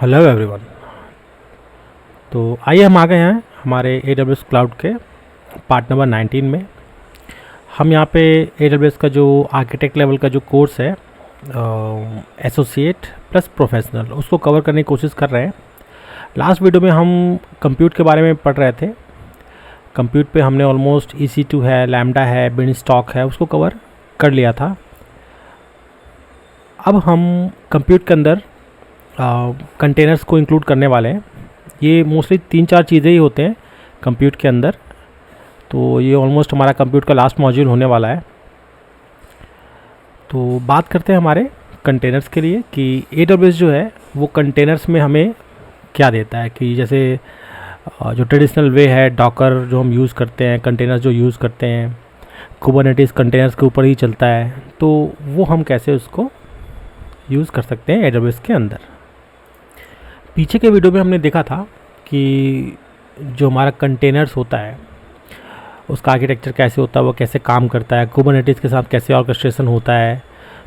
Hello everyone. तो आइए हम आ गए हैं हमारे AWS क्लाउड के पार्ट नंबर 19 में। हम यहाँ पे AWS का जो आर्किटेक्ट लेवल का जो कोर्स है एसोसिएट प्लस प्रोफेशनल उसको कवर करने की कोशिश कर रहे हैं। लास्ट वीडियो में हम कंप्यूट के बारे में पढ़ रहे थे। कंप्यूट पे हमने ऑलमोस्ट EC2 है, लैम्डा है, बीनस्टॉक है, उसको कवर कर लिया था। अब हम कंप्यूट के अंदर कंटेनर्स को इंक्लूड करने वाले हैं। ये मोस्टली 3-4 चीज़ें ही होते हैं कंप्यूट के अंदर। तो ये ऑलमोस्ट हमारा कंप्यूट का लास्ट मॉड्यूल होने वाला है। तो बात करते हैं हमारे कंटेनर्स के लिए कि AWS जो है वो कंटेनर्स में हमें क्या देता है। कि जैसे जो ट्रेडिशनल वे है डॉकर जो हम यूज़ करते हैं, कंटेनर्स जो यूज़ करते हैं, कुबरनेटिस कंटेनर्स के ऊपर ही चलता है, तो वो हम कैसे उसको यूज़ कर सकते हैं AWS के अंदर। पीछे के वीडियो में हमने देखा था कि जो हमारा कंटेनर्स होता है उसका आर्किटेक्चर कैसे होता है, वो कैसे काम करता है, कुबरनेटिस के साथ कैसे ऑर्केस्ट्रेशन होता है,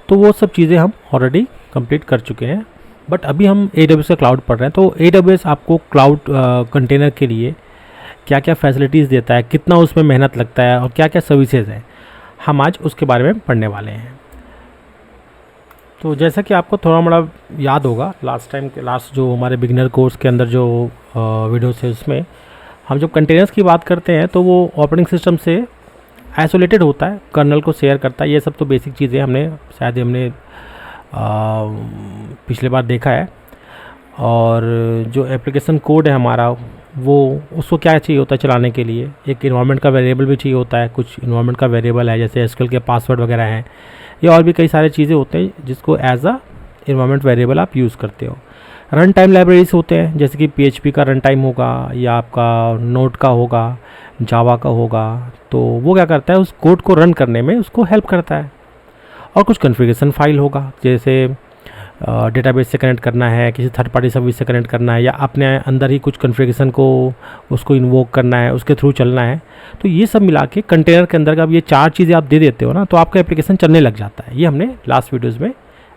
तो वो सब चीज़ें हम ऑलरेडी कंप्लीट कर चुके हैं। बट अभी हम AWS का क्लाउड पढ़ रहे हैं। तो AWS आपको क्लाउड कंटेनर के लिए क्या क्या फैसिलिटीज़ देता है, कितना उसमें मेहनत लगता है और क्या क्या सर्विसेज हैं, हम आज उसके बारे में पढ़ने वाले हैं। तो जैसा कि आपको थोड़ा मोड़ा याद होगा लास्ट जो हमारे बिगिनर कोर्स के अंदर जो वीडियोस है उसमें हम जब कंटेनर्स की बात करते हैं तो वो ऑपरेटिंग सिस्टम से आइसोलेटेड होता है, कर्नल को शेयर करता है। ये सब तो बेसिक चीज़ें हमने पिछले बार देखा है। और जो एप्लीकेशन कोड है हमारा वो उसको क्या चाहिए होता है चलाने के लिए, एक इन्वायरमेंट का वेरिएबल भी चाहिए होता है। कुछ इन्वायरमेंट का वेरिएबल है जैसे SQL के पासवर्ड वगैरह हैं, या और भी कई सारे चीज़ें होते हैं जिसको एज अ इन्वायरमेंट वेरिएबल आप यूज़ करते हो। रन टाइम लाइब्रेरीज होते हैं जैसे कि PHP का रन टाइम होगा या आपका नोड का होगा, जावा का होगा। तो वो क्या करता है, उस कोड को रन करने में उसको हेल्प करता है। और कुछ कॉन्फ़िगरेशन फाइल होगा जैसे डेटाबेस से कनेक्ट करना है, किसी थर्ड पार्टी सर्विस से कनेक्ट करना है, या अपने अंदर ही कुछ कॉन्फ़िगरेशन को उसको इन्वोक करना है, उसके थ्रू चलना है। तो ये सब मिला के कंटेनर के अंदर का ये 4 चीज़ें आप दे देते हो ना, तो आपका एप्लीकेशन चलने लग जाता है। ये हमने लास्ट वीडियोज़ में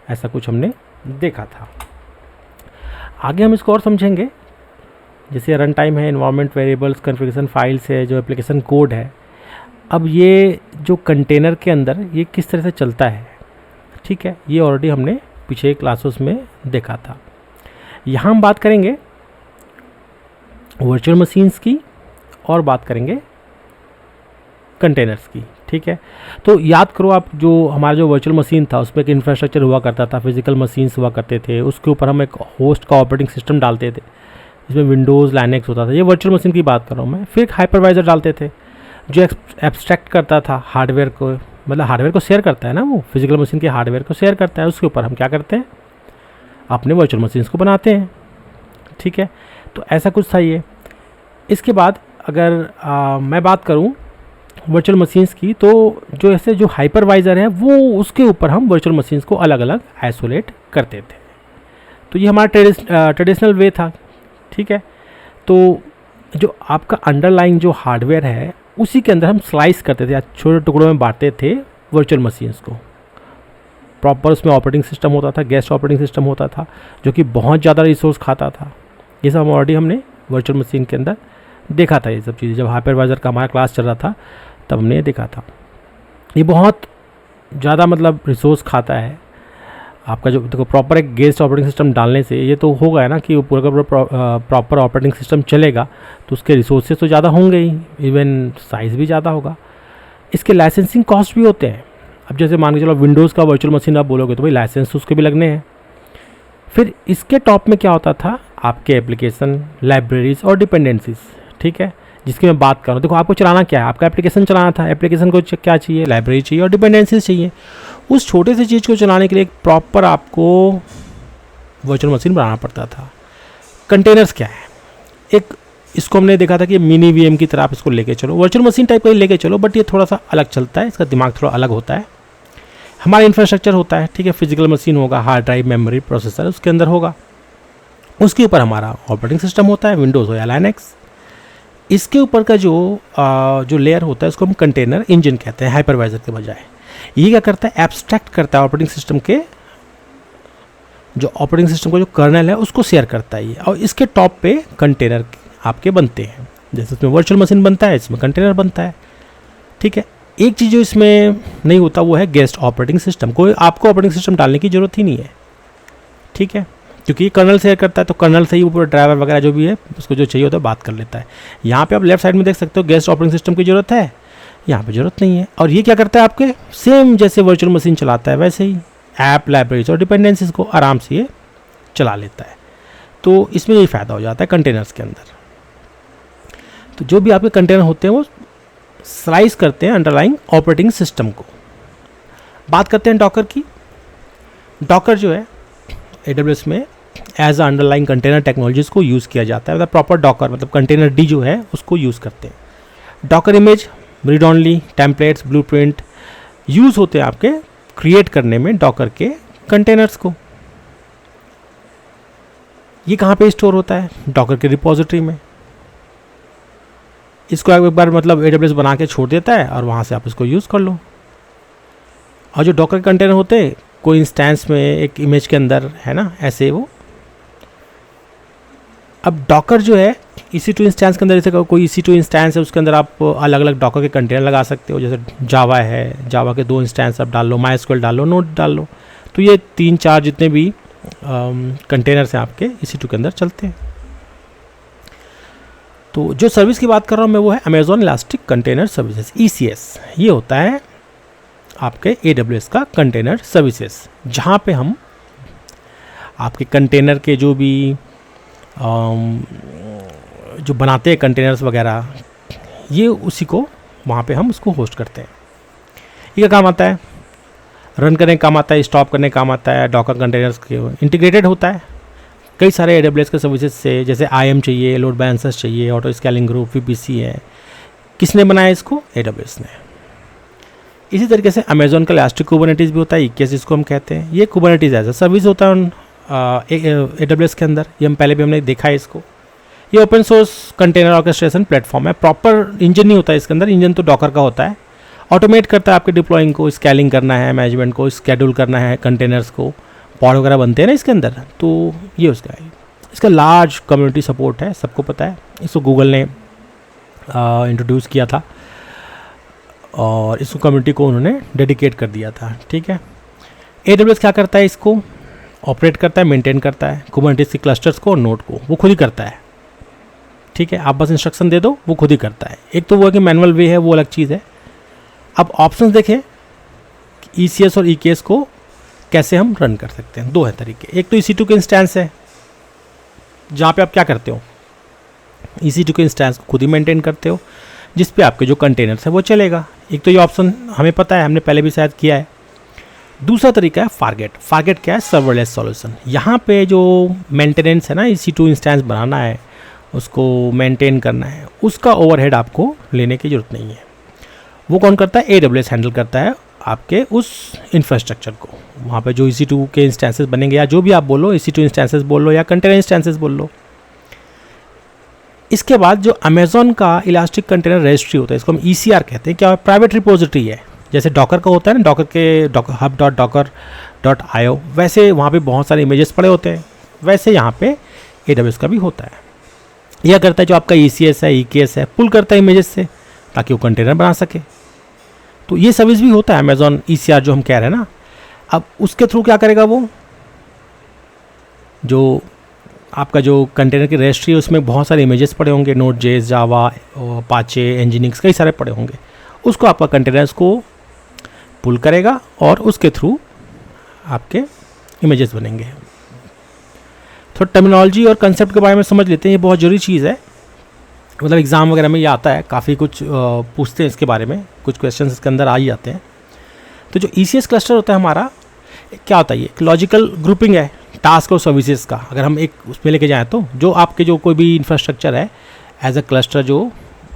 ऐसा कुछ हमने देखा था। आगे हम इसको और समझेंगे। जैसे रन टाइम है, इन्वायरमेंट वेरिएबल्स, कॉन्फ़िगरेशन फाइल्स है, जो एप्लीकेशन कोड है। अब ये जो कंटेनर के अंदर ये किस तरह से चलता है, ठीक है, ये ऑलरेडी हमने पीछे क्लासेस में देखा था। यहाँ हम बात करेंगे वर्चुअल मशीन्स की और बात करेंगे कंटेनर्स की, ठीक है। तो याद करो आप, जो हमारा जो वर्चुअल मशीन था उसमें एक इंफ्रास्ट्रक्चर हुआ करता था, फिजिकल मशीन्स हुआ करते थे, उसके ऊपर हम एक होस्ट का ऑपरेटिंग सिस्टम डालते थे जिसमें विंडोज़ लाइनेक्स होता था। ये वर्चुअल मशीन की बात कर रहा हूँ मैं। फिर एक हाइपरवाइज़र डालते थे जो एब्स्ट्रैक्ट करता था हार्डवेयर को, मतलब हार्डवेयर को शेयर करता है ना, वो फिजिकल मशीन के हार्डवेयर को शेयर करता है। उसके ऊपर हम क्या करते हैं, अपने वर्चुअल मशीन्स को बनाते हैं, ठीक है। तो ऐसा कुछ था ये। इसके बाद अगर मैं बात करूं वर्चुअल मशीन्स की, तो जो ऐसे जो हाइपरवाइज़र है वो उसके ऊपर हम वर्चुअल मशीन्स को अलग अलग आइसोलेट करते थे। तो ये हमारा ट्रेडिशनल वे था, ठीक है। तो जो आपका अंडरलाइंग जो हार्डवेयर है उसी के अंदर हम स्लाइस करते थे, छोटे टुकड़ों में बांटते थे वर्चुअल मशीन्स को। प्रॉपर उसमें ऑपरेटिंग सिस्टम होता था, गेस्ट ऑपरेटिंग सिस्टम होता था जो कि बहुत ज़्यादा रिसोर्स खाता था। ये सब ऑलरेडी हमने वर्चुअल मशीन के अंदर देखा था। ये सब चीज़ें जब हाइपरवाइज़र का हमारा क्लास चल रहा था तब हमने देखा था। ये बहुत ज़्यादा मतलब रिसोर्स खाता है आपका। जो देखो प्रॉपर एक गेस्ट ऑपरेटिंग सिस्टम डालने से ये तो होगा है ना कि पूरा प्रॉपर ऑपरेटिंग सिस्टम चलेगा तो उसके रिसोर्सेज तो ज़्यादा होंगे ही, इवन साइज़ भी ज़्यादा होगा। इसके लाइसेंसिंग कॉस्ट भी होते हैं। अब जैसे मान के चलो विंडोज़ का वर्चुअल मशीन आप बोलोगे तो भाई लाइसेंस उसके भी लगने हैं। फिर इसके टॉप में क्या होता था, आपके एप्लीकेशन, लाइब्रेरीज और डिपेंडेंसीज, ठीक है, जिसकी मैं बात कर रहा हूँ। देखो आपको चलाना क्या है, आपका एप्लीकेशन चलाना था, एप्लीकेशन को क्या चाहिए, लाइब्रेरी चाहिए और डिपेंडेंसीज चाहिए। उस छोटे से चीज़ को चलाने के लिए एक प्रॉपर आपको वर्चुअल मशीन बनाना पड़ता था। कंटेनर्स क्या है, एक इसको हमने देखा था कि मिनी VM की तरह आप इसको लेके चलो, वर्चुअल मशीन टाइप का ही लेके चलो, बट ये थोड़ा सा अलग चलता है, इसका दिमाग थोड़ा अलग होता है। हमारा इंफ्रास्ट्रक्चर होता है, ठीक है, फिजिकल मशीन होगा, हार्ड ड्राइव, मेमोरी, प्रोसेसर उसके अंदर होगा। उसके ऊपर हमारा ऑपरेटिंग सिस्टम होता है, विंडोज़ हो या लाइनेक्स। इसके ऊपर का जो लेयर होता है उसको हम कंटेनर इंजन कहते हैं हाइपरवाइज़र के बजाय। ये क्या करता है, एब्स्ट्रैक्ट करता है ऑपरेटिंग सिस्टम के जो ऑपरेटिंग सिस्टम का जो कर्नल है उसको शेयर करता है ये, और इसके टॉप पे कंटेनर आपके बनते हैं। जैसे इसमें वर्चुअल मशीन बनता है, इसमें कंटेनर बनता है। ठीक है, एक चीज़ जो इसमें नहीं होता वो है गेस्ट ऑपरेटिंग सिस्टम। कोई आपको ऑपरेटिंग सिस्टम डालने की ज़रूरत ही नहीं है। ठीक है, क्योंकि ये कर्नल शेयर करता है, तो कर्नल से ही ऊपर ड्राइवर वगैरह जो भी है उसको जो चाहिए होता है बात कर लेता है। यहाँ पे आप लेफ्ट साइड में देख सकते हो गेस्ट ऑपरेटिंग सिस्टम की ज़रूरत है, यहाँ पे ज़रूरत नहीं है। और ये क्या करता है आपके सेम जैसे वर्चुअल मशीन चलाता है वैसे ही ऐप, लाइब्रेरीज और डिपेंडेंसीज को आराम से ये चला लेता है। तो इसमें यही फ़ायदा हो जाता है कंटेनर्स के अंदर। तो जो भी आपके कंटेनर होते हैं वो स्लाइस करते हैं अंडरलाइंग ऑपरेटिंग सिस्टम को। बात करते हैं डॉकर की। डॉकर जो है AWS में as a underlying container technologies को यूज़ किया जाता है। मतलब प्रॉपर डॉकर मतलब कंटेनर डी जो है उसको यूज़ करते हैं। Docker image, read only, templates, blueprint use होते हैं आपके क्रिएट करने में डॉकर के कंटेनर्स को। ये कहाँ पे स्टोर होता है? डॉकर के रिपोजिटरी में। इसको एक बार मतलब AWS बना के छोड़ देता है और वहाँ से आप इसको यूज़ कर लो। और जो डॉकर कंटेनर होते हैं कोई इंस्टेंस में एक इमेज के अंदर है ना, ऐसे वो। अब डॉकर जो है EC2 इंस्टेंस के अंदर, जैसे कोई EC2 इंस्टेंस है उसके अंदर आप अलग अलग डॉकर के कंटेनर लगा सकते हो। जैसे जावा है, जावा के 2 इंस्टेंस आप डाल लो, MySQL डाल लो, नोट डाल लो। तो ये 3-4 जितने भी कंटेनर्स हैं आपके EC2 के अंदर चलते हैं। तो जो सर्विस की बात कर रहा हूँ मैं वो है Amazon elastic container services, ECS। ये होता है आपके AWS का कंटेनर सर्विसेज, जहाँ पे हम आपके कंटेनर के जो भी जो बनाते हैं कंटेनर्स वगैरह, ये उसी को वहाँ पे हम उसको होस्ट करते हैं। ये काम आता है, रन करने का काम आता है, स्टॉप करने का काम आता है। डॉकर कंटेनर्स के इंटीग्रेटेड होता है कई सारे AWS के सर्विसेज से। जैसे IAM चाहिए, लोड बैलेंसर्स चाहिए, ऑटो स्केलिंग ग्रुप, VPC है। किसने बनाया इसको? AWS ने। इसी तरीके से अमेजॉन का इलास्टिक कुबरनेटिस भी होता है, EKS इसको हम कहते हैं। ये कुबरनेटिस एज अ सर्विस होता है AWS के अंदर। ये हम पहले भी हमने देखा है इसको। ये open source container orchestration platform है। प्रॉपर इंजन नहीं होता है इसके अंदर, इंजन तो डॉकर का होता है। ऑटोमेट करता है आपके डिप्लॉइंग को, स्केलिंग करना है, मैनेजमेंट को, स्केड्यूल करना है कंटेनर्स को। पॉड वगैरह बनते हैं ना इसके अंदर, तो ये उसका है। इसका लार्ज कम्युनिटी सपोर्ट है, सबको पता है। इसको गूगल ने इंट्रोड्यूस किया था और इसको कम्युनिटी को उन्होंने डेडिकेट कर दिया था। ठीक है, AWS क्या करता है? इसको ऑपरेट करता है, मेंटेन करता है कुबरनेटिस के क्लस्टर्स को और नोड को, वो खुद ही करता है। ठीक है, आप बस इंस्ट्रक्शन दे दो, वो खुद ही करता है। एक तो वो है कि मैनुअल वे है, वो अलग चीज़ है। अब ऑप्शंस देखें, ECS और EKS को कैसे हम रन कर सकते हैं। 2 है तरीके। एक तो EC2 के इंस्टेंस है, जहाँ पे आप क्या करते हो, EC2 के इंस्टेंस को खुद ही मेंटेन करते हो, जिस पे आपके जो कंटेनर्स है वो चलेगा। एक तो ये ऑप्शन हमें पता है, हमने पहले भी शायद किया है। दूसरा तरीका है फारगेट। फारगेट क्या है? Serverless solution. यहाँ पे जो मेंटेनेंस है ना, EC2 इंस्टेंस बनाना है, उसको मेंटेन करना है, उसका ओवरहेड आपको लेने की ज़रूरत नहीं है। वो कौन करता है? AWS हैंडल करता है आपके उस इंफ्रास्ट्रक्चर को। वहाँ पे जो EC2 के इंस्टेंसेस बनेंगे, या जो भी आप बोलो, EC2 इंस्टेंसेस बोल लो या कंटेनर इंस्टेंसेस बोल लो। इसके बाद जो अमेजॉन का इलास्टिक कंटेनर रजिस्ट्री होता है, इसको हम ECR कहते हैं। क्या प्राइवेट रिपोजिटरी है, जैसे डॉकर का होता है ना, डॉकर के hub.docker.io, वैसे वहाँ पे बहुत सारे इमेजेस पड़े होते हैं। वैसे यहाँ पे AWS का भी होता है। यह करता है जो आपका ECS है, EKS है, पुल करता है इमेजेस से ताकि वो कंटेनर बना सके। तो ये सर्विस भी होता है अमेजॉन ECR जो हम कह रहे हैं ना। अब उसके थ्रू क्या करेगा वो, जो आपका जो कंटेनर की रजिस्ट्री है उसमें बहुत सारे इमेजेस पड़े होंगे, Node.js, जावा, अपाचे, Nginx, कई सारे पड़े होंगे। उसको आपका कंटेनर्स को पुल करेगा और उसके थ्रू आपके इमेजेस बनेंगे। थोड़ा टर्मिनोलॉजी और कंसेप्ट के बारे में समझ लेते हैं, ये बहुत ज़रूरी चीज़ है। मतलब एग्ज़ाम वगैरह में ये आता है, काफ़ी कुछ पूछते हैं इसके बारे में, कुछ क्वेश्चंस इसके अंदर आ ही जाते हैं। तो जो ECS क्लस्टर होता है हमारा, क्या होता है? ये एक लॉजिकल ग्रुपिंग है टास्क और सर्विसेज का। अगर हम एक उसमें लेके जाएँ तो जो आपके जो कोई भी इंफ्रास्ट्रक्चर है एज अ क्लस्टर जो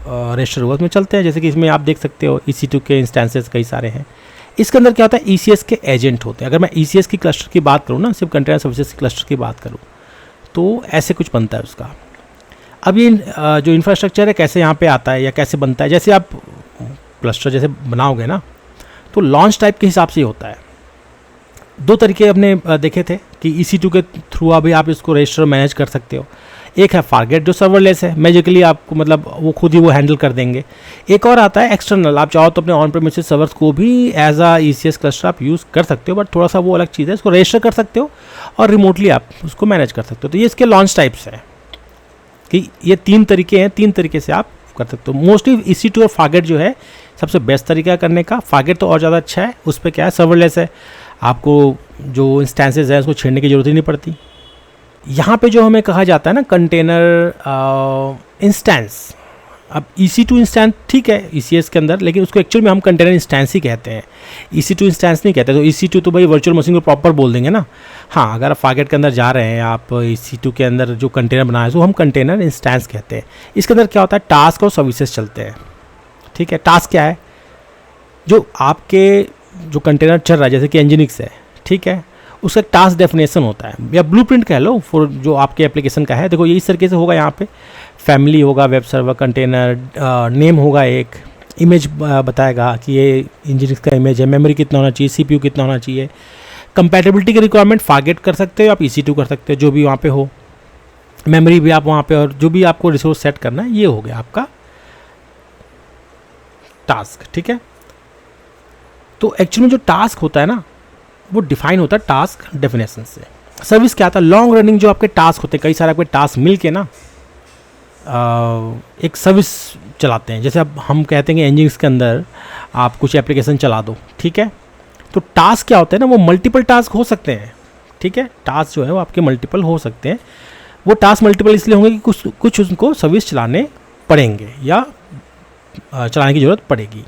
रजिस्टर हुआ उसमें चलते हैं। जैसे कि इसमें आप देख सकते हो EC2 के इंस्टेंसेस कई सारे हैं। इसके अंदर क्या होता है? ECS के एजेंट होते हैं। अगर मैं ECS की क्लस्टर की बात करूँ ना, सिर्फ कंटेनर सर्विसेज की क्लस्टर की बात करूँ, तो ऐसे कुछ बनता है उसका। अब ये जो इंफ्रास्ट्रक्चर है कैसे यहाँ पे आता है या कैसे बनता है, जैसे आप क्लस्टर जैसे बनाओगे ना, तो लॉन्च टाइप के हिसाब से ही होता है। 2 तरीके हमने देखे थे। कि EC2 के थ्रू अभी आप इसको रजिस्टर मैनेज कर सकते हो। एक है फारगेट जो सर्वरलेस है, मैजिकली आपको मतलब वो खुद ही वो हैंडल कर देंगे। एक और आता है एक्सटर्नल, आप चाहो तो अपने ऑन प्रेमिसेस सर्वर्स को भी एज अ ECS क्लस्टर आप यूज़ कर सकते हो, बट थोड़ा सा वो अलग चीज़ है, इसको रजिस्टर कर सकते हो और रिमोटली आप उसको मैनेज कर सकते हो। तो ये इसके लॉन्च टाइप्स हैं कि ये 3 तरीके हैं, 3 तरीके से आप कर सकते हो। मोस्टली EC2 और फारगेट जो है सबसे बेस्ट तरीका करने का। फारगेट तो और ज़्यादा अच्छा है, उस पर क्या है सर्वरलेस है, आपको जो इंस्टेंसेस है उसको छेड़ने की ज़रूरत ही नहीं पड़ती। यहाँ पे जो हमें कहा जाता है ना कंटेनर इंस्टेंस, अब EC2 इंस्टेंस ठीक है ECS के अंदर, लेकिन उसको एक्चुअल में हम कंटेनर इंस्टेंस ही कहते हैं, EC2 इंस्टेंस नहीं कहते। तो EC2 तो भाई वर्चुअल मशीन को प्रॉपर बोल देंगे ना। हाँ, अगर आप फारगेट के अंदर जा रहे हैं, आप EC2 के अंदर जो कंटेनर बनाए हैं तो हम कंटेनर इंस्टेंस कहते हैं। इसके अंदर क्या होता है, टास्क और सर्विसेज चलते हैं। ठीक है, टास्क क्या है, जो आपके जो कंटेनर चल रहा है जैसे कि एनजिनिक्स है, ठीक है, उसका एक टास्क डेफिनेशन होता है या ब्लूप्रिंट कह लो फॉर जो आपके एप्लीकेशन का है। देखो ये इस तरीके से होगा, यहाँ पे फैमिली होगा, वेब सर्वर, कंटेनर नेम होगा, एक इमेज बताएगा कि ये इंजीनियरिंग का इमेज है, मेमोरी कितना होना चाहिए, CPU कितना होना चाहिए। कंपैटिबिलिटी की रिक्वायरमेंट फारगेट कर सकते हो, आप EC2 कर सकते हो, जो भी वहाँ पे हो, मेमोरी भी आप वहाँ पे, और जो भी आपको रिसोर्स सेट करना है, ये हो गया आपका टास्क। ठीक है, तो एक्चुअली जो टास्क होता है ना वो डिफाइन होता है टास्क डेफिनेशन से। सर्विस क्या आता है, लॉन्ग रनिंग जो आपके टास्क होते हैं, कई सारे आपके टास्क मिल के ना एक सर्विस चलाते हैं। जैसे अब हम कहते हैं कि इंजीनियर्स के अंदर आप कुछ एप्लीकेशन चला दो, ठीक है, तो टास्क क्या होते हैं ना, वो मल्टीपल टास्क हो सकते हैं। ठीक है, टास्क जो है वो आपके मल्टीपल हो सकते हैं। वो टास्क मल्टीपल इसलिए होंगे कि कुछ उनको सर्विस चलाने पड़ेंगे या चलाने की ज़रूरत पड़ेगी।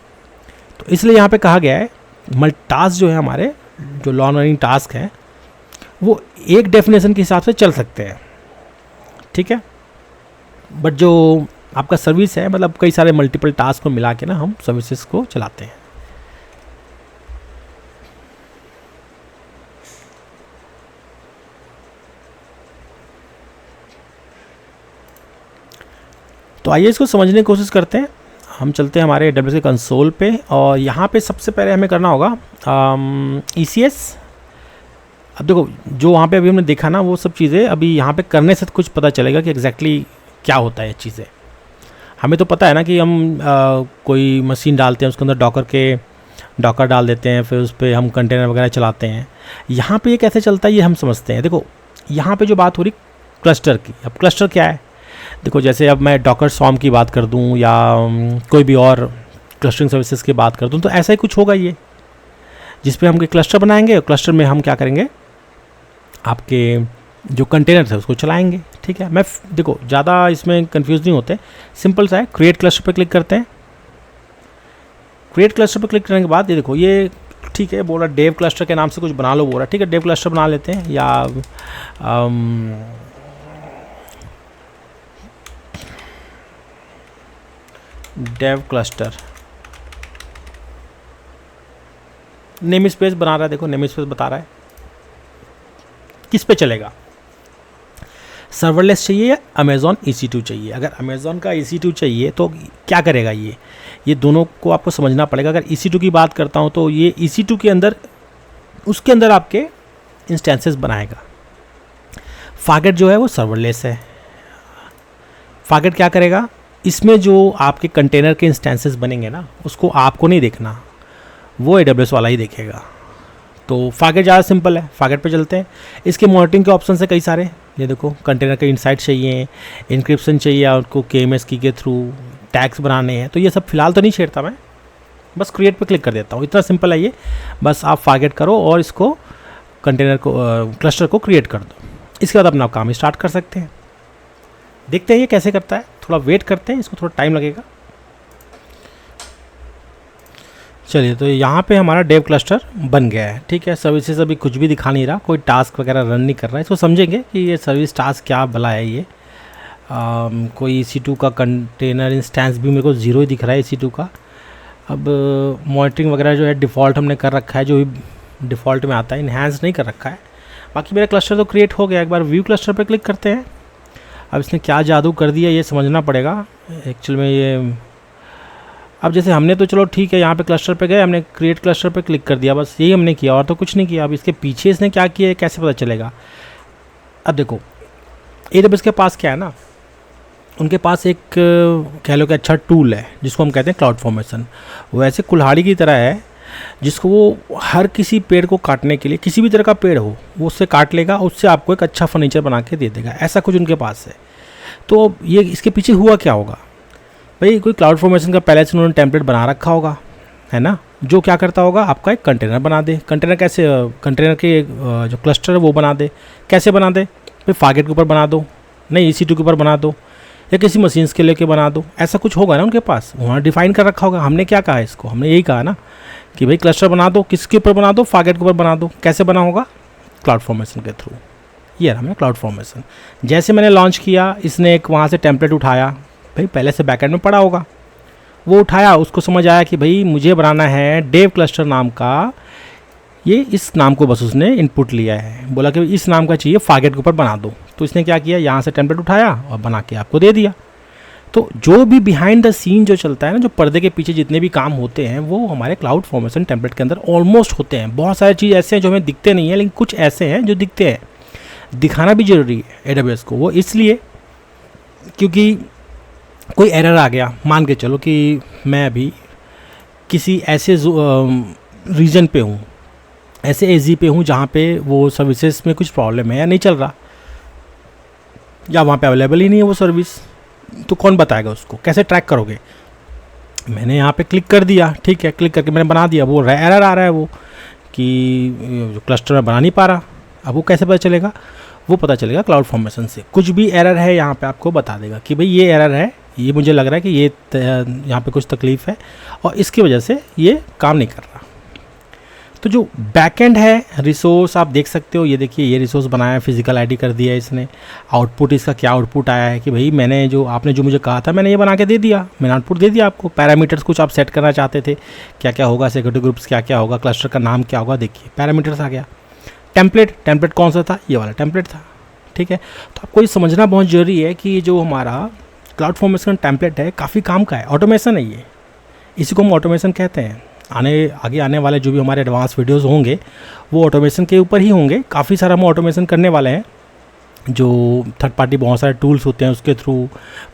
तो इसलिए यहाँ पे कहा गया है टास्क जो है हमारे जो लॉन्ग रनिंग टास्क है वो एक डेफिनेशन के हिसाब से चल सकते हैं। ठीक है, बट जो आपका सर्विस है मतलब कई सारे मल्टीपल टास्क को मिला के ना हम सर्विसेज को चलाते हैं। तो आइए इसको समझने की कोशिश करते हैं। हम चलते हैं हमारे AWS के कंसोल पे और यहाँ पे सबसे पहले हमें करना होगा ECS। अब देखो जो वहाँ पे अभी हमने देखा ना वो सब चीज़ें अभी यहाँ पे करने से कुछ पता चलेगा कि एग्जैक्टली क्या होता है ये चीज़ें। हमें तो पता है ना कि हम कोई मशीन डालते हैं उसके अंदर डॉकर डाल देते हैं, फिर उस पर हम कंटेनर वगैरह चलाते हैं। यहाँ पे ये कैसे चलता है ये हम समझते हैं। देखो यहाँ पे जो बात हो रही क्लस्टर की, अब क्लस्टर क्या है, देखो जैसे अब मैं डॉकर स्वॉर्म की बात कर दूं या कोई भी और क्लस्टरिंग सर्विसेज की बात कर दूं तो ऐसा ही कुछ होगा ये, जिस पे हम क्लस्टर बनाएंगे और क्लस्टर में हम क्या करेंगे, आपके जो कंटेनर है उसको चलाएंगे। ठीक है, मैं देखो ज़्यादा इसमें कंफ्यूज नहीं होते, सिंपल सा है। क्रिएट क्लस्टर पर क्लिक करते हैं। क्रिएट क्लस्टर पर क्लिक करने के बाद ये देखो ये ठीक है बोल रहा डेव क्लस्टर के नाम से कुछ बना लो बोल रहा। ठीक है, डेव क्लस्टर बना लेते हैं या डेव क्लस्टर नेम स्पेस बना रहा है। देखो नेम स्पेस बता रहा है किस पे चलेगा, सर्वरलेस चाहिए या अमेज़ॉन EC2 चाहिए। अगर अमेज़ॉन का EC2 चाहिए तो क्या करेगा ये दोनों को आपको समझना पड़ेगा। अगर EC2 की बात करता हूँ तो ये EC2 के अंदर उसके अंदर आपके इंस्टेंसेस बनाएगा। फारगेट जो है वो सर्वरलेस है। फारगेट क्या करेगा, इसमें जो आपके कंटेनर के इंस्टेंसेस बनेंगे ना उसको आपको नहीं देखना, वो AWS वाला ही देखेगा। तो फारगेट ज़्यादा सिंपल है, फारगेट पे चलते हैं। इसके मॉनिटरिंग के ऑप्शन है कई सारे, ये देखो कंटेनर के इनसाइट चाहिए, इंक्रिप्शन चाहिए, उनको KMS की के थ्रू टैग्स बनाने हैं। तो ये सब फिलहाल तो नहीं छेड़ता मैं, बस क्रिएट पे क्लिक कर देता हूँ। इतना सिंपल है ये, बस आप फारगेट करो और इसको कंटेनर को क्लस्टर को क्रिएट कर दो। इसके बाद अपना काम स्टार्ट कर सकते हैं। देखते हैं ये कैसे करता है, थोड़ा वेट करते हैं, इसको थोड़ा टाइम लगेगा। चलिए तो यहाँ पे हमारा डेव क्लस्टर बन गया है। ठीक है, सर्विसेज अभी कुछ भी दिखा नहीं रहा, कोई टास्क वगैरह रन नहीं कर रहा है। इसको समझेंगे कि ये सर्विस टास्क क्या भला है ये। कोई EC2 का कंटेनर इंस्टेंस भी मेरे को 0 ही दिख रहा है EC2 का। अब मॉनिटरिंग वगैरह जो है डिफ़ॉल्ट हमने कर रखा है, जो भी डिफ़ॉल्ट में आता है, इन्हांस नहीं कर रखा है। बाकी मेरा क्लस्टर तो क्रिएट हो गया। एक बार व्यू क्लस्टर पर क्लिक करते हैं। अब इसने क्या जादू कर दिया ये समझना पड़ेगा। एक्चुअल में ये अब जैसे हमने तो चलो ठीक है, यहाँ पे क्लस्टर पे गए, हमने क्रिएट क्लस्टर पे क्लिक कर दिया, बस यही हमने किया और तो कुछ नहीं किया। अब इसके पीछे इसने क्या किया है कैसे पता चलेगा? अब देखो AWS के पास क्या है ना, उनके पास एक कह लो कि अच्छा टूल है जिसको हम कहते हैं क्लाउड फॉर्मेशन। वो ऐसे कुल्हाड़ी की तरह है जिसको वो हर किसी पेड़ को काटने के लिए, किसी भी तरह का पेड़ हो वो उससे काट लेगा, उससे आपको एक अच्छा फर्नीचर बना के दे देगा, ऐसा कुछ उनके पास है। तो ये इसके पीछे हुआ क्या होगा भाई, कोई क्लाउड फॉर्मेशन का पहले से उन्होंने टेम्पलेट बना रखा होगा, है ना, जो क्या करता होगा आपका एक कंटेनर बना दे। कंटेनर कैसे, कंटेनर के जो क्लस्टर है वो बना दे। कैसे बना दे भाई, फारगेट के ऊपर बना दो, नहीं EC2 के ऊपर बना दो, या किसी मशीन्स के लेके बना दो, ऐसा कुछ होगा ना उनके पास, वहाँ डिफाइन कर रखा होगा। हमने क्या कहा इसको, हमने यही कहा ना कि भाई क्लस्टर बना दो, किसके ऊपर बना दो, फारगेट के ऊपर बना दो। कैसे बना होगा, क्लाउड फॉर्मेशन के थ्रू। ये रहा हमें क्लाउड फॉर्मेशन। जैसे मैंने लॉन्च किया, इसने एक वहाँ से टेम्पलेट उठाया, भाई पहले से बैकएंड में पड़ा होगा, वो उठाया, उसको समझ आया कि भाई मुझे बनाना है डेव क्लस्टर नाम का, ये इस नाम को बस उसने इनपुट लिया है, बोला कि इस नाम का चाहिए, फारगेट के ऊपर बना दो। तो इसने क्या किया, यहाँ से टेम्पलेट उठाया और बना के आपको दे दिया। तो जो भी बिहाइंड द सीन जो चलता है ना, जो पर्दे के पीछे जितने भी काम होते हैं वो हमारे क्लाउड फॉर्मेशन टेम्पलेट के अंदर ऑलमोस्ट होते हैं। बहुत सारी चीज़ ऐसे हैं जो हमें दिखते नहीं है, लेकिन कुछ ऐसे हैं जो दिखते हैं। दिखाना भी ज़रूरी है AWS को, वो इसलिए क्योंकि कोई एरर आ गया, मान के चलो कि मैं अभी किसी ऐसे रीजन पे हूँ, ऐसे AZ पे हूँ जहाँ पे वो सर्विसेज में कुछ प्रॉब्लम है या नहीं चल रहा, या वहाँ पे अवेलेबल ही नहीं है वो सर्विस, तो कौन बताएगा उसको, कैसे ट्रैक करोगे? मैंने यहाँ पे क्लिक कर दिया, ठीक है, क्लिक करके मैंने बना दिया, वो एरर आ रहा है वो कि जो क्लस्टर में बना नहीं पा रहा। अब वो कैसे पता चलेगा? वो पता चलेगा क्लाउड फॉर्मेशन से। कुछ भी एरर है यहाँ पे आपको बता देगा कि भाई ये एरर है, ये मुझे लग रहा है कि ये यहाँ पे कुछ तकलीफ़ है और इसकी वजह से ये काम नहीं कर रहा। तो जो बैकएंड है रिसोर्स आप देख सकते हो, ये देखिए ये रिसोर्स बनाया है, फिजिकल आईडी कर दिया है इसने। आउटपुट इसका क्या आउटपुट आया है कि भाई मैंने जो आपने जो मुझे कहा था मैंने ये बना के दे दिया, मैंने आउटपुट दे दिया आपको। पैरामीटर्स कुछ आप सेट करना चाहते थे, क्या क्या होगा, सिक्योरिटी ग्रुप्स क्या क्या होगा, क्लस्टर का नाम क्या होगा, देखिए पैरामीटर्स आ गया। टेम्पलेट कौन सा था, ये वाला टेम्पलेट था, ठीक है। तो आपको ये समझना बहुत ज़रूरी है कि जो हमारा क्लाउड फॉर्मेशन टेम्पलेट है काफ़ी काम का है, ऑटोमेशन है ये, इसी को हम ऑटोमेशन कहते हैं। आगे आने वाले जो भी हमारे एडवांस वीडियोस होंगे वो ऑटोमेशन के ऊपर ही होंगे। काफ़ी सारा हम ऑटोमेशन करने वाले हैं, जो थर्ड पार्टी बहुत सारे टूल्स होते हैं उसके थ्रू,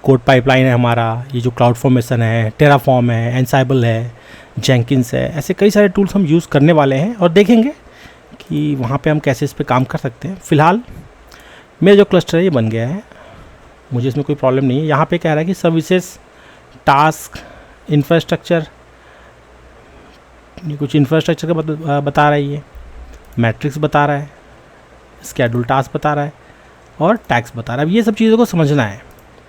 कोड पाइपलाइन है हमारा, ये जो क्लाउड फॉर्मेशन है, टेराफॉर्म है, एनसाइबल है, जेंकिंस है, ऐसे कई सारे टूल्स हम यूज़ करने वाले हैं और देखेंगे कि वहाँ पे हम कैसे इस पर काम कर सकते हैं। फ़िलहाल मेरा जो क्लस्टर है ये बन गया है, मुझे इसमें कोई प्रॉब्लम नहीं है। यहाँ पे कह रहा है कि सर्विसेज, टास्क, इंफ्रास्ट्रक्चर, ये कुछ इंफ्रास्ट्रक्चर का बता रहा है, ये मैट्रिक्स बता रहा है, स्केड्यूल टास्क बता रहा है और टैक्स बता रहा है। ये सब चीज़ों को समझना है,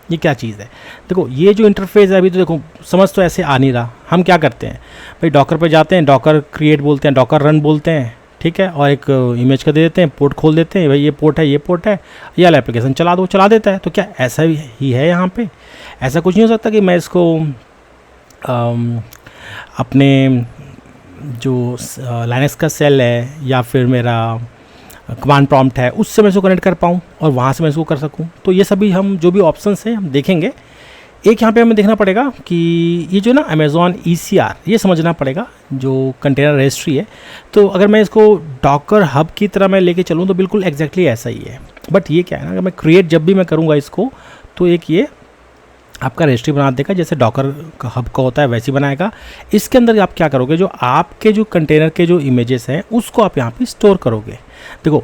ये क्या चीज़ है। देखो ये जो इंटरफेस है अभी तो देखो समझ तो ऐसे आ नहीं रहा। हम क्या करते हैं भाई, डॉकर पे जाते हैं, डॉकर क्रिएट बोलते हैं, डॉकर रन बोलते हैं, ठीक है, और एक इमेज का दे देते हैं, पोर्ट खोल देते हैं, भाई ये पोर्ट है, ये पोर्ट है, ये वाला एप्लीकेशन चला दो, चला देता है। तो क्या ऐसा ही है यहाँ पे? ऐसा कुछ नहीं हो सकता कि मैं इसको अपने जो लाइनक्स का सेल है या फिर मेरा कमांड प्रॉम्प्ट है उससे मैं इसको कनेक्ट कर पाऊँ और वहाँ से मैं इसको कर सकूँ। तो ये सभी हम जो भी ऑप्शंस हैं हम देखेंगे। एक यहाँ पे हमें देखना पड़ेगा कि ये जो ना अमेज़ॉन ECR, ये समझना पड़ेगा जो कंटेनर रजिस्ट्री है। तो अगर मैं इसको डॉकर हब की तरह मैं लेके चलूँ तो बिल्कुल एग्जैक्टली ऐसा ही है। बट ये क्या है ना, अगर मैं क्रिएट जब भी मैं करूँगा इसको तो एक ये आपका रजिस्ट्री बना देगा, जैसे डॉकर का हब का होता है वैसे ही बनाएगा। इसके अंदर आप क्या करोगे, जो आपके जो कंटेनर के जो इमेजेस हैं उसको आप यहाँ पे स्टोर करोगे। देखो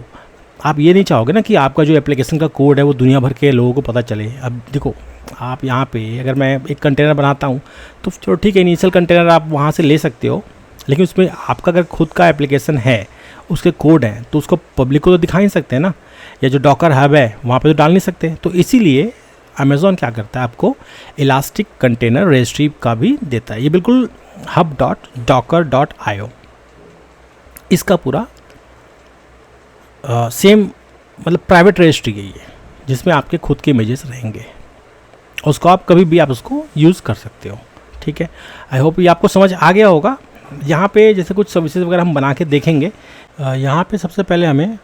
आप ये नहीं चाहोगे ना कि आपका जो एप्लीकेशन का कोड है वो दुनिया भर के लोगों को पता चले। अब देखो आप यहाँ पे अगर मैं एक कंटेनर बनाता हूँ तो चलो ठीक है, इनिशियल कंटेनर आप वहाँ से ले सकते हो, लेकिन उसमें आपका अगर खुद का एप्लीकेशन है, उसके कोड हैं, तो उसको पब्लिक को तो दिखा नहीं सकते ना, या जो डॉकर हब है वहाँ पे तो डाल नहीं सकते। तो इसीलिए अमेज़ॉन क्या करता है, आपको इलास्टिक कंटेनर रजिस्ट्री का भी देता है। ये बिल्कुल hub.docker.io इसका पूरा सेम मतलब प्राइवेट रजिस्ट्री है ये, जिसमें आपके खुद के इमेजेस रहेंगे, उसको आप कभी भी आप उसको यूज़ कर सकते हो। ठीक है, आई होप ये आपको समझ आ गया होगा। यहाँ पे जैसे कुछ सर्विसेज वगैरह हम बना के देखेंगे। यहाँ पे सबसे पहले हमें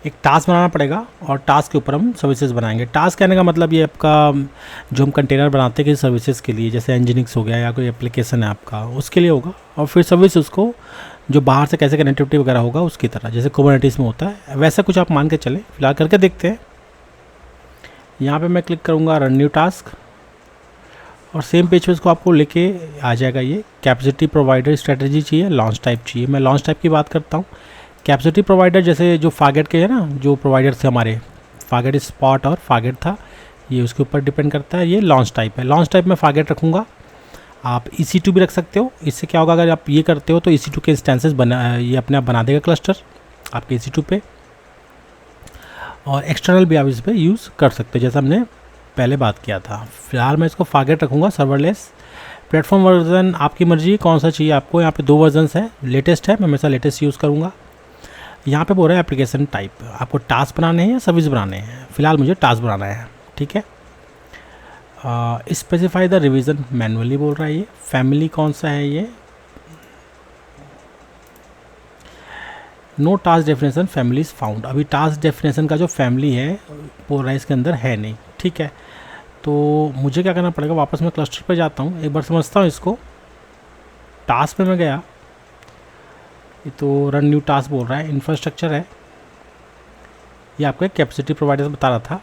एक टास्क बनाना पड़ेगा और टास्क के ऊपर हम सर्विसेज बनाएंगे। टास्क कहने का मतलब ये आपका जो हम कंटेनर बनाते हैं किसी सर्विसेज के लिए, जैसे एनजीनिक्स हो गया या कोई एप्लीकेशन है आपका, उसके लिए होगा। और फिर सर्विस उसको जो बाहर से कैसे कनेक्टिविटी वगैरह होगा उसकी तरह, जैसे कुबरनेटिस में होता है वैसा कुछ आप मान के चलें। फिलहाल करके देखते हैं। यहाँ पे मैं क्लिक करूँगा रन न्यू टास्क और सेम पेज पे इसको आपको लेके आ जाएगा। ये कैपेसिटी प्रोवाइडर स्ट्रेटजी चाहिए, लॉन्च टाइप चाहिए। मैं लॉन्च टाइप की बात करता हूँ। कैपेसिटी प्रोवाइडर जैसे जो फागेट के है ना, जो प्रोवाइडर थे हमारे, फागेट स्पॉट और फागेट था, ये उसके ऊपर डिपेंड करता है। ये लॉन्च टाइप है। लॉन्च टाइप में फागेट रखूँगा। आप EC2 भी रख सकते हो। इससे क्या होगा, अगर आप ये करते हो तो EC2 के इंस्टेंसेस ये अपने आप बना देगा क्लस्टर आपके EC2 पे, और एक्सटर्नल भी आप इस पर यूज़ कर सकते हो जैसा हमने पहले बात किया था। फिलहाल मैं इसको फागेट रखूँगा। सर्वरलेस प्लेटफॉर्म वर्जन आपकी मर्जी कौन सा चाहिए आपको। यहाँ पे 2 वर्जन्स हैं, लेटेस्ट है, मैं हमेशा लेटेस्ट यूज़ करूँगा। यहाँ पे बोल रहा है एप्लीकेशन टाइप, आपको टास्क बनाने हैं या सर्विस बनाने हैं। फिलहाल मुझे टास्क बनाना है, ठीक है। स्पेसिफाई द रिवीजन मैनुअली बोल रहा है। ये फैमिली कौन सा है, ये no task definition family is found. अभी टास्क डेफिनेशन का जो फैमिली है बोल रहा है इसके अंदर है नहीं, ठीक है। तो मुझे क्या करना पड़ेगा, वापस मैं क्लस्टर पे जाता हूँ, एक बार समझता हूँ इसको। टास्क पे मैं गया, ये तो रन न्यू टास्क बोल रहा है, इंफ्रास्ट्रक्चर है। ये आपका कैपेसिटी प्रोवाइडर बता रहा था।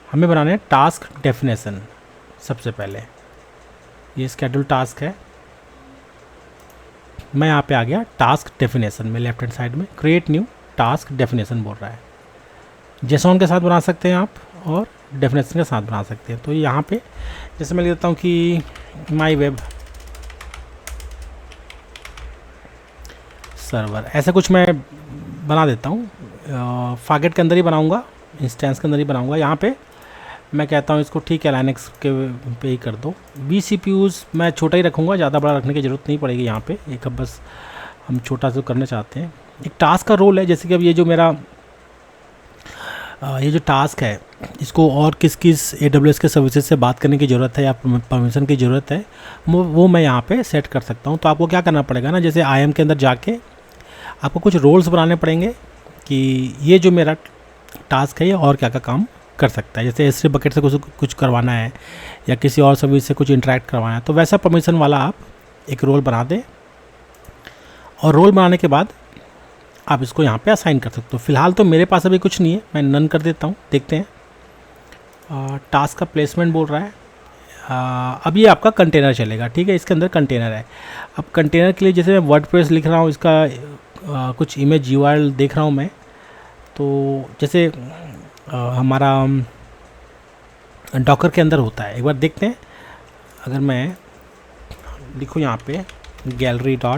हमें बनाने हैं टास्क डेफिनेशन। सबसे पहले ये स्केड्यूल टास्क है। मैं यहाँ पे आ गया टास्क डेफिनेशन में, लेफ्ट हैंड साइड में क्रिएट न्यू टास्क डेफिनेशन बोल रहा है। जेसॉन के साथ बना सकते हैं आप और डेफिनेशन के साथ बना सकते हैं। तो यहाँ पे जैसे मैं लिख देता हूँ कि माई वेब सर्वर, ऐसा कुछ मैं बना देता हूँ। फागेट के अंदर ही बनाऊँगा, इंस्टेंस के अंदर ही बनाऊँगा। यहाँ पे मैं कहता हूँ इसको ठीक है लाइनक्स के पे ही कर दो। vCPUs मैं छोटा ही रखूँगा, ज़्यादा बड़ा रखने की ज़रूरत नहीं पड़ेगी यहाँ पे। एक अब बस हम छोटा सा करना चाहते हैं। एक टास्क का रोल है, जैसे कि अब ये जो मेरा ये जो टास्क है इसको और किस किस AWS के सर्विसेज से बात करने की ज़रूरत है या परमिशन की ज़रूरत है, वो मैं यहाँ पे सेट कर सकता हूँ। तो आपको क्या करना पड़ेगा ना, जैसे IAM के अंदर जाके आपको कुछ रोल्स बनाने पड़ेंगे कि ये जो मेरा टास्क है ये और क्या क्या काम कर सकता है। जैसे S3 बकेट से कुछ करवाना है या किसी और सर्विस से कुछ इंटरेक्ट करवाना है, तो वैसा परमिशन वाला आप एक रोल बना दें। और रोल बनाने के बाद आप इसको यहाँ पे असाइन कर सकते हो। फिलहाल तो मेरे पास अभी कुछ नहीं है, मैं नन कर देता हूँ, देखते हैं। टास्क का प्लेसमेंट बोल रहा है। अब ये आपका कंटेनर चलेगा, ठीक है। इसके अंदर कंटेनर है। अब कंटेनर के लिए जैसे मैं वर्डप्रेस लिख रहा हूँ, इसका कुछ इमेज URL देख रहा हूँ मैं। तो जैसे हमारा डॉकर के अंदर होता है, एक बार देखते हैं। अगर मैं लिखूँ यहाँ पे gallery.ecr.aws,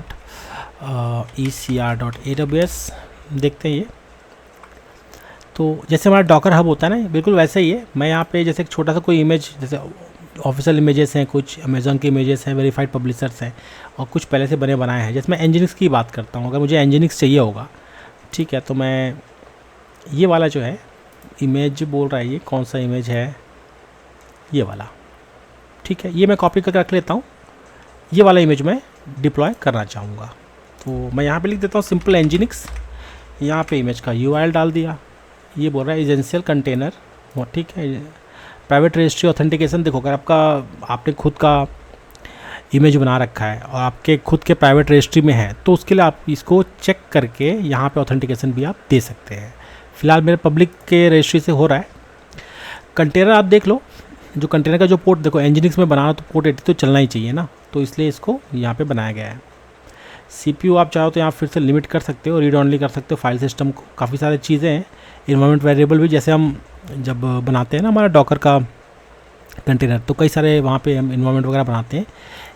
देखते हैं ये। तो जैसे हमारा डॉकर हब होता है ना, बिल्कुल वैसे ही है। मैं यहाँ पे जैसे एक छोटा सा कोई इमेज, जैसे ऑफिशियल इमेजेस हैं, कुछ अमेज़ॉन के इमेजेस हैं, वेरीफाइड पब्लिशर्स हैं और कुछ पहले से बने बनाए हैं। जैसे मैं एनजीनिक्स की बात करता हूँ, अगर मुझे एनजीनिक्स चाहिए होगा, ठीक है, तो मैं ये वाला जो है इमेज बोल रहा है, ये कौन सा इमेज है, ये वाला, ठीक है। ये मैं कॉपी करके रख लेता हूँ। ये वाला इमेज मैं डिप्लॉय करना चाहूँगा, तो मैं यहाँ पे लिख देता हूँ सिंपल एनजीनिक्स। यहाँ पे इमेज का URL डाल दिया। ये बोल रहा है एजेंशियल कंटेनर, ठीक है। प्राइवेट रजिस्ट्री ऑथेंटिकेशन, देखो अगर आपने खुद का इमेज बना रखा है और आपके खुद के प्राइवेट रजिस्ट्री में है, तो उसके लिए आप इसको चेक करके यहाँ पे ऑथेंटिकेशन भी आप दे सकते हैं। फिलहाल मेरे पब्लिक के रजिस्ट्री से हो रहा है। कंटेनर आप देख लो, जो कंटेनर का जो पोर्ट देखो एनजीनिक्स में बनाना, तो पोर्ट 80 तो चलना ही चाहिए ना, तो इसलिए इसको यहाँ पे बनाया गया है। CPU आप चाहो तो यहाँ फिर से लिमिट कर सकते हो, रीड ऑनली कर सकते हो फाइल सिस्टम को। काफ़ी सारी चीज़ें हैं, इन्वायरमेंट वेरिएबल भी, जैसे हम जब बनाते हैं ना हमारा डॉकर का कंटेनर, तो कई सारे वहाँ पे हम इन्वायरमेंट वगैरह बनाते हैं।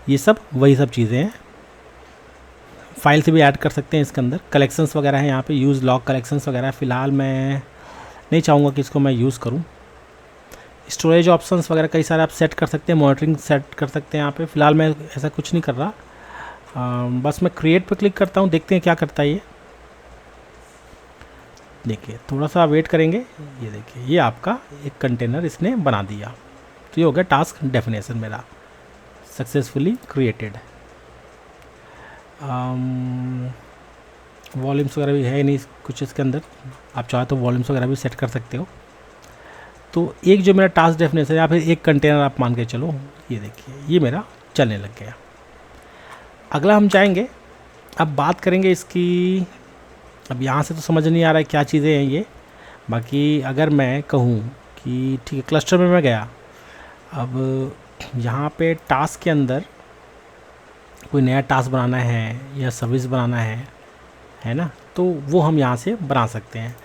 ये सब वही सब चीज़ें हैं। फाइल से भी ऐड कर सकते हैं इसके अंदर। कलेक्शंस वगैरह हैं यहाँ पे, यूज़ लॉग कलेक्शंस वगैरह। फ़िलहाल मैं नहीं चाहूँगा कि इसको मैं यूज़ करूँ। स्टोरेज ऑप्शंस वगैरह कई सारे आप सेट कर सकते हैं, मॉनिटरिंग सेट कर सकते हैं यहाँ पे। फ़िलहाल मैं ऐसा कुछ नहीं कर रहा। बस मैं क्रिएट पे क्लिक करता हूँ, देखते हैं क्या करता है ये। देखिए थोड़ा सा वेट करेंगे। ये देखिए ये आपका एक कंटेनर इसने बना दिया। तो ये हो गया टास्क डेफिनेशन मेरा सक्सेसफुली क्रिएटेड। वॉल्यूम्स वगैरह भी है नहीं कुछ इसके अंदर, आप चाहो तो वॉल्यूम्स वगैरह भी सेट कर सकते हो। तो एक जो मेरा टास्क डेफिनेशन या फिर एक कंटेनर आप मान के चलो, ये देखिए ये मेरा चलने लग गया। अगला हम जाएंगे, अब बात करेंगे इसकी। अब यहाँ से तो समझ नहीं आ रहा है क्या चीज़ें हैं ये, बाकी अगर मैं कहूँ कि ठीक है क्लस्टर में मैं गया, अब यहाँ पे टास्क के अंदर कोई नया टास्क बनाना है या सर्विस बनाना है ना, तो वो हम यहाँ से बना सकते हैं।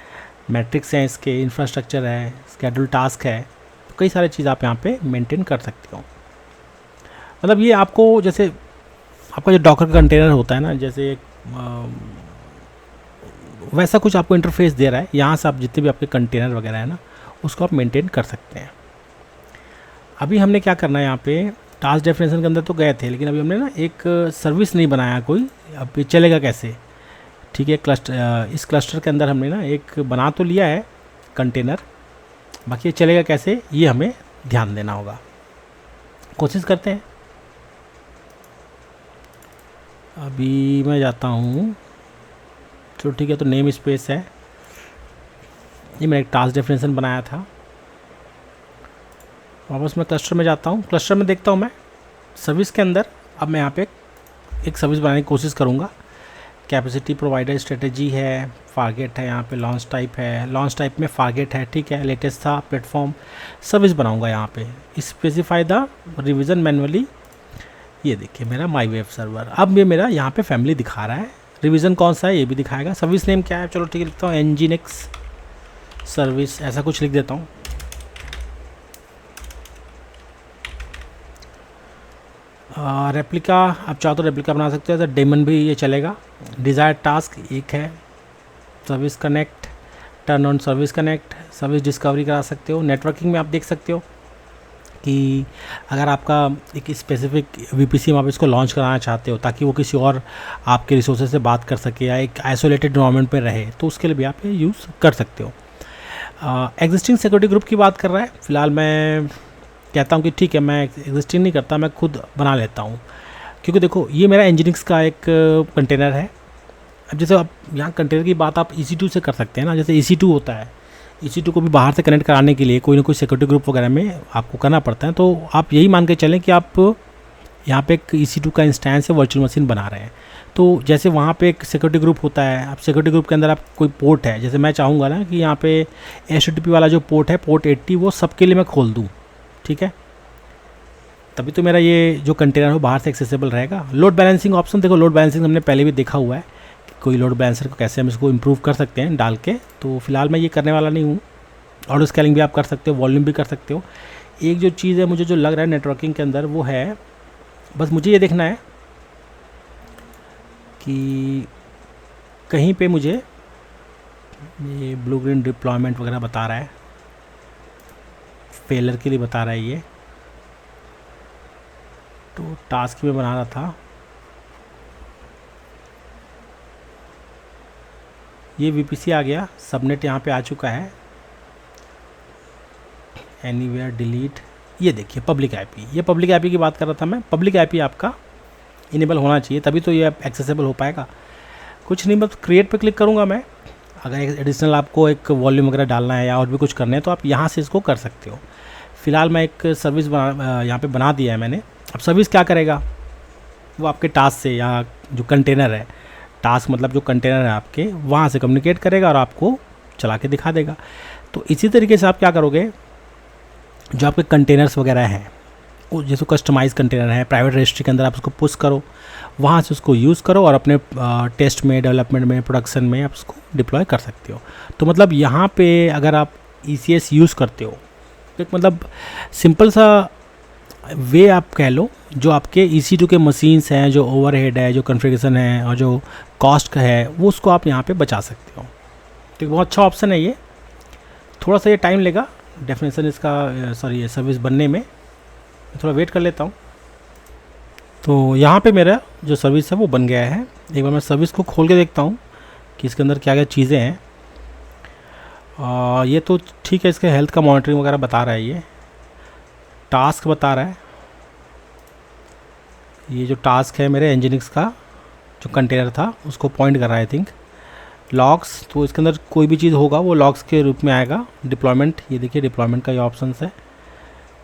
मैट्रिक्स हैं इसके, इंफ्रास्ट्रक्चर है, स्केड्यूल टास्क है, तो कई सारी चीज़ आप यहाँ पे मेंटेन कर सकते हो। मतलब ये आपको जैसे आपका जो डॉकर का कंटेनर होता है ना, जैसे वैसा कुछ आपको इंटरफेस दे रहा है। यहाँ से आप जितने भी आपके कंटेनर वगैरह है ना, उसको आप मेंटेन कर सकते हैं। अभी हमने क्या करना है यहाँ पे, टास्क डेफिनेशन के अंदर तो गए थे, लेकिन अभी हमने ना एक सर्विस नहीं बनाया कोई। अब ये चलेगा कैसे, ठीक है क्लस्टर, इस क्लस्टर के अंदर हमने ना एक बना तो लिया है कंटेनर, बाकी ये चलेगा कैसे ये हमें ध्यान देना होगा। कोशिश करते हैं। अभी मैं जाता हूँ, चलो ठीक है, तो नेम स्पेस है, ये मैंने एक टास्क डेफिनेशन बनाया था। वापस मैं क्लस्टर में जाता हूँ, क्लस्टर में देखता हूँ मैं सर्विस के अंदर। अब मैं यहाँ पे एक सर्विस बनाने की कोशिश करूँगा। कैपेसिटी प्रोवाइडर स्ट्रेटजी है, फारगेट है, यहाँ पे लॉन्च टाइप है, लॉन्च टाइप में फारगेट है, ठीक है, लेटेस्ट था, प्लेटफॉर्म सर्विस बनाऊँगा यहाँ पे। स्पेसिफाई द रिविज़न मैनुअली, ये देखिए मेरा माई वेब सर्वर। अब ये मेरा यहाँ पे फैमिली दिखा रहा है, रिवीजन कौन सा है ये भी दिखाएगा। सर्विस नेम क्या है, चलो ठीक है लिखता हूँ एनजीनिक्स सर्विस, ऐसा कुछ लिख देता हूँ। रेप्लिका आप चाहो तो रेप्लिका बना सकते हो, तो डेमन भी ये चलेगा। डिज़ायर टास्क एक है, service connect, turn on service connect, service discovery करा सकते हो। नेटवर्किंग में आप देख सकते हो कि अगर आपका एक स्पेसिफिक VPC आप इसको लॉन्च कराना चाहते हो ताकि वो किसी और आपके रिसोर्सेज से बात कर सके या एक आइसोलेटेड एनवायरनमेंट पे रहे, तो उसके लिए भी आप ये यूज़ कर सकते हो। एग्जिस्टिंग सिक्योरिटी ग्रुप की बात कर रहा है, फ़िलहाल मैं कहता हूँ कि ठीक है मैं एग्जिस्टिंग नहीं करता, मैं खुद बना लेता हूँ, क्योंकि देखो ये मेरा एनजीनिक्स का एक कंटेनर है। अब जैसे आप यहाँ कंटेनर की बात आप EC2 से कर सकते हैं ना, जैसे EC2 होता है, EC2 को भी बाहर से कनेक्ट कराने के लिए कोई ना कोई सिक्योरिटी ग्रुप वगैरह में आपको करना पड़ता है। तो आप यही मान के चलें कि आप यहाँ पे एक EC2 का इंस्टेंस है, वर्चुअल मशीन बना रहे हैं। तो जैसे वहाँ पे एक सिक्योरिटी ग्रुप होता है, आप सिक्योरिटी ग्रुप के अंदर आप कोई पोर्ट है, जैसे मैं चाहूँगा ना कि यहाँ पे HTTP वाला जो पोर्ट है, पोर्ट 80, वो सबके लिए मैं खोल दूँ, ठीक है, तभी तो मेरा ये जो कंटेनर हो बाहर से एक्सेसिबल रहेगा। लोड बैलेंसिंग ऑप्शन, देखो लोड बैलेंसिंग हमने पहले भी देखा हुआ है कि कोई लोड बैलेंसर को कैसे हम इसको इम्प्रूव कर सकते हैं डाल के, तो फिलहाल मैं ये करने वाला नहीं हूँ। ऑटो स्केलिंग भी आप कर सकते हो, वॉल्यूम भी कर सकते हो। एक जो चीज़ है मुझे जो लग रहा है नेटवर्किंग के अंदर, वो है बस मुझे ये देखना है कि कहीं पे मुझे ये ब्लू ग्रीन डिप्लॉयमेंट वगैरह बता रहा है, फेलर के लिए बता रहा है ये, तो टास्क में बना रहा था, ये VPC आ गया, सबनेट यहाँ पे आ चुका है, एनीवेयर डिलीट, ये देखिए पब्लिक IP, ये पब्लिक IP की बात कर रहा था मैं। पब्लिक IP आपका इनेबल होना चाहिए, तभी तो ये एक्सेसिबल हो पाएगा। कुछ नहीं, बस क्रिएट पे क्लिक करूँगा मैं। अगर एडिशनल आपको एक वॉल्यूम वगैरह डालना है या और भी कुछ करना है तो आप यहाँ से इसको कर सकते हो। फ़िलहाल मैं एक सर्विस यहाँ पे बना दिया है मैंने। अब सर्विस क्या करेगा, वो आपके टास्क से या जो कंटेनर है, टास्क मतलब जो कंटेनर है आपके, वहाँ से कम्युनिकेट करेगा और आपको चला के दिखा देगा। तो इसी तरीके से आप क्या करोगे, जो आपके कंटेनर्स वगैरह हैं, वो जैसे कस्टमाइज़ कंटेनर है, प्राइवेट रजिस्ट्री के अंदर आप उसको पुश करो, वहाँ से उसको यूज़ करो और अपने टेस्ट में, डेवलपमेंट में, प्रोडक्शन में आप उसको डिप्लॉय कर सकते हो। तो मतलब यहाँ पे अगर आप ECS यूज़ करते हो, एक मतलब सिंपल सा वे आप कह लो, जो आपके EC2 के मशीन्स हैं, जो ओवरहेड है, जो कॉन्फ़िगरेशन है और जो कॉस्ट का है, वो उसको आप यहाँ पे बचा सकते हो। तो बहुत अच्छा ऑप्शन है ये। थोड़ा सा ये टाइम लेगा डेफिनेशन इसका, सॉरी ये सर्विस बनने में, थोड़ा वेट कर लेता हूँ। तो यहाँ पे मेरा जो सर्विस है वो बन गया है। एक बार मैं सर्विस को खोल के देखता हूँ कि इसके अंदर क्या क्या चीज़ें हैं। ये तो ठीक है, इसके हेल्थ का मॉनिटरिंग वगैरह बता रहा है, ये टास्क बता रहा है। ये जो टास्क है मेरे एनजीनिक्स का जो कंटेनर था उसको पॉइंट कर रहा है, आई थिंक लॉग्स, तो इसके अंदर कोई भी चीज़ होगा वो लॉग्स के रूप में आएगा। डिप्लॉयमेंट, ये देखिए डिप्लॉयमेंट का ये ऑप्शन है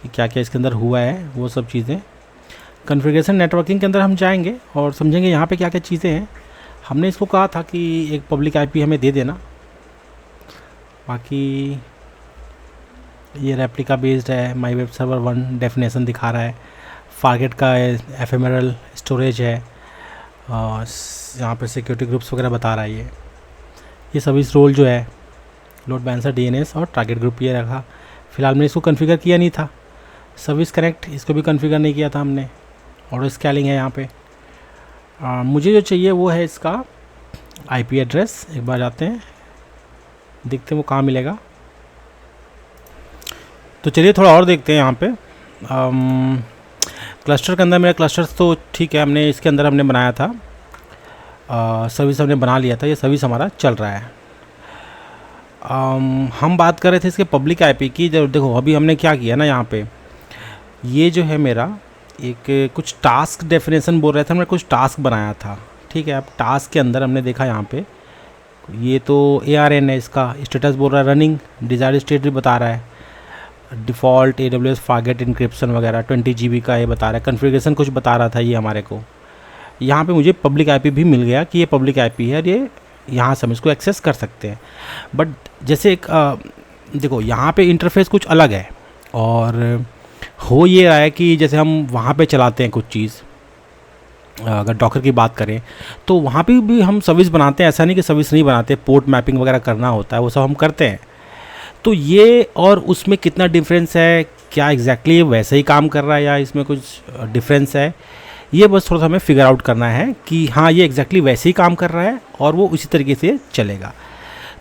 कि क्या क्या इसके अंदर हुआ है वो सब चीज़ें। कॉन्फ़िगरेशन नेटवर्किंग के अंदर हम जाएंगे और समझेंगे यहाँ पे क्या क्या चीज़ें हैं। हमने इसको कहा था कि एक पब्लिक आईपी हमें दे देना, बाकी ये रेप्लिका बेस्ड है, माई वेब सर्वर 1 डेफिनेशन दिखा रहा है, फारगेट का एफएमआरएल स्टोरेज है, यहाँ पे सिक्योरिटी ग्रुप्स वगैरह बता रहा है। ये सर्विस रोल जो है लोड बैलेंसर डीएनएस और टारगेट ग्रुप ये रखा। फिलहाल मैंने इसको कॉन्फ़िगर किया नहीं था। सर्विस कनेक्ट इसको भी कॉन्फ़िगर नहीं किया था हमने। ऑटो स्केलिंग है यहाँ पे। मुझे जो चाहिए वो है इसका आईपी एड्रेस। एक बार जाते हैं देखते हैं वो कहाँ मिलेगा। तो चलिए थोड़ा और देखते हैं यहाँ पे। क्लस्टर के अंदर मेरा क्लस्टर्स तो ठीक है, हमने इसके अंदर हमने बनाया था, सर्विस हमने बना लिया था, ये सर्विस हमारा चल रहा है। हम बात कर रहे थे इसके पब्लिक आईपी की। देखो अभी हमने क्या किया ना, यहाँ पे ये जो है मेरा एक कुछ टास्क डेफिनेशन बोल रहे थे, हमने कुछ टास्क बनाया था, ठीक है। अब टास्क के अंदर हमने देखा यहाँ पे ये तो ARN है, इसका स्टेटस बोल रहा है रनिंग, डिज़ायर्ड स्टेट भी बता रहा है, डिफ़ॉल्ट AWS फारगेट इंक्रिप्शन वगैरह 20 GB का ये बता रहा है, कॉन्फ़िगरेशन कुछ बता रहा था ये हमारे को। यहाँ पे मुझे पब्लिक आईपी भी मिल गया कि ये पब्लिक आईपी है और ये यहाँ से हम इसको एक्सेस कर सकते हैं। बट जैसे एक देखो यहाँ पे इंटरफेस कुछ अलग है और हो ये रहा है कि जैसे हम वहाँ पे चलाते हैं कुछ चीज़, अगर डॉकर की बात करें तो वहाँ पे भी हम सर्विस बनाते हैं, ऐसा नहीं कि सर्विस नहीं बनाते, पोर्ट मैपिंग वगैरह करना होता है वो सब हम करते हैं। तो ये और उसमें कितना डिफरेंस है, क्या एग्जैक्टली ये वैसे ही काम कर रहा है या इसमें कुछ डिफरेंस है, ये बस थोड़ा सा हमें फिगर आउट करना है कि हाँ ये एग्जैक्टली वैसे ही काम कर रहा है और वो उसी तरीके से चलेगा।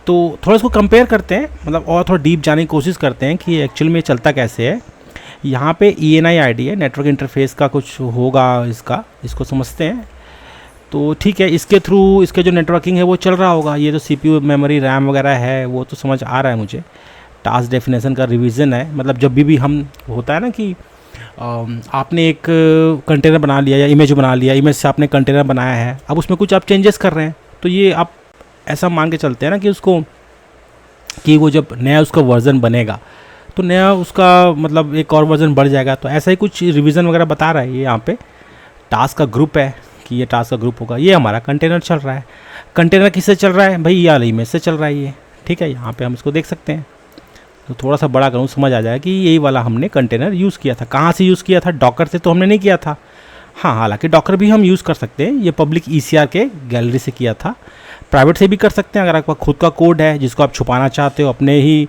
तो थोड़ा इसको कंपेयर करते हैं, मतलब और थोड़ा डीप जाने की कोशिश करते हैं कि एक्चुअल में चलता कैसे है। यहाँ पे ENI ID है, नेटवर्क इंटरफेस का कुछ होगा इसका, इसको समझते हैं। तो ठीक है, इसके थ्रू इसके जो नेटवर्किंग है वो चल रहा होगा। ये जो CPU मेमोरी रैम वगैरह है वो तो समझ आ रहा है मुझे। टास्क डेफिनेशन का रिवीजन है, मतलब जब भी हम होता है ना कि आपने एक कंटेनर बना लिया या इमेज बना लिया, इमेज से आपने कंटेनर बनाया है, अब उसमें कुछ आप चेंजेस कर रहे हैं, तो ये आप ऐसा मान के चलते हैं ना कि उसको कि वो जब नया उसका वर्ज़न बनेगा तो नया उसका मतलब एक और वर्ज़न बढ़ जाएगा। तो ऐसा ही कुछ रिवीजन वगैरह बता रहा है ये। यहाँ पे टास्क का ग्रुप है कि ये टास्क का ग्रुप होगा। ये हमारा कंटेनर चल रहा है। कंटेनर किससे चल रहा है भाई, ये वाला इमेज से चल रहा है ये, ठीक है। यहाँ पे हम इसको देख सकते हैं। तो थोड़ा सा बड़ा करूँ समझ आ जाएगा कि यही वाला हमने कंटेनर यूज़ किया था। कहाँ से यूज़ किया था, डॉकर से तो हमने नहीं किया था। हाँ, हालांकि डॉकर भी हम यूज़ कर सकते हैं, ये पब्लिक ECR के गैलरी से किया था। प्राइवेट से भी कर सकते हैं, अगर आपका खुद का कोड है जिसको आप छुपाना चाहते हो, अपने ही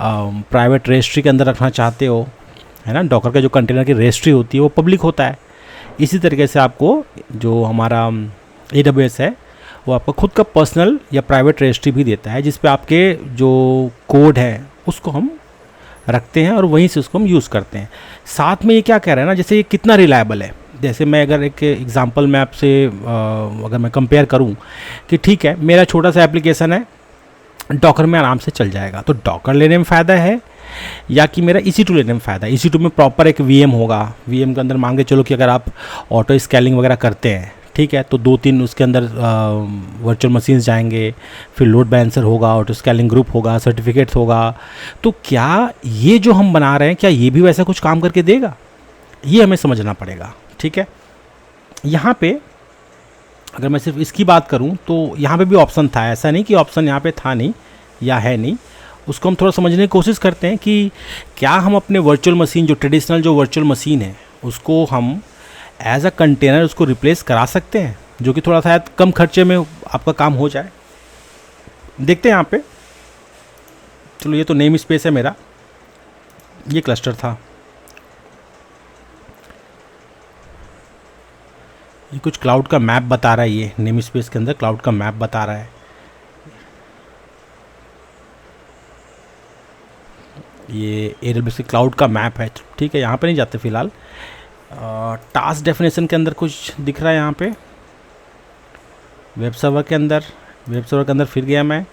प्राइवेट रजिस्ट्री के अंदर रखना चाहते हो, है ना। डॉकर का जो कंटेनर की रजिस्ट्री होती है वो पब्लिक होता है। इसी तरीके से आपको जो हमारा AWS है वो आपका खुद का पर्सनल या प्राइवेट रजिस्ट्री भी देता है, जिस पे आपके जो कोड है उसको हम रखते हैं और वहीं से उसको हम यूज़ करते हैं। साथ में ये क्या कह रहा है ना, जैसे ये कितना रिलायबल है। जैसे मैं अगर एक एग्जांपल मैं आपसे अगर मैं कंपेयर करूं कि ठीक है मेरा छोटा सा एप्लीकेशन है, डॉकर में आराम से चल जाएगा, तो डॉकर लेने में फ़ायदा है या कि मेरा EC2 लेने में फ़ायदा है। EC2 में प्रॉपर एक VM होगा, VM के अंदर मान के चलो कि अगर आप ऑटो स्केलिंग वगैरह करते हैं, ठीक है, तो 2-3 उसके अंदर वर्चुअल मशीन्स जाएंगे, फिर लोड बैलेंसर होगा, ऑटो स्केलिंग ग्रुप होगा, सर्टिफिकेट्स होगा। तो क्या ये जो हम बना रहे हैं क्या ये भी वैसा कुछ काम करके देगा, ये हमें समझना पड़ेगा, ठीक है। यहाँ पे अगर मैं सिर्फ इसकी बात करूँ तो यहाँ पे भी ऑप्शन था, ऐसा नहीं कि ऑप्शन यहाँ पे था नहीं या है नहीं। उसको हम थोड़ा समझने की कोशिश करते हैं कि क्या हम अपने वर्चुअल मशीन, जो ट्रेडिशनल जो वर्चुअल मशीन है, उसको हम एज अ कंटेनर उसको रिप्लेस करा सकते हैं, जो कि थोड़ा सा कम खर्चे में आपका काम हो जाए। देखते हैं यहाँ पे। चलो ये तो नेम स्पेस है मेरा, ये क्लस्टर था, ये कुछ क्लाउड का मैप बता रहा है, ये नेम स्पेस के अंदर क्लाउड का मैप बता रहा है। ये AWS क्लाउड का मैप है, ठीक है। यहाँ पे नहीं जाते फिलहाल। टास्क डेफिनेशन के अंदर कुछ दिख रहा है यहाँ पे। वेब सर्वर के अंदर फिर गया मैं।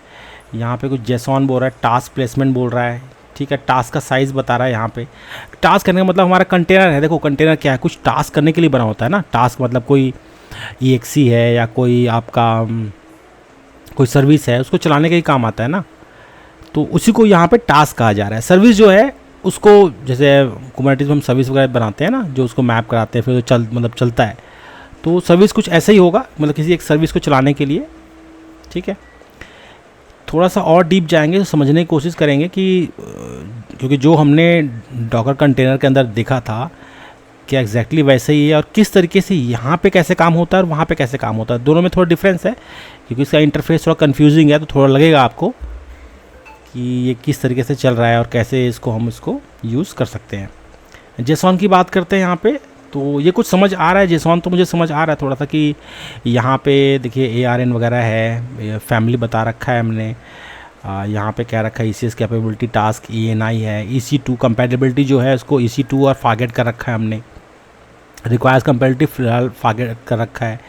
यहाँ पे कुछ जेसॉन बोल रहा है, टास्क प्लेसमेंट बोल रहा है, ठीक है। टास्क का साइज़ बता रहा है यहाँ पे। टास्क करने का मतलब हमारा कंटेनर है। देखो कंटेनर क्या है, कुछ टास्क करने के लिए बना होता है ना। टास्क मतलब कोई EXE है या कोई आपका कोई सर्विस है उसको चलाने का ही काम आता है ना, तो उसी को यहाँ पे टास्क कहा जा रहा है। सर्विस जो है उसको, जैसे कुबरनेटिस में हम सर्विस वगैरह बनाते हैं ना, जो उसको मैप कराते हैं फिर चलता है, तो सर्विस कुछ ऐसा ही होगा, मतलब किसी एक सर्विस को चलाने के लिए। ठीक है, थोड़ा सा और डीप जाएंगे तो समझने की कोशिश करेंगे कि क्योंकि जो हमने डॉकर कंटेनर के अंदर देखा था क्या एग्जैक्टली वैसे ही है, और किस तरीके से यहाँ पे कैसे काम होता है और वहाँ पे कैसे काम होता है, दोनों में थोड़ा डिफरेंस है, क्योंकि इसका इंटरफेस थोड़ा कंफ्यूजिंग है, तो थोड़ा लगेगा आपको कि ये किस तरीके से चल रहा है और कैसे हम इसको यूज़ कर सकते हैं। जेसॉन की बात करते हैं यहाँ पे, तो ये कुछ समझ आ रहा है। जेसॉन तो मुझे समझ आ रहा है थोड़ा सा कि यहाँ पे देखिए ARN वगैरह है, फैमिली बता रखा है हमने, यहाँ पे क्या रखा है ECS कैपेबिलिटी टास्क ENI है, EC2 कंपैटिबिलिटी जो है उसको EC2 और फारगेट कर रखा है हमने, रिक्वायर्स कंपैटिबिलिटी फिलहाल फारगेट कर रखा है,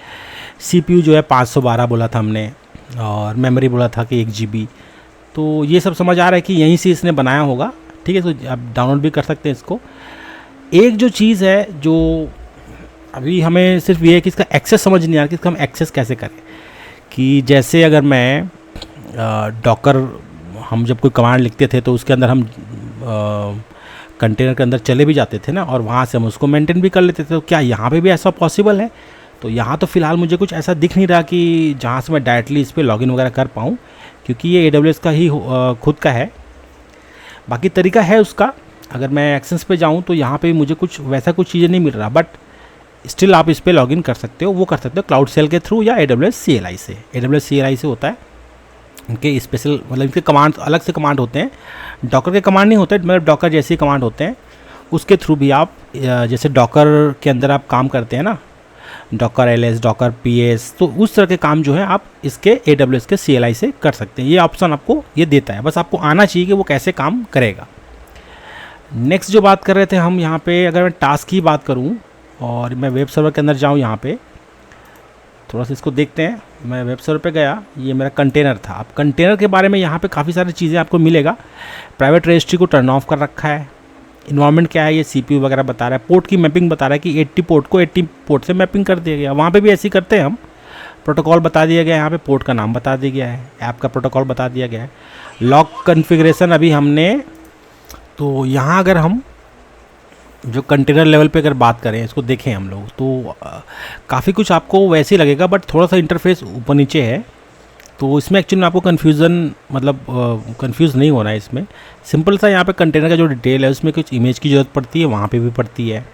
CPU जो है 512 बोला था हमने, और मेमोरी बोला था कि 1 GB। तो ये सब समझ आ रहा है कि यहीं से इसने बनाया होगा। ठीक है, तो आप डाउनलोड भी कर सकते हैं इसको। एक जो चीज़ है जो अभी हमें सिर्फ ये है कि इसका एक्सेस समझ नहीं आ रहा कि इसका हम एक्सेस कैसे करें, कि जैसे अगर मैं डॉकर, हम जब कोई कमांड लिखते थे तो उसके अंदर हम कंटेनर के अंदर चले भी जाते थे ना, और वहाँ से हम उसको मेंटेन भी कर लेते थे, तो क्या यहाँ पे भी ऐसा पॉसिबल है? तो यहाँ तो फ़िलहाल मुझे कुछ ऐसा दिख नहीं रहा कि जहाँ से मैं डायरेक्टली इस पर लॉगिन वगैरह कर पाऊँ, क्योंकि ये AWS का ही खुद का है। बाकी तरीका है उसका, अगर मैं एक्सेस पे जाऊँ तो यहाँ पे मुझे कुछ वैसा कुछ चीज़ें नहीं मिल रहा, बट स्टिल आप इस पर लॉगिन कर सकते हो। वो कर सकते हो क्लाउड सेल के थ्रू या AWS CLI से। AWS CLI से होता है, इनके स्पेशल मतलब इनके कमांड अलग से कमांड होते हैं, डॉकर के कमांड नहीं होते, मतलब डॉकर जैसे ही कमांड होते हैं उसके थ्रू भी आप, जैसे डॉकर के अंदर आप काम करते हैं ना, डॉकर LS, डॉकर PS, तो उस तरह के काम जो है आप इसके AWS के CLI से कर सकते हैं। ये ऑप्शन आपको ये देता है, बस आपको आना चाहिए कि वो कैसे काम करेगा। नेक्स्ट जो बात कर रहे थे हम यहाँ पे, अगर मैं टास्क की बात करूँ और मैं वेब सर्वर के अंदर जाऊँ, यहाँ पे थोड़ा सा इसको देखते हैं। मैं वेब सर्वर पे गया, ये मेरा कंटेनर था। अब कंटेनर के बारे में यहाँ पे काफ़ी सारी चीज़ें आपको मिलेगा। प्राइवेट रजिस्ट्री को टर्न ऑफ कर रखा है। इन्वायरमेंट क्या है, ये CPU वगैरह बता रहा है। पोर्ट की मैपिंग बता रहा है कि 80 पोर्ट को 80 पोर्ट से मैपिंग कर दिया गया। वहाँ पे भी ऐसे ही करते हैं हम। प्रोटोकॉल बता दिया गया है, यहाँ पे पोर्ट का नाम बता दिया गया है, ऐप का प्रोटोकॉल बता दिया गया है। लॉग कन्फिग्रेशन अभी हमने, तो यहाँ अगर हम जो कंटेनर लेवल पे अगर बात करें, इसको देखें हम लोग, तो काफ़ी कुछ आपको वैसे ही लगेगा, बट थोड़ा सा इंटरफेस ऊपर नीचे है। तो इसमें एक्चुअली में आपको कंफ्यूज नहीं होना है। इसमें सिंपल सा यहाँ पे कंटेनर का जो डिटेल है उसमें कुछ इमेज की ज़रूरत पड़ती है, वहाँ पे भी पड़ती है।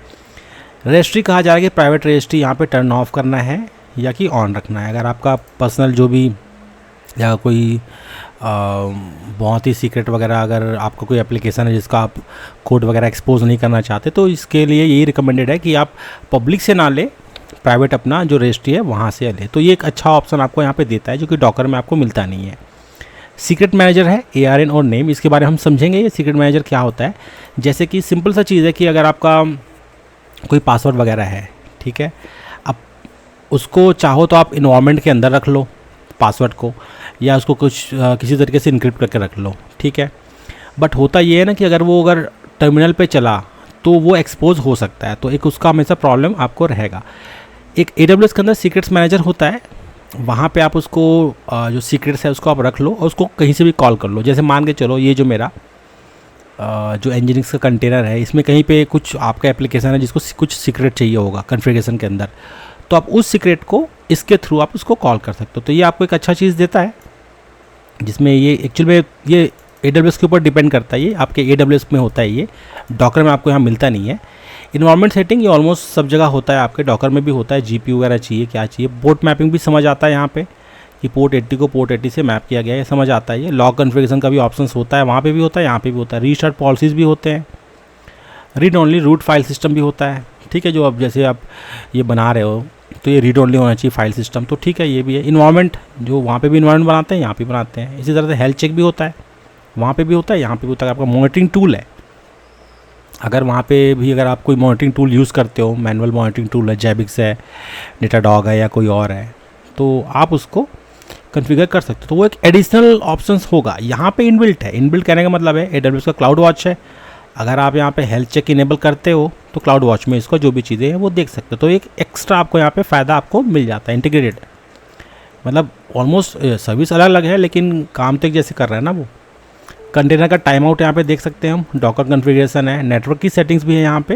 रजिस्ट्री कहा जा रहा है कि प्राइवेट रजिस्ट्री यहाँ पे टर्न ऑफ करना है या कि ऑन रखना है। अगर आपका पर्सनल जो भी या कोई बहुत ही सीक्रेट वगैरह, अगर आपका कोई एप्लीकेशन है जिसका आप कोड वगैरह एक्सपोज नहीं करना चाहते, तो इसके लिए यही रिकमेंडेड है कि आप पब्लिक से ना ले, प्राइवेट अपना जो रजिस्ट्री है वहाँ से ले। तो ये एक अच्छा ऑप्शन आपको यहाँ पे देता है, जो कि डॉकर में आपको मिलता नहीं है। सीक्रेट मैनेजर है, ARN और नेम, इसके बारे में हम समझेंगे ये सीक्रेट मैनेजर क्या होता है। जैसे कि सिंपल सा चीज़ है कि अगर आपका कोई पासवर्ड वगैरह है, ठीक है, अब उसको चाहो तो आप इन्वायरमेंट के अंदर रख लो पासवर्ड को, या उसको कुछ किसी तरीके से इनक्रिप्ट करके रख लो, ठीक है। बट होता ये है ना कि अगर टर्मिनल पे चला तो वो एक्सपोज हो सकता है, तो एक उसका हमेशा प्रॉब्लम आपको रहेगा। एक AWS के अंदर सीक्रेट्स मैनेजर होता है, वहाँ पे आप उसको जो सीक्रेट्स है उसको आप रख लो और उसको कहीं से भी कॉल कर लो। जैसे मान के चलो ये जो मेरा जो इंजीनियरिंग्स का कंटेनर है, इसमें कहीं पे कुछ आपका एप्लीकेशन है जिसको कुछ सीक्रेट चाहिए होगा कॉन्फ़िगरेशन के अंदर, तो आप उस सीक्रेट को इसके थ्रू आप उसको कॉल कर सकते हो। तो ये आपको एक अच्छा चीज़ देता है, जिसमें ये एक्चुअल में ये AWS के ऊपर डिपेंड करता है। ये आपके AWS में होता है, ये डॉकर में आपको यहाँ मिलता नहीं है। इन्वायरमेंट सेटिंग ये ऑलमोस्ट सब जगह होता है, आपके डॉकर में भी होता है। GPU वगैरह चाहिए, क्या चाहिए, पोर्ट मैपिंग भी समझ आता है यहाँ पे कि पोर्ट 80 को पोर्ट 80 से मैप किया गया है, ये समझ आता है। ये लॉग कॉन्फ़िगरेशन का भी ऑप्शंस होता है, वहाँ पे भी होता है, यहाँ पे भी होता है। रीस्टार्ट पॉलिसीज़ भी होते हैं। Read only root file system भी होता है, ठीक है। जो अब जैसे आप ये बना रहे हो तो ये रीड ओनली होना चाहिए फाइल सिस्टम, तो ठीक है, ये भी है। इन्वायरमेंट जो वहाँ पे भी इन्वायरमेंट बनाते हैं, यहाँ पे बनाते हैं। इसी तरह से हेल्थ चेक भी होता है, वहाँ पे भी होता है, यहाँ पे भी होता है। आपका मॉनिटरिंग टूल है, अगर वहाँ पे भी अगर आप कोई मॉनिटरिंग टूल यूज़ करते हो, मैनुअल मॉनिटरिंग टूल है, जैबिक्स है, डेटाडॉग है या कोई और है, तो आप उसको कॉन्फ़िगर कर सकते हो। तो वो एक एडिशनल ऑप्शंस होगा यहाँ पे इनबिल्ट है। इनबिल्ट कहने का मतलब है AWS का क्लाउड वॉच है, अगर आप यहाँ पे हेल्थ चेक इनेबल करते हो तो क्लाउड वॉच में इसको जो भी चीज़ें हैं वो देख सकते हो। तो एक एक्स्ट्रा आपको यहाँ पे फ़ायदा आपको मिल जाता है, इंटीग्रेटेड। मतलब ऑलमोस्ट सर्विस अलग अलग है लेकिन काम तो एक जैसे कर रहा है ना वो। कंटेनर का टाइम आउट यहाँ पे देख सकते हैं हम, डॉकर कॉन्फ़िगरेशन है, नेटवर्क की सेटिंग्स भी है यहाँ पे,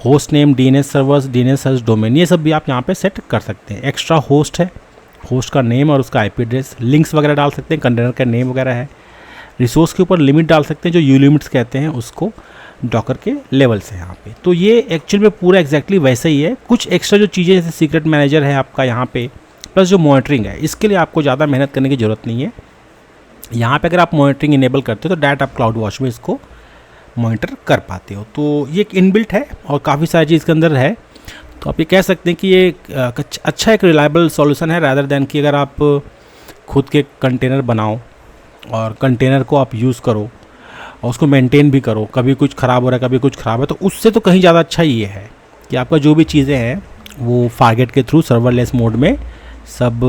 host name, DNS servers, DNS search domain, ये सब भी आप यहाँ पे सेट कर सकते हैं। एक्स्ट्रा होस्ट है, होस्ट का नेम और उसका आईपी एड्रेस, लिंक्स वगैरह डाल सकते हैं, कंटेनर का नेम वगैरह है। रिसोर्स के ऊपर लिमिट डाल सकते हैं, जो यू लिमिट्स कहते हैं उसको, डॉकर के लेवल से यहाँ पे। तो ये एक्चुअल में पूरा एग्जैक्टली वैसे ही है। कुछ एक्स्ट्रा जो चीज़ें जैसे सीक्रेट मैनेजर है आपका यहाँ पे, प्लस जो मॉनिटरिंग है, इसके लिए आपको ज़्यादा मेहनत करने की ज़रूरत नहीं है। यहाँ पे अगर आप मॉनिटरिंग इनेबल करते हो तो डायरेक्ट आप क्लाउड वॉच में इसको मॉनिटर कर पाते हो। तो ये एक इनबिल्ट है और काफ़ी सारी चीज़ के अंदर है। तो आप ये कह सकते हैं कि ये अच्छा एक रिलायबल सॉल्यूशन है, रादर दैन कि अगर आप खुद के कंटेनर बनाओ और कंटेनर को आप यूज़ करो और उसको मेंटेन भी करो, कभी कुछ ख़राब हो रहा है कभी कुछ ख़राब है, तो उससे तो कहीं ज़्यादा अच्छा ये है कि आपका जो भी चीज़ें हैं वो फारगेट के थ्रू सर्वरलेस मोड में सब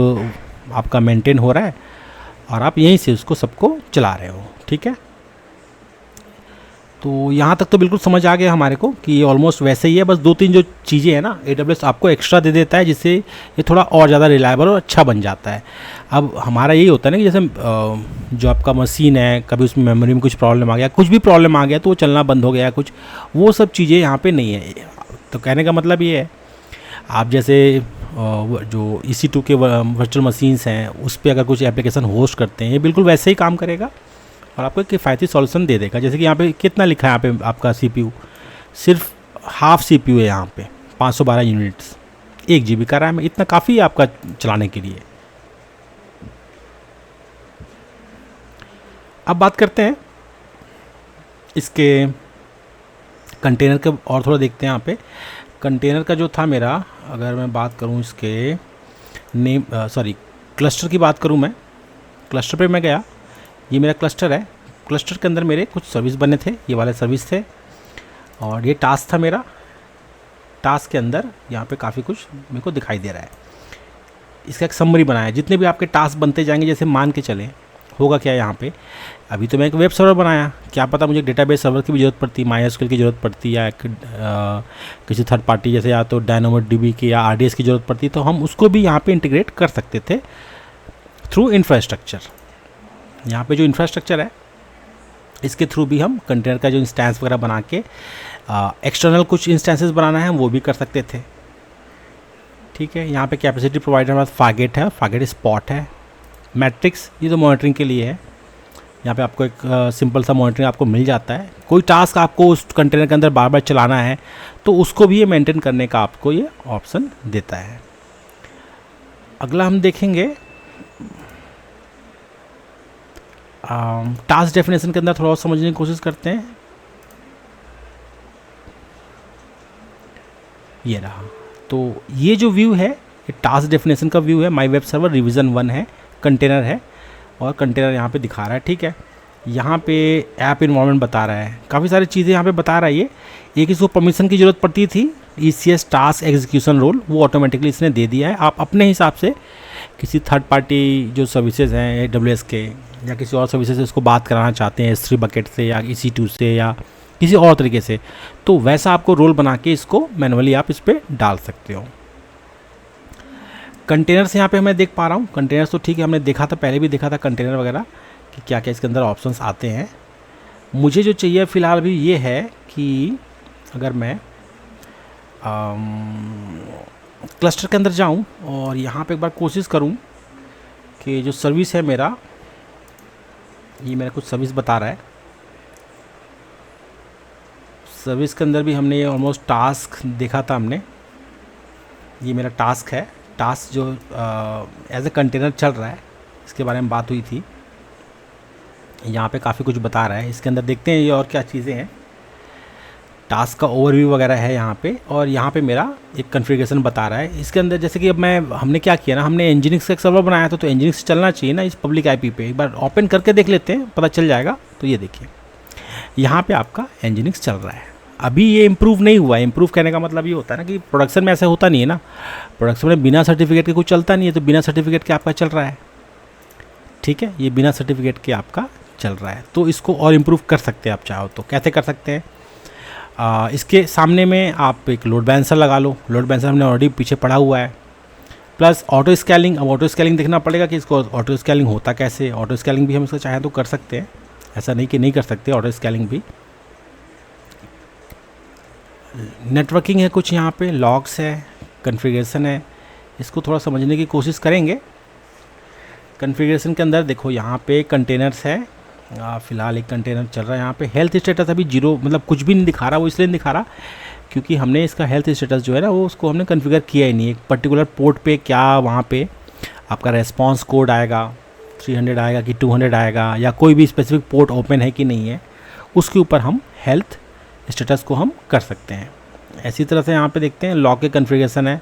आपका मेंटेन हो रहा है और आप यहीं से उसको सबको चला रहे हो। ठीक है, तो यहाँ तक तो बिल्कुल समझ आ गया हमारे को कि ये ऑलमोस्ट वैसे ही है। बस 2-3 जो चीज़ें हैं ना AWS आपको एक्स्ट्रा दे देता है, जिससे ये थोड़ा और ज़्यादा रिलायबल और अच्छा बन जाता है। अब हमारा यही होता है ना कि जैसे जो आपका मशीन है, कभी उसमें मेमोरी में कुछ प्रॉब्लम आ गया, कुछ भी प्रॉब्लम आ गया तो वो चलना बंद हो गया कुछ, वो सब चीज़ें यहाँ पर नहीं है। तो कहने का मतलब ये है, आप जैसे जो EC2 के वर्चुअल मशीन्स हैं उस पर अगर कुछ एप्लीकेशन होस्ट करते हैं, ये बिल्कुल वैसे ही काम करेगा और आपको एक किफ़ायती सॉल्यूशन दे देगा। जैसे कि यहाँ पे कितना लिखा है, यहाँ पे आपका CPU सिर्फ हाफ CPU है, यहाँ पे 512 यूनिट्स, 1 GB का रैम है, इतना काफ़ी है आपका चलाने के लिए। अब बात करते हैं इसके कंटेनर के और थोड़ा देखते हैं। यहाँ पे कंटेनर का जो था मेरा, अगर मैं बात करूँ इसके नेम क्लस्टर की बात करूँ, मैं क्लस्टर पे मैं गया, ये मेरा क्लस्टर है। क्लस्टर के अंदर मेरे कुछ सर्विस बने थे, ये वाले सर्विस थे और ये टास्क था मेरा। टास्क के अंदर यहाँ पे काफ़ी कुछ मेरे को दिखाई दे रहा है। इसका एक समरी बनाया, जितने भी आपके टास्क बनते जाएंगे, जैसे मान के चलें होगा क्या यहाँ पे, अभी तो मैं एक वेब सर्वर बनाया, क्या पता मुझे डेटाबेस सर्वर की भी ज़रूरत पड़ती, MySQL की ज़रूरत पड़ती, या किसी थर्ड पार्टी जैसे या तो DynamoDB की या RDS की ज़रूरत पड़ती, तो हम उसको भी यहाँ पे इंटीग्रेट कर सकते थे थ्रू इंफ्रास्ट्रक्चर। यहाँ पे जो इंफ्रास्ट्रक्चर है इसके थ्रू भी हम कंटेनर का जो इंस्टेंस वगैरह बना के एक्सटर्नल कुछ इंस्टेंसेस बनाना है वो भी कर सकते थे। ठीक है, यहाँ पे कैपेसिटी प्रोवाइडर हमारे पास फारगेट है, फारगेट स्पॉट है, मैट्रिक्स ये तो मॉनिटरिंग के लिए है। यहाँ पे आपको एक सिंपल सा मॉनिटरिंग आपको मिल जाता है। कोई टास्क आपको उस कंटेनर के अंदर बार बार चलाना है तो उसको भी ये मेंटेन करने का आपको ये ऑप्शन देता है। अगला हम देखेंगे टास्क डेफिनेशन के अंदर थोड़ा और समझने की कोशिश करते हैं। ये रहा, तो ये जो व्यू है ये टास्क डेफिनेशन का व्यू है। माई वेब सर्वर रिवीजन 1 है, कंटेनर है और कंटेनर यहाँ पे दिखा रहा है। ठीक है, यहाँ पे ऐप इन्वायरमेंट बता रहा है, काफ़ी सारी चीज़ें यहाँ पे बता रहा है ये। एक इसको परमिशन की ज़रूरत पड़ती थी, ECS टास्क एग्जीक्यूशन रोल, वो ऑटोमेटिकली इसने दे दिया है। आप अपने हिसाब से किसी थर्ड पार्टी जो सर्विसेज हैं AWS के या किसी और सर्विसेज से इसको बात कराना चाहते हैं S3 बकेट से या EC2 से या किसी और तरीके से, तो वैसा आपको रोल बना के इसको मैनुअली आप इस पर डाल सकते हो। कंटेनर्स यहाँ पे मैं देख पा रहा हूँ, कंटेनर्स तो ठीक है, हमने देखा था, पहले भी देखा था कंटेनर वगैरह कि क्या क्या इसके अंदर ऑप्शंस आते हैं। मुझे जो चाहिए फ़िलहाल भी ये है कि अगर मैं क्लस्टर के अंदर जाऊँ और यहाँ पे एक बार कोशिश करूँ कि जो सर्विस है मेरा, ये मेरा कुछ सर्विस बता रहा है। सर्विस के अंदर भी हमने ये ऑलमोस्ट टास्क देखा था हमने, ये मेरा टास्क है। टास्क जो एज ए कंटेनर चल रहा है इसके बारे में बात हुई थी। यहाँ पे काफ़ी कुछ बता रहा है, इसके अंदर देखते हैं ये और क्या चीज़ें हैं। टास्क का ओवरव्यू वगैरह है यहाँ पे, और यहाँ पे मेरा एक कॉन्फ़िगरेशन बता रहा है। इसके अंदर जैसे कि अब हमने क्या किया ना, हमने Nginx का एक सर्वर बनाया था, तो Nginx चलना चाहिए ना इस पब्लिक IP पे। एक बार ओपन करके देख लेते हैं, पता चल जाएगा। तो ये देखिए यहाँ पे आपका Nginx चल रहा है। अभी ये इम्प्रूव नहीं हुआ है। इम्प्रूव करने का मतलब ये होता है ना कि प्रोडक्शन में ऐसा होता नहीं है ना, प्रोडक्शन में बिना सर्टिफिकेट के कुछ चलता नहीं है, तो बिना सर्टिफिकेट के आपका चल रहा है। ठीक है, ये बिना सर्टिफिकेट के आपका चल रहा है, तो इसको और इम्प्रूव कर सकते हैं आप चाहो तो। कैसे कर सकते हैं, इसके सामने में आप एक लोड बैलेंसर लगा लो। लोड बैलेंसर हमने ऑलरेडी पीछे पढ़ा हुआ है। Plus auto scaling. अब ऑटो स्केलिंग देखना पड़ेगा कि इसको ऑटो स्केलिंग होता कैसे। ऑटो स्केलिंग भी हम इसको चाहें तो कर सकते हैं, ऐसा नहीं कि नहीं कर सकते ऑटो स्केलिंग भी। नेटवर्किंग है कुछ यहाँ पे, लॉग्स है, कॉन्फ़िगरेशन है, इसको थोड़ा समझने की कोशिश करेंगे। कॉन्फ़िगरेशन के अंदर देखो यहाँ पे कंटेनर्स है, फ़िलहाल एक कंटेनर चल रहा है यहाँ पे। हेल्थ स्टेटस अभी जीरो, मतलब कुछ भी नहीं दिखा रहा, वो इसलिए नहीं दिखा रहा क्योंकि हमने इसका हेल्थ स्टेटस जो है ना वो उसको हमने कॉन्फ़िगर किया ही नहीं। एक पर्टिकुलर पोर्ट पे क्या वहाँ पे आपका रेस्पॉन्स कोड आएगा, 300 आएगा कि 200 आएगा, या कोई भी स्पेसिफिक पोर्ट ओपन है कि नहीं है, उसके ऊपर हम हेल्थ स्टेटस को हम कर सकते हैं। ऐसी तरह से यहाँ पे देखते हैं लॉग के कॉन्फ़िगरेशन है,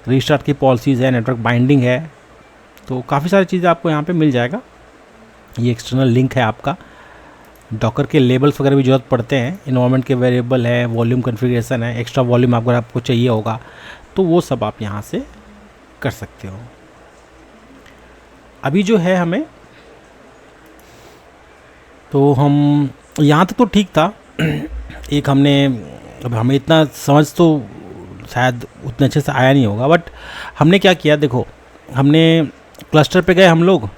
रीस्टार्ट की पॉलिसीज़ है, नेटवर्क बाइंडिंग है, तो काफ़ी सारी चीज़ें आपको यहाँ पे मिल जाएगा। ये एक्सटर्नल लिंक है आपका। डॉकर के लेबल्स वगैरह भी ज़रूरत पड़ते हैं, इन्वायरमेंट के वेरिएबल है, वॉल्यूम कॉन्फ़िगरेशन है, एक्स्ट्रा वॉल्यूम अगर आपको चाहिए होगा तो वो सब आप यहाँ से कर सकते हो। अभी जो है हमें, तो हम यहाँ तक तो ठीक था। एक हमने, अब हमें इतना समझ तो शायद उतने अच्छे से आया नहीं होगा, बट हमने क्या किया, देखो हमने क्लस्टर पे गए हम लोग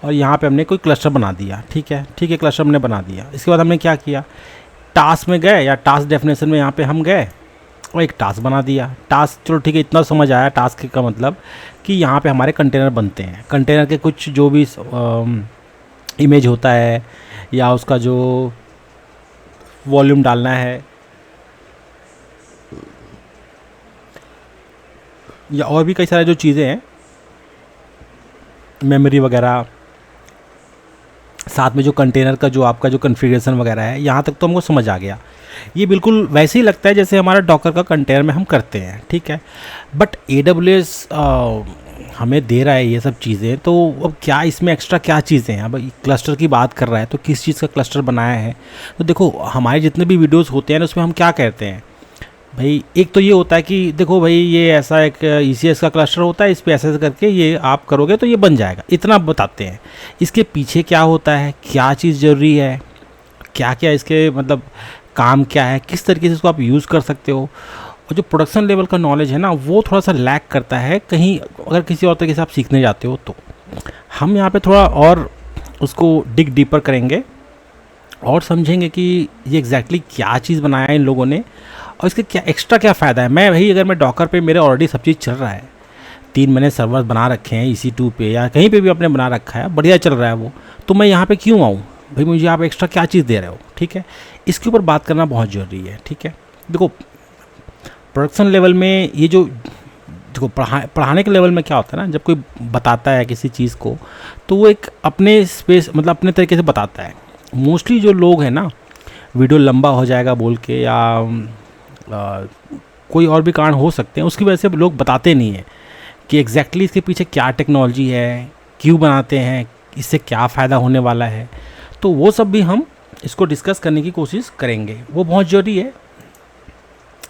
और यहाँ पे हमने कोई क्लस्टर बना दिया, ठीक है क्लस्टर हमने बना दिया। इसके बाद हमने क्या किया, टास्क में गए या टास्क डेफिनेशन में यहाँ पे हम गए और एक टास्क बना दिया। टास्क चलो ठीक है, इतना समझ आया। टास्क का मतलब कि यहाँ पे हमारे कंटेनर बनते हैं, कंटेनर के कुछ जो भी इमेज होता है या उसका जो वॉल्यूम डालना है या और भी कई सारे जो चीज़ें हैं, मेमोरी वगैरह, साथ में जो कंटेनर का जो आपका जो कॉन्फ़िगरेशन वगैरह है, यहाँ तक तो हमको समझ आ गया। ये बिल्कुल वैसे ही लगता है जैसे हमारा डॉकर का कंटेनर में हम करते हैं, ठीक है। बट AWS हमें दे रहा है ये सब चीज़ें, तो अब क्या इसमें एक्स्ट्रा क्या चीज़ें हैं। अब क्लस्टर की बात कर रहा है तो किस चीज़ का क्लस्टर बनाया है, तो देखो हमारे जितने भी वीडियोज़ होते हैं ना उसमें हम क्या कहते हैं भाई, एक तो ये होता है कि देखो भाई ये ऐसा एक ECS का क्लस्टर होता है, इस पे ऐसे करके ये आप करोगे तो ये बन जाएगा, इतना बताते हैं। इसके पीछे क्या होता है, क्या चीज़ ज़रूरी है, क्या क्या इसके मतलब काम क्या है, किस तरीके से इसको आप यूज़ कर सकते हो। और जो प्रोडक्शन लेवल का नॉलेज है ना वो थोड़ा सा लैक करता है कहीं, अगर किसी और तरीके से आप सीखने जाते हो तो। हम यहाँ पर थोड़ा और उसको डिग डीपर करेंगे और समझेंगे कि ये एग्जैक्टली क्या चीज़ बनाया है इन लोगों ने और इसके क्या एक्स्ट्रा क्या फ़ायदा है। अगर मैं डॉकर पे मेरे ऑलरेडी सब चीज़ चल रहा है, 3 मैंने सर्वर बना रखे हैं EC2 पे या कहीं पे भी अपने बना रखा है, बढ़िया चल रहा है वो, तो मैं यहाँ पे क्यों आऊँ भाई, मुझे आप एक्स्ट्रा क्या चीज़ दे रहे हो, ठीक है। इसके ऊपर बात करना बहुत ज़रूरी है, ठीक है। देखो प्रोडक्शन लेवल में ये जो देखो पढ़ाने के लेवल में क्या होता है ना, जब कोई बताता है किसी चीज़ को तो वो एक अपने स्पेस मतलब अपने तरीके से बताता है। मोस्टली जो लोग हैं ना, वीडियो लंबा हो जाएगा बोल के या कोई और भी कारण हो सकते हैं, उसकी वजह से लोग बताते नहीं हैं कि एग्जैक्टली इसके पीछे क्या टेक्नोलॉजी है, क्यों बनाते हैं, इससे क्या फ़ायदा होने वाला है। तो वो सब भी हम इसको डिस्कस करने की कोशिश करेंगे, वो बहुत ज़रूरी है।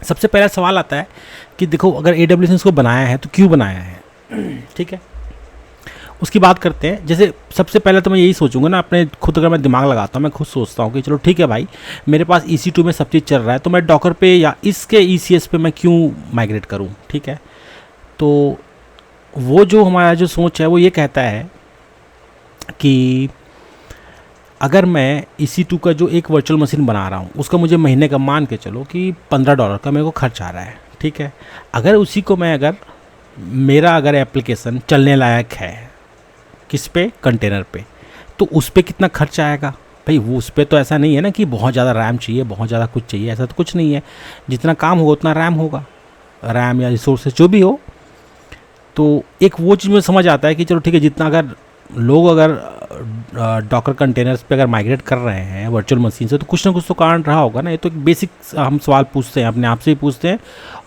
सबसे पहला सवाल आता है कि देखो अगर AWS ने इसको बनाया है तो क्यों बनाया है, ठीक है, उसकी बात करते हैं। जैसे सबसे पहले तो मैं यही सोचूंगा ना, अपने खुद अगर मैं दिमाग लगाता हूँ, मैं खुद सोचता हूँ कि चलो ठीक है भाई, मेरे पास EC2 में सब चीज़ चल रहा है तो मैं डॉकर पे या इसके ECS पे मैं क्यों माइग्रेट करूँ, ठीक है। तो वो जो हमारा जो सोच है वो ये कहता है कि अगर मैं EC2 का जो एक वर्चुअल मशीन बना रहा हूँ उसका मुझे महीने का मान के चलो कि $15 का मेरे को खर्च आ रहा है, ठीक है। अगर उसी को मैं मेरा एप्लीकेशन चलने लायक है किस पे, कंटेनर पे, तो उस पे कितना खर्च आएगा भाई। वो उस पे तो ऐसा नहीं है ना कि बहुत ज़्यादा रैम चाहिए, बहुत ज़्यादा कुछ चाहिए, ऐसा तो कुछ नहीं है। जितना काम होगा उतना रैम होगा, रैम या रिसोर्सेज जो भी हो। तो एक वो चीज़ मुझे समझ आता है कि चलो ठीक है, जितना अगर डॉकर कंटेनर्स पे माइग्रेट कर रहे हैं वर्चुअल मशीन से तो कुछ ना कुछ तो कारण रहा होगा ना। ये तो एक बेसिक हम सवाल पूछते हैं, अपने आप से ही पूछते हैं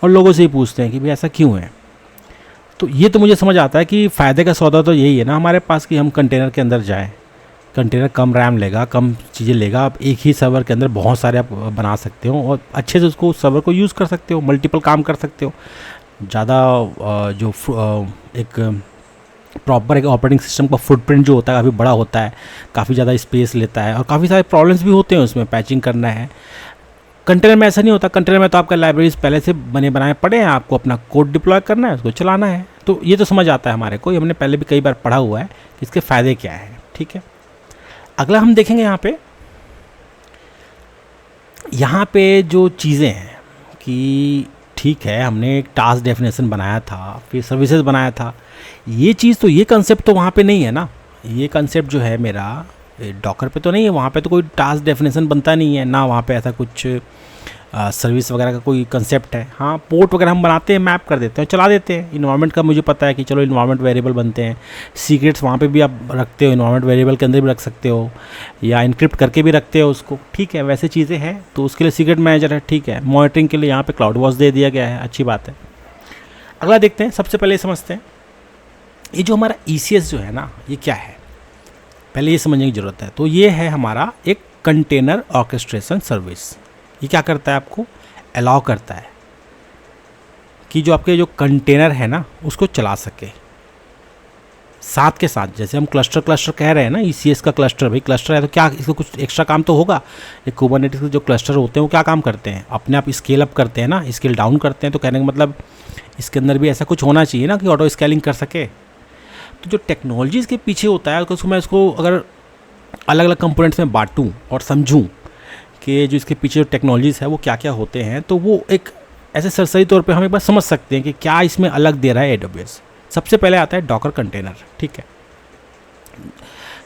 और लोगों से ही पूछते हैं कि भाई ऐसा क्यों है। तो ये तो मुझे समझ आता है कि फ़ायदे का सौदा तो यही है ना हमारे पास कि हम कंटेनर के अंदर जाएं। कंटेनर कम रैम लेगा, कम चीज़ें लेगा, आप एक ही सर्वर के अंदर बहुत सारे आप बना सकते हो और अच्छे से उसको सर्वर को यूज़ कर सकते हो, मल्टीपल काम कर सकते हो। ज़्यादा जो एक प्रॉपर एक ऑपरेटिंग सिस्टम का फुटप्रिंट जो होता है काफ़ी बड़ा होता है, काफ़ी ज़्यादा स्पेस लेता है और काफ़ी सारे प्रॉब्लम्स भी होते हैं उसमें, पैचिंग करना है। कंटेनर में ऐसा नहीं होता, कंटेनर में तो आपका लाइब्रेरीज पहले से बने बनाए पड़े हैं, आपको अपना कोड डिप्लॉय करना है, उसको चलाना है, तो ये तो समझ आता है हमारे को, ये हमने पहले भी कई बार पढ़ा हुआ है कि इसके फ़ायदे क्या हैं, ठीक है। अगला हम देखेंगे यहाँ पे जो चीज़ें हैं कि ठीक है, हमने एक टास्क डेफिनेशन बनाया था, फिर सर्विसेज बनाया था, ये चीज़ तो, ये कंसेप्ट तो वहाँ पे नहीं है ना। ये कंसेप्ट जो है मेरा डॉकर पे तो नहीं है, वहाँ पे तो कोई टास्क डेफिनेशन बनता नहीं है ना, वहाँ पे ऐसा कुछ सर्विस वगैरह का कोई कंसेप्ट है। हाँ, पोर्ट वगैरह हम बनाते हैं, मैप कर देते हैं, चला देते हैं। इन्वायरमेंट का मुझे पता है कि चलो इन्वायरमेंट वेरिएबल बनते हैं, सीक्रेट्स वहाँ पे भी आप रखते हो, इन्वायरमेंट वेरिएबल के अंदर भी रख सकते हो, या इनक्रिप्ट करके भी रखते हो उसको, ठीक है, वैसे चीज़ें हैं। तो उसके लिए सीक्रेट मैनेजर है, ठीक है। मॉनिटरिंग के लिए यहाँ पे क्लाउड वॉच दे दिया गया है, अच्छी बात है। अगला देखते हैं, सबसे पहले समझते हैं ये जो हमारा ECS जो है ना, ये क्या है, पहले ये समझने की ज़रूरत है। तो ये है हमारा एक कंटेनर ऑर्केस्ट्रेशन सर्विस। ये क्या करता है, आपको अलाउ करता है कि जो आपके जो कंटेनर है ना उसको चला सके साथ के साथ। जैसे हम क्लस्टर कह रहे हैं ना, ECS का क्लस्टर, भाई क्लस्टर है तो क्या इसको कुछ एक्स्ट्रा काम तो होगा। ये कुबरनेटिस के जो क्लस्टर होते हैं वो क्या काम करते हैं, अपने आप स्केल अप करते हैं ना, स्केल डाउन करते हैं। तो कहने का मतलब इसके अंदर भी ऐसा कुछ होना चाहिए ना कि ऑटो स्केलिंग कर सके। तो जो टेक्नोलॉजी इसके पीछे होता है, उसको मैं इसको अगर अलग अलग कंपोनेंट्स में बांटूँ और समझूँ कि जो इसके पीछे जो टेक्नोलॉजीज़ है वो क्या क्या होते हैं, तो वो एक ऐसे सरसरी तौर पे हम एक बार समझ सकते हैं कि क्या इसमें अलग दे रहा है AWS। सबसे पहले आता है डॉकर कंटेनर, ठीक है।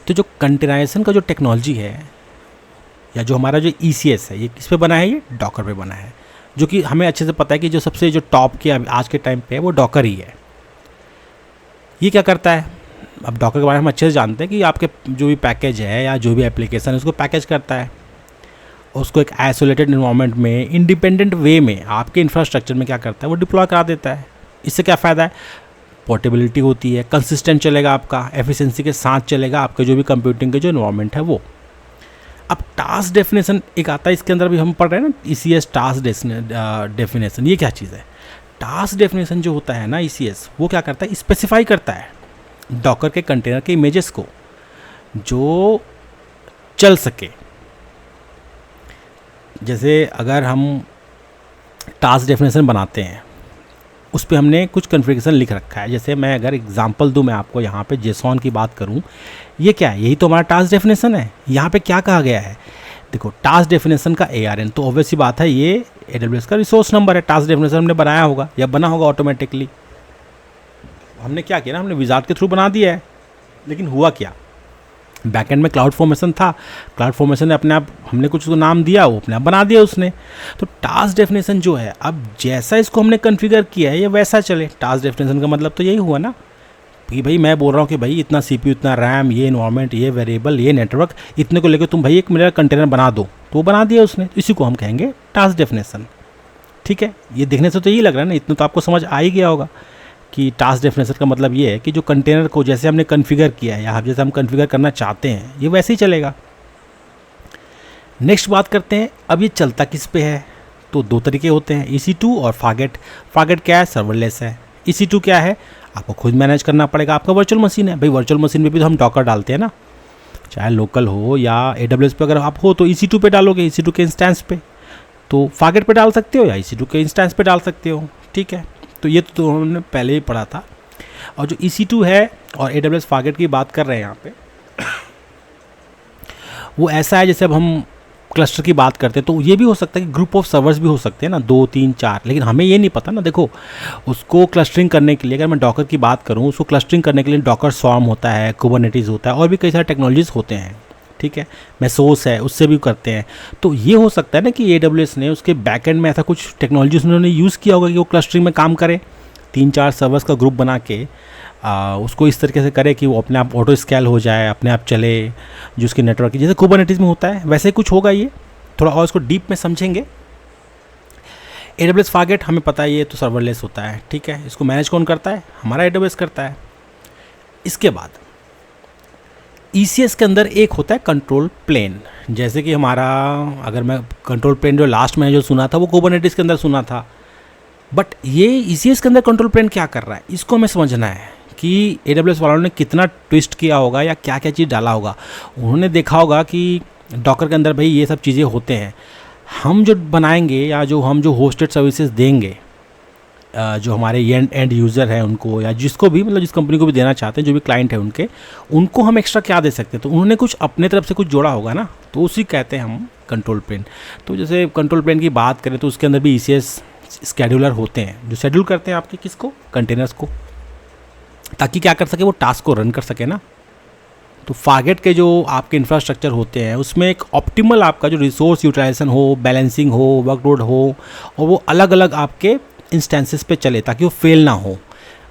तो जो कंटेनराइजेशन का जो टेक्नोलॉजी है, या जो हमारा जो ECS है, ये किस पे बना है, ये डॉकर पे बना है। जो कि हमें अच्छे से पता है कि जो सबसे जो टॉप के आज के टाइम पे है वो डॉकर ही है। ये क्या करता है, अब डॉकर के बारे में हम अच्छे से जानते हैं कि आपके जो भी पैकेज है या जो भी एप्लीकेशन है उसको पैकेज करता है, उसको एक आइसोलेटेड इन्वायरमेंट में इंडिपेंडेंट वे में आपके इंफ्रास्ट्रक्चर में क्या करता है, वो डिप्लॉय करा देता है। इससे क्या फ़ायदा है, पोर्टेबिलिटी होती है, कंसिस्टेंट चलेगा आपका, एफिशिएंसी के साथ चलेगा आपके जो भी कंप्यूटिंग के जो इन्वायरमेंट है वो। अब टास्क डेफिनेशन एक आता है, इसके अंदर भी हम पढ़ रहे हैं ना, ECS टास्क डेफिनेशन। ये क्या चीज़ है, टास्क डेफिनेशन जो होता है ना ECS, वो क्या करता है, स्पेसिफाई करता है डॉकर के कंटेनर के इमेजेस को जो चल सके। जैसे अगर हम टास्क डेफिनेशन बनाते हैं, उस पर हमने कुछ कॉन्फ़िगरेशन लिख रखा है। जैसे मैं अगर एग्जांपल दूं, मैं आपको यहाँ पे जेसॉन की बात करूँ, ये क्या है, यही तो हमारा टास्क डेफिनेशन है। यहाँ पे क्या कहा गया है, देखो टास्क डेफिनेशन का ARN, तो ऑब्वियस सी बात है ये AWS का रिसोर्स नंबर है। टास्क डेफिनेशन हमने बनाया होगा या बना होगा ऑटोमेटिकली। हमने क्या किया ना, हमने विजार्ड के थ्रू बना दिया है, लेकिन हुआ क्या, बैकएंड में क्लाउड फॉर्मेशन था, क्लाउड फॉर्मेशन ने अपने आप, हमने कुछ उसको नाम दिया, वो अपने आप बना दिया उसने। तो टास्क डेफिनेशन जो है, अब जैसा इसको हमने कॉन्फ़िगर किया है ये वैसा चले। टास्क डेफिनेशन का मतलब तो यही हुआ ना कि भाई मैं बोल रहा हूँ कि भाई इतना CPU, इतना RAM, ये इन्वायरमेंट, ये वेरिएबल, ये नेटवर्क, इतने को लेकर तुम भाई एक मेरा कंटेनर बना दो, तो वो बना दिया उसने। तो इसी को हम कहेंगे टास्क डेफिनेशन, ठीक है। ये देखने से तो यही लग रहा है ना, इतना तो आपको समझ आ ही गया होगा कि टास्क डेफिनेशन का मतलब ये है कि जो कंटेनर को जैसे हमने कॉन्फ़िगर किया है या जैसे हम कॉन्फ़िगर करना चाहते हैं, ये वैसे ही चलेगा। नेक्स्ट बात करते हैं, अब ये चलता किस पे है, तो दो तरीके होते हैं, EC2 और फागेट। फागेट क्या है, सर्वरलेस है। EC2 क्या है, आपको खुद मैनेज करना पड़ेगा, आपका वर्चुअल मशीन है। भाई वर्चुअल मशीन में भी तो हम डॉकर डालते हैं ना, चाहे लोकल हो या AWS पे अगर आप हो तो EC2 पे डालोगे, EC2 के इंस्टेंस पे। तो फागेट पे डाल सकते हो या EC2 के इंस्टेंस पे डाल सकते हो, ठीक है। तो ये तो हमने पहले ही पढ़ा था। और जो EC2 है और AWS फागेट की बात कर रहे हैं यहाँ पे, वो ऐसा है जैसे अब हम क्लस्टर की बात करते हैं, तो ये भी हो सकता है कि ग्रुप ऑफ सर्वर्स भी हो सकते हैं ना, 2 3 4, लेकिन हमें ये नहीं पता ना। देखो उसको क्लस्टरिंग करने के लिए, अगर मैं डॉकर की बात करूँ, उसको क्लस्टरिंग करने के लिए डॉकर स्वॉर्म होता है, कुबरनेटिस होता है, और भी कई सारे टेक्नोलॉजीज़ होते हैं, ठीक है। मेसोस है, उससे भी करते हैं। तो ये हो सकता है ना कि AWS ने उसके बैकएंड में ऐसा कुछ टेक्नोलॉजीज उन्होंने यूज़ किया होगा कि वो क्लस्टरिंग में काम करे, 3 4 सर्वर्स का ग्रुप बना के उसको इस तरीके से करे कि वो अपने आप ऑटो स्केल हो जाए, अपने आप चले, जो उसके नेटवर्क की जैसे कुबरनेटिस में होता है वैसे कुछ होगा। ये थोड़ा और इसको डीप में समझेंगे। AWS फागेट हमें पता है ये तो सर्वरलेस होता है, ठीक है। इसको मैनेज कौन करता है, हमारा AWS करता है। इसके बाद ECS के अंदर एक होता है कंट्रोल प्लेन। जैसे कि हमारा, अगर मैं कंट्रोल प्लेन जो लास्ट में जो सुना था वो कुबरनेटिस के अंदर सुना था, बट ये ECS के अंदर कंट्रोल प्लेन क्या कर रहा है, इसको हमें समझना है कि AWS वालों ने कितना ट्विस्ट किया होगा या क्या क्या चीज़ डाला होगा। उन्होंने देखा होगा कि डॉकर के अंदर भाई ये सब चीज़ें होते हैं, हम जो बनाएंगे या जो हम जो होस्टेड सर्विसेज देंगे जो हमारे एंड यूज़र है उनको, या जिसको भी, मतलब जिस कंपनी को भी देना चाहते हैं, जो भी क्लाइंट है उनको हम एक्स्ट्रा क्या दे सकते हैं। तो उन्होंने कुछ अपने तरफ से कुछ जोड़ा होगा ना, तो उसी कहते हैं हम कंट्रोल प्लेन। तो जैसे कंट्रोल प्लेन की बात करें तो उसके अंदर भी ECS स्केड्यूलर होते हैं जो शेड्यूल करते हैं आपके किसको, कंटेनर्स को, ताकि क्या कर सके, वो टास्क को रन कर सके ना। तो फारगेट के जो आपके इंफ्रास्ट्रक्चर होते हैं उसमें एक ऑप्टिमल आपका जो रिसोर्स यूटिलाइजेशन हो, बैलेंसिंग हो, वर्कलोड हो, और वो अलग अलग आपके इंस्टेंसेस पे चले ताकि वो फेल ना हो,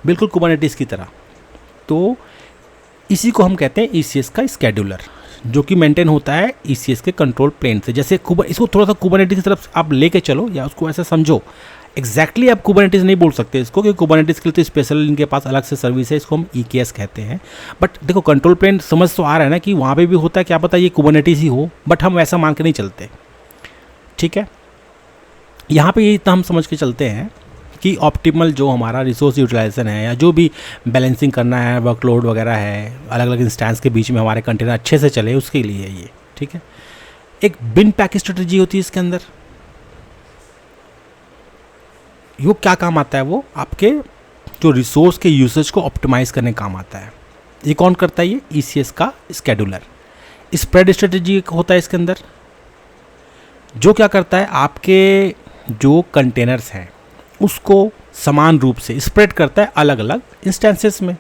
बिल्कुल कुबरनेटिस की तरह। तो इसी को हम कहते हैं ECS का स्केड्यूलर, जो कि मेंटेन होता है ECS के कंट्रोल प्लेन से। जैसे इसको थोड़ा सा कुबरनेटिस की तरफ आप लेके चलो, या उसको ऐसा समझो। एग्जैक्टली आप कुबरनेटिस नहीं बोल सकते इसको, क्योंकि कुबरनेटिस के लिए तो स्पेशल इनके पास अलग से सर्विस है, इसको हम EKS कहते हैं। बट देखो कंट्रोल प्लेन समझ तो आ रहा है ना कि वहाँ पे भी होता है, क्या पता ये कुबरनेटिस ही हो, बट हम वैसा मान के नहीं चलते, ठीक है। यहाँ पे ये इतना हम समझ के चलते हैं कि ऑप्टिमल जो हमारा रिसोर्स यूटिलाइजेशन है, या जो भी बैलेंसिंग करना है, वर्कलोड वगैरह है, अलग अलग इंस्टेंस के बीच में हमारे कंटेनर अच्छे से चले, उसके लिए ये, ठीक है। एक बिन पैक स्ट्रेटजी होती है इसके अंदर। वो क्या काम आता है, वो आपके जो रिसोर्स के यूसेज को ऑप्टिमाइज करने काम आता है। ये कौन करता है, ये ECS का स्केड्यूलर। स्प्रेड स्ट्रेटजी होता है इसके अंदर, जो क्या करता है, आपके जो कंटेनर्स हैं उसको समान रूप से स्प्रेड करता है अलग अलग इंस्टेंसेस में।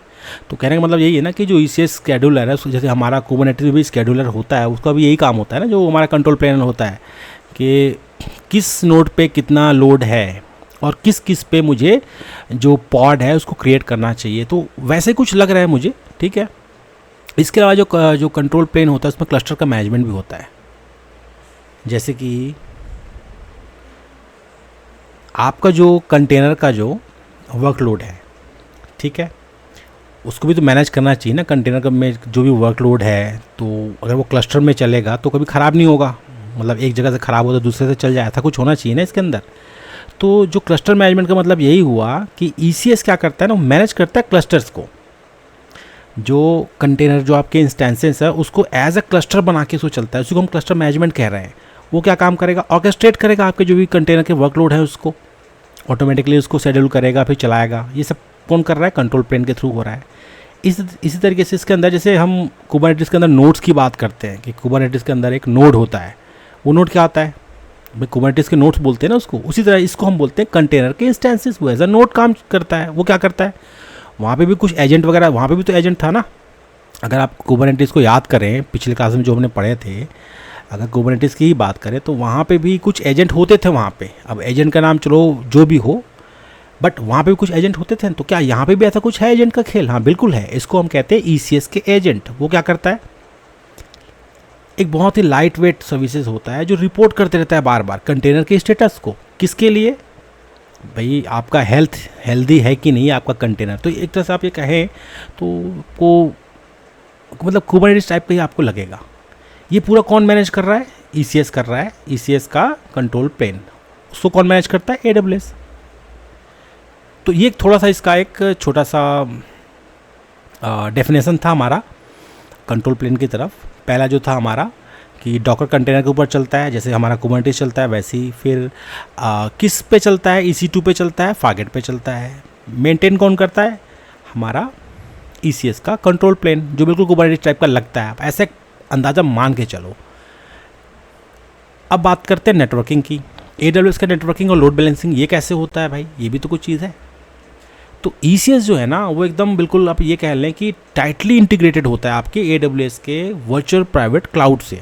तो कहने का मतलब यही है ना कि जो ECS स्केड्यूलर है, जैसे हमारा कुबरनेटिस में भी स्केड्यूलर होता है, उसका भी यही काम होता है ना, जो हमारा कंट्रोल प्लेन होता है कि किस नोड पे कितना लोड है और किस किस पे मुझे जो पॉड है उसको क्रिएट करना चाहिए। तो वैसे कुछ लग रहा है मुझे, ठीक है। इसके अलावा जो कंट्रोल प्लेन होता है उसमें क्लस्टर का मैनेजमेंट भी होता है। जैसे कि आपका जो कंटेनर का जो वर्कलोड है, ठीक है, उसको भी तो मैनेज करना चाहिए ना। कंटेनर का में जो भी वर्कलोड है, तो अगर वो क्लस्टर में चलेगा तो कभी ख़राब नहीं होगा, मतलब एक जगह से ख़राब हो तो दूसरे से चल जाए, ऐसा कुछ होना चाहिए ना इसके अंदर। तो जो क्लस्टर मैनेजमेंट का मतलब यही हुआ कि ECS क्या करता है ना, मैनेज करता है क्लस्टर्स को। जो कंटेनर जो आपके इंस्टेंसेस है उसको एज अ क्लस्टर बना के उसको चलता है, उसी को हम क्लस्टर मैनेजमेंट कह रहे हैं। वो क्या काम करेगा, ऑर्केस्ट्रेट करेगा आपके जो भी कंटेनर के वर्कलोड है उसको, ऑटोमेटिकली उसको शेड्यूल करेगा, फिर चलाएगा। ये सब कौन कर रहा है, कंट्रोल प्लेन के थ्रू हो रहा है। इसी तरीके से इसके अंदर, जैसे हम कुबरनेटिस के अंदर नोड्स की बात करते हैं कि कुबरनेटिस के अंदर एक नोड होता है, वो नोड क्या होता है भाई, कुबरनेटिस के नोड्स बोलते हैं ना उसको। उसी तरह इसको हम बोलते हैं कंटेनर के इंस्टेंसेस। वो एज अ नोड काम करता है। वो क्या करता है, वहाँ पे भी कुछ एजेंट वगैरह, वहाँ पे भी तो एजेंट था ना। अगर आप कुबरनेटिस को याद करें, पिछले क्लास में जो हमने पढ़े थे, अगर कुबरनेटिस की ही बात करें तो वहाँ पे भी कुछ एजेंट होते थे वहाँ पे। अब एजेंट का नाम चलो जो भी हो, बट वहाँ पे भी कुछ एजेंट होते थे। तो क्या यहाँ पे भी ऐसा कुछ है एजेंट का खेल? हाँ बिल्कुल है। इसको हम कहते हैं ECS के एजेंट। वो क्या करता है, एक बहुत ही लाइट वेट सर्विसेज होता है जो रिपोर्ट करते रहता है बार बार कंटेनर के स्टेटस को। किसके लिए भाई, आपका हेल्दी है कि नहीं आपका कंटेनर। तो एक तरह से आप ये कहें तो मतलब कुबरनेटिस टाइप का ही आपको लगेगा। ये पूरा कौन मैनेज कर रहा है, ECS कर रहा है। ECS का कंट्रोल प्लेन, उसको कौन मैनेज करता है, AWS। तो ये थोड़ा सा इसका एक छोटा सा डेफिनेशन था हमारा कंट्रोल प्लेन की तरफ। पहला जो था हमारा कि डॉकर कंटेनर के ऊपर चलता है, जैसे हमारा कुबरनेटिस चलता है वैसे ही। फिर किस पे चलता है, EC2 पे चलता है, फारगेट पे चलता है। मेंटेन कौन करता है, हमारा ECS का कंट्रोल प्लेन, जो बिल्कुल कुबरनेटिस टाइप का लगता है। आप ऐसे अंदाज़ा मान के चलो। अब बात करते हैं नेटवर्किंग की। AWS का नेटवर्किंग और लोड बैलेंसिंग ये कैसे होता है भाई, ये भी तो कुछ चीज़ है। तो ECS जो है ना, वो एकदम बिल्कुल आप ये कह लें कि टाइटली इंटीग्रेटेड होता है आपके AWS के वर्चुअल प्राइवेट क्लाउड से।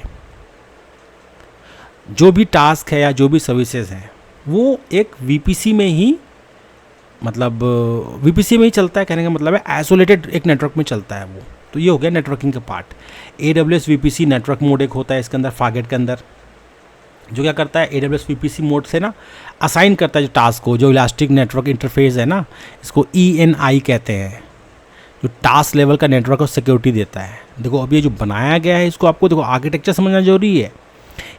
जो भी टास्क है या जो भी सर्विसेज हैं वो एक VPC में ही, मतलब VPC में ही चलता है। कहने का मतलब है आइसोलेटेड एक नेटवर्क में चलता है वो। तो ये हो गया नेटवर्किंग का part. AWS VPC network mode एक होता है इसके अंदर, फारगेट के अंदर, जो क्या करता है AWS VPC मोड से ना असाइन करता है जो टास्क को। जो इलास्टिक नेटवर्क इंटरफेस है ना, इसको ENI कहते हैं, जो टास्क लेवल का नेटवर्क और सिक्योरिटी देता है। देखो अब ये जो बनाया गया है, इसको आपको देखो आर्किटेक्चर समझना जरूरी है।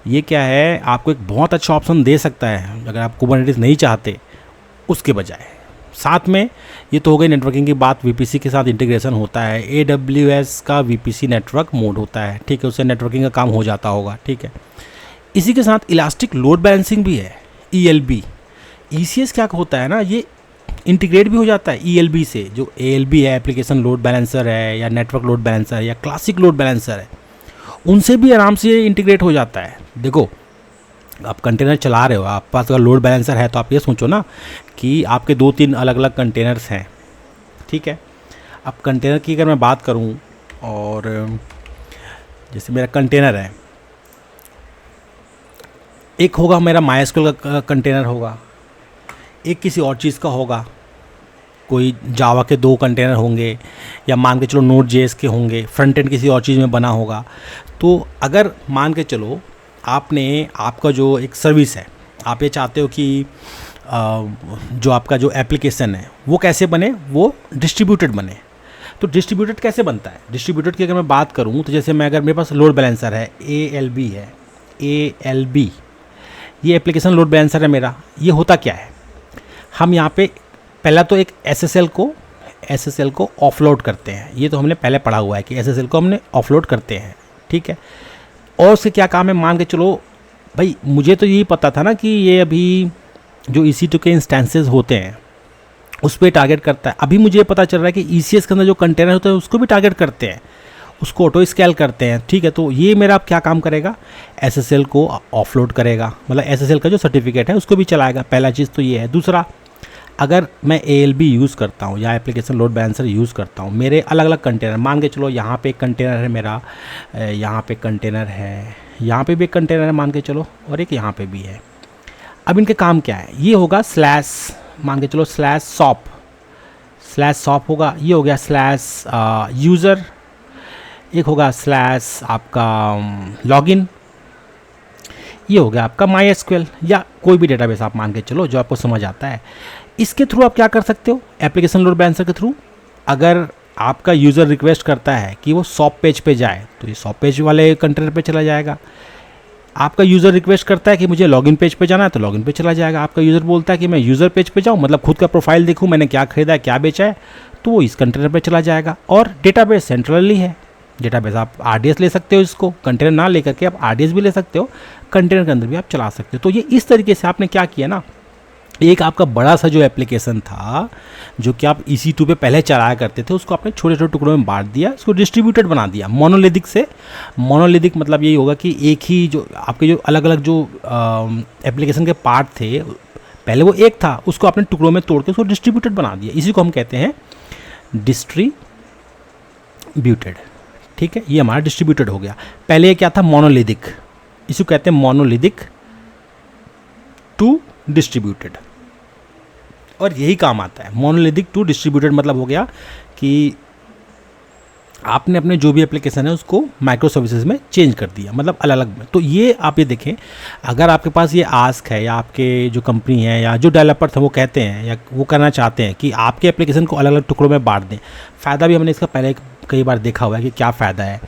ये क्या है, आपको एक बहुत अच्छा ऑप्शन दे सकता है अगर आप कुबरनेटिस नहीं चाहते उसके बजाय। साथ में ये तो हो गई नेटवर्किंग की बात, VPC के साथ इंटीग्रेशन होता है। AWS का VPC नेटवर्क मोड होता है, ठीक है, उससे नेटवर्किंग का काम हो जाता होगा, ठीक है। इसी के साथ इलास्टिक लोड बैलेंसिंग भी है, ELB। ECS क्या होता है ना, ये इंटीग्रेट भी हो जाता है ELB से, जो ALB है, एप्लीकेशन लोड बैलेंसर है, या नेटवर्क लोड बैलेंसर है, या क्लासिक लोड बैलेंसर है, उनसे भी आराम से इंटीग्रेट हो जाता है। देखो, आप कंटेनर चला रहे हो, आप पास अगर लोड बैलेंसर है तो आप ये सोचो ना कि आपके 2-3 अलग अलग कंटेनर्स हैं, ठीक है। अब कंटेनर की अगर मैं बात करूं, और जैसे मेरा कंटेनर है, एक होगा मेरा MySQL का कंटेनर होगा, एक किसी और चीज़ का होगा, कोई जावा के 2 कंटेनर होंगे, या मान के चलो Node.js के होंगे, फ्रंट एंड किसी और चीज़ में बना होगा। तो अगर मान के चलो आपका जो एक सर्विस है, आप ये चाहते हो कि जो आपका जो एप्लीकेशन है वो कैसे बने, वो डिस्ट्रीब्यूटेड बने। तो डिस्ट्रीब्यूटेड कैसे बनता है? डिस्ट्रीब्यूटेड की अगर मैं बात करूँ तो जैसे अगर मेरे पास लोड बैलेंसर है, ALB है, ALB ये एप्लीकेशन लोड बैलेंसर है मेरा। ये होता क्या है, हम यहाँ पे पहला तो एक SSL को ऑफलोड करते हैं। ये तो हमने पहले पढ़ा हुआ है कि SSL को हमने ऑफलोड करते हैं, ठीक है। और उसके क्या काम है, मान के चलो भाई, मुझे तो यही पता था ना कि ये अभी जो EC2 के इंस्टेंसेस होते हैं उस पर टारगेट करता है। अभी मुझे पता चल रहा है कि ECS के अंदर जो कंटेनर होते हैं उसको भी टारगेट करते हैं, उसको ऑटो स्केल करते हैं, ठीक है। तो ये मेरा अब क्या काम करेगा, SSL को ऑफलोड करेगा, मतलब SSL का जो सर्टिफिकेट है उसको भी चलाएगा। पहला चीज़ तो ये है। दूसरा, अगर मैं ALB यूज़ करता हूँ या एप्लीकेशन लोड बैलेंसर यूज़ करता हूँ, मेरे अलग अलग कंटेनर, मान के चलो यहाँ पे एक कंटेनर है मेरा, यहाँ पे कंटेनर है, यहाँ पे भी एक कंटेनर है मान के चलो, और एक यहाँ पे भी है। अब इनके काम क्या है, ये होगा स्लैश, मान के चलो /sop होगा, ये हो गया /यूज़र, एक होगा / आपका लॉगिन, ये हो गया आपका MySQL या कोई भी डेटाबेस आप मान के चलो जो आपको समझ आता है। इसके थ्रू आप क्या कर सकते हो, एप्लीकेशन लोड बैलेंसर के थ्रू, अगर आपका यूज़र रिक्वेस्ट करता है कि वो SOP पेज पे जाए तो ये SOP पेज वाले कंटेनर पे चला जाएगा। आपका यूज़र रिक्वेस्ट करता है कि मुझे लॉगिन पेज पे जाना है तो लॉगिन पे चला जाएगा। आपका यूज़र बोलता है कि मैं यूज़र पेज पे जाऊँ, मतलब खुद का प्रोफाइल देखूँ, मैंने क्या खरीदा है, क्या बेचा है, तो वो इस कंटेनर पे चला जाएगा। और डेटाबेस सेंट्रली है, डेटाबेस आप RDS ले सकते हो, इसको कंटेनर ना लेकर के आप RDS भी ले सकते हो, कंटेनर के अंदर भी आप चला सकते हो। तो ये इस तरीके से आपने क्या किया ना, एक आपका बड़ा सा जो एप्लीकेशन था जो कि आप EC2 पे पहले चलाया करते थे, उसको आपने छोटे छोटे टुकड़ों में बांट दिया, इसको डिस्ट्रीब्यूटेड बना दिया। मोनोलिथिक से, मोनोलिथिक मतलब यही होगा कि एक ही जो आपके जो अलग अलग जो एप्लीकेशन के पार्ट थे, पहले वो एक था, उसको आपने टुकड़ों में तोड़ के उसको डिस्ट्रीब्यूटेड बना दिया। इसी को हम कहते हैं डिस्ट्रीब्यूटेड, ठीक है। ये हमारा डिस्ट्रीब्यूटेड हो गया। पहले ये क्या था, मोनोलिथिक, इसको कहते हैं मोनोलिथिक टू डिस्ट्रीब्यूटेड, और यही काम आता है। मोनोलिथिक टू डिस्ट्रीब्यूटेड मतलब हो गया कि आपने अपने जो भी एप्लीकेशन है उसको माइक्रो सर्विसेज में चेंज कर दिया, मतलब अलग अलग में। तो ये आप ये देखें, अगर आपके पास ये आस्क है, या आपके जो कंपनी है या जो डेवलपर्स हैं वो कहते हैं या वो करना चाहते हैं कि आपके एप्लीकेशन को अलग अलग टुकड़ों में बांट दें, फ़ायदा भी हमने इसका पहले कई बार देखा हुआ है कि क्या फ़ायदा है।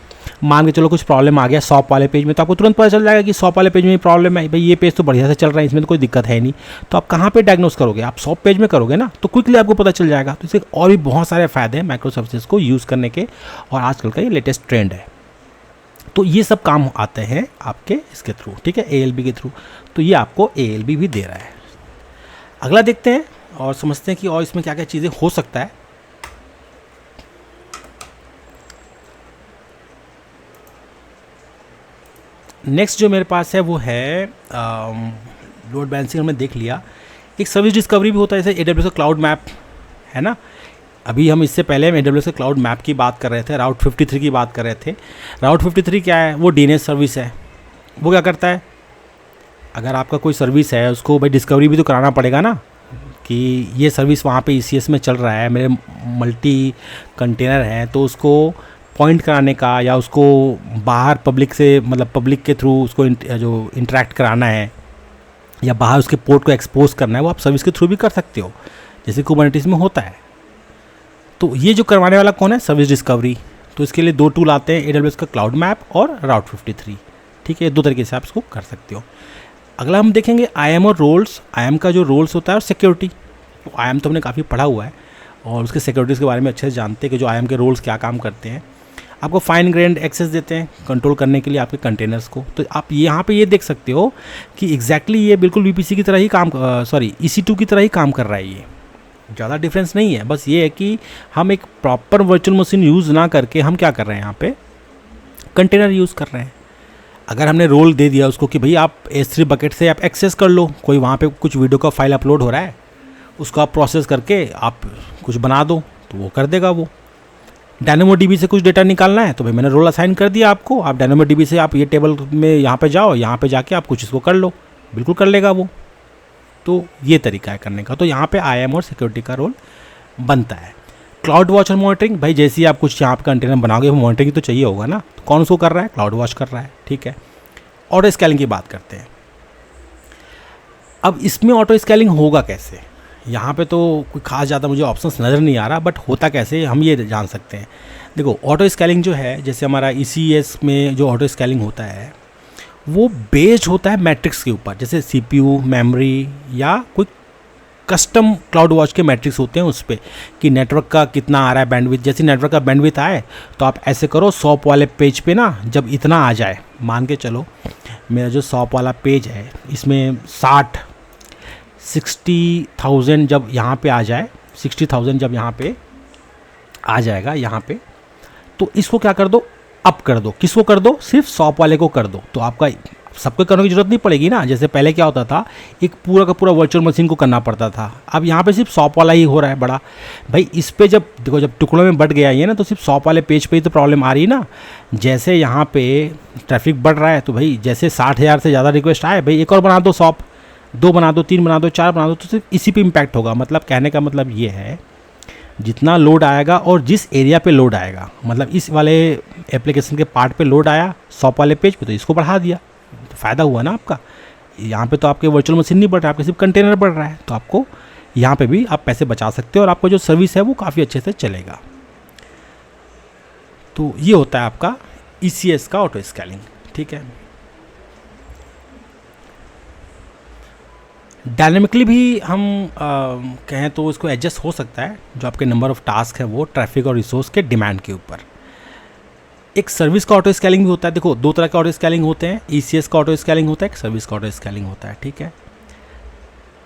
मान के चलो कुछ प्रॉब्लम आ गया SOP वाले पेज में, तो आपको तुरंत पता चल जाएगा कि SOP वाले पेज में प्रॉब्लम है, भाई ये पेज तो बढ़िया से चल रहा है, इसमें तो कोई दिक्कत है नहीं। तो आप कहाँ पे डायग्नोस करोगे, आप SOP पेज में करोगे ना, तो क्विकली आपको पता चल जाएगा। तो इससे और भी बहुत सारे फ़ायदे हैं माइक्रो सर्विसेज को यूज़ करने के, और आजकल का ये लेटेस्ट ट्रेंड है। तो ये सब काम आते हैं आपके इसके थ्रू, ठीक है, ALB के थ्रू। तो ये आपको ALB भी दे रहा है। अगला देखते हैं और समझते हैं कि और इसमें क्या क्या चीज़ें हो सकता है। नेक्स्ट जो मेरे पास है वो है लोड बैलेंसिंग, हमने देख लिया। एक सर्विस डिस्कवरी भी होता है, जैसे AWS का क्लाउड मैप है ना। अभी हम इससे पहले AWS के क्लाउड मैप की बात कर रहे थे, राउट 53 की बात कर रहे थे। राउट 53 क्या है, वो DNS सर्विस है। वो क्या करता है, अगर आपका कोई सर्विस है उसको भाई डिस्कवरी भी तो कराना पड़ेगा ना, कि ये सर्विस वहाँ पे ECS में चल रहा है, मेरे मल्टी कंटेनर हैं, तो उसको पॉइंट कराने का या उसको बाहर पब्लिक से, मतलब पब्लिक के थ्रू उसको जो इंटरेक्ट कराना है या बाहर उसके पोर्ट को एक्सपोज करना है, वो आप सर्विस के थ्रू भी कर सकते हो, जैसे कुबरनेटिस में होता है। तो ये जो करवाने वाला कौन है, सर्विस डिस्कवरी। तो इसके लिए 2 टूल आते हैं, AWS का क्लाउड मैप और राउट 53, ठीक है। 2 तरीके से आप इसको कर सकते हो। अगला हम देखेंगे IAM और रोल्स। IAM का जो रोल्स होता है और सिक्योरिटी। तो IAM तो हमने काफ़ी पढ़ा हुआ है और उसके सिक्योरिटीज़ के बारे में अच्छे से जानते हैं कि जो IAM के रोल्स क्या काम करते हैं। आपको फाइन ग्रेन्ड एक्सेस देते हैं कंट्रोल करने के लिए आपके कंटेनर्स को। तो आप यहाँ पे ये देख सकते हो कि एग्जैक्टली ये बिल्कुल VPC की तरह ही काम, EC2 की तरह ही काम कर रहा है ये, ज़्यादा डिफरेंस नहीं है, बस ये है कि हम एक प्रॉपर वर्चुअल मशीन यूज़ ना करके हम क्या कर रहे हैं, यहाँ पे कंटेनर यूज़ कर रहे हैं। अगर हमने रोल दे दिया उसको कि भाई आप S3 बकेट से आप एक्सेस कर लो, कोई वहाँ पे कुछ वीडियो का फाइल अपलोड हो रहा है, उसको आप प्रोसेस करके आप कुछ बना दो, तो वो कर देगा। वो DynamoDB से कुछ डेटा निकालना है तो भाई मैंने रोल असाइन कर दिया आपको, आप DynamoDB से आप ये टेबल में यहाँ पे जाओ, यहाँ पे जाके आप कुछ इसको कर लो, बिल्कुल कर लेगा वो। तो ये तरीका है करने का। तो यहाँ पे IAM और सिक्योरिटी का रोल बनता है। क्लाउड वॉच और मॉनिटरिंग, भाई जैसे ही आप कुछ यहाँ पे कंटेनर बनाओगे मॉनिटरिंग तो चाहिए होगा ना, तो कौन उसको कर रहा है, क्लाउड वॉच कर रहा है, ठीक है। ऑटो स्केलिंग की बात करते हैं। अब इसमें ऑटो स्केलिंग होगा कैसे, यहाँ पे तो कोई खास ज़्यादा मुझे ऑप्शंस नज़र नहीं आ रहा, बट होता कैसे हम ये जान सकते हैं। देखो ऑटो स्केलिंग जो है, जैसे हमारा ECS में जो ऑटो स्केलिंग होता है वो बेस्ड होता है मैट्रिक्स के ऊपर, जैसे CPU, मेमोरी या कोई कस्टम क्लाउड वॉच के मैट्रिक्स होते हैं उस पर कि नेटवर्क का कितना आ रहा है बैंडविड्थ। जैसे नेटवर्क का बैंडविड्थ आए तो आप ऐसे करो, SOAP वाले पेज पे ना जब इतना आ जाए, मान के चलो मेरा जो SOAP वाला पेज है इसमें 60,000 जब यहाँ पे आ जाए, 60,000 जब यहाँ पे आ जाएगा यहाँ पे, तो इसको क्या कर दो, अप कर दो। किसको कर दो, सिर्फ SOAP वाले को कर दो, तो आपका सबको करने की जरूरत नहीं पड़ेगी ना। जैसे पहले क्या होता था, एक पूरा का पूरा वर्चुअल मशीन को करना पड़ता था, अब यहाँ पे सिर्फ SOAP वाला ही हो रहा है बड़ा। भाई इस पे जब देखो, जब टुकड़ों में बढ़ गया ये ना, तो सिर्फ SOAP वाले पेज पे ही तो प्रॉब्लम आ रही है ना। जैसे यहाँ पे ट्रैफिक बढ़ रहा है तो भाई जैसे 60,000 से ज़्यादा रिक्वेस्ट आए, भाई एक और बना दो SOAP, 2 बना दो, 3 बना दो, 4 बना दो, तो सिर्फ इसी पे इम्पैक्ट होगा। मतलब कहने का मतलब ये है, जितना लोड आएगा और जिस एरिया पे लोड आएगा, मतलब इस वाले एप्लीकेशन के पार्ट पे लोड आया SOAP वाले पेज पे, तो इसको बढ़ा दिया, तो फ़ायदा हुआ ना आपका। यहाँ पे तो आपके वर्चुअल मशीन नहीं बढ़ रहा है, आपके सिर्फ कंटेनर बढ़ रहा है, तो आपको यहाँ पे भी आप पैसे बचा सकते हो और आपका जो सर्विस है वो काफ़ी अच्छे से चलेगा। तो ये होता है आपका ECS का ऑटो स्केलिंग, ठीक है। डायनेमिकली भी हम कहें तो इसको एडजस्ट हो सकता है, जो आपके नंबर ऑफ़ टास्क है वो ट्रैफिक और रिसोर्स के डिमांड के ऊपर। एक सर्विस का ऑटो स्केलिंग भी होता है। देखो 2 तरह के ऑटो स्केलिंग होते हैं, ECS का ऑटो स्केलिंग होता है, एक सर्विस का ऑटो स्केलिंग होता है, ठीक है।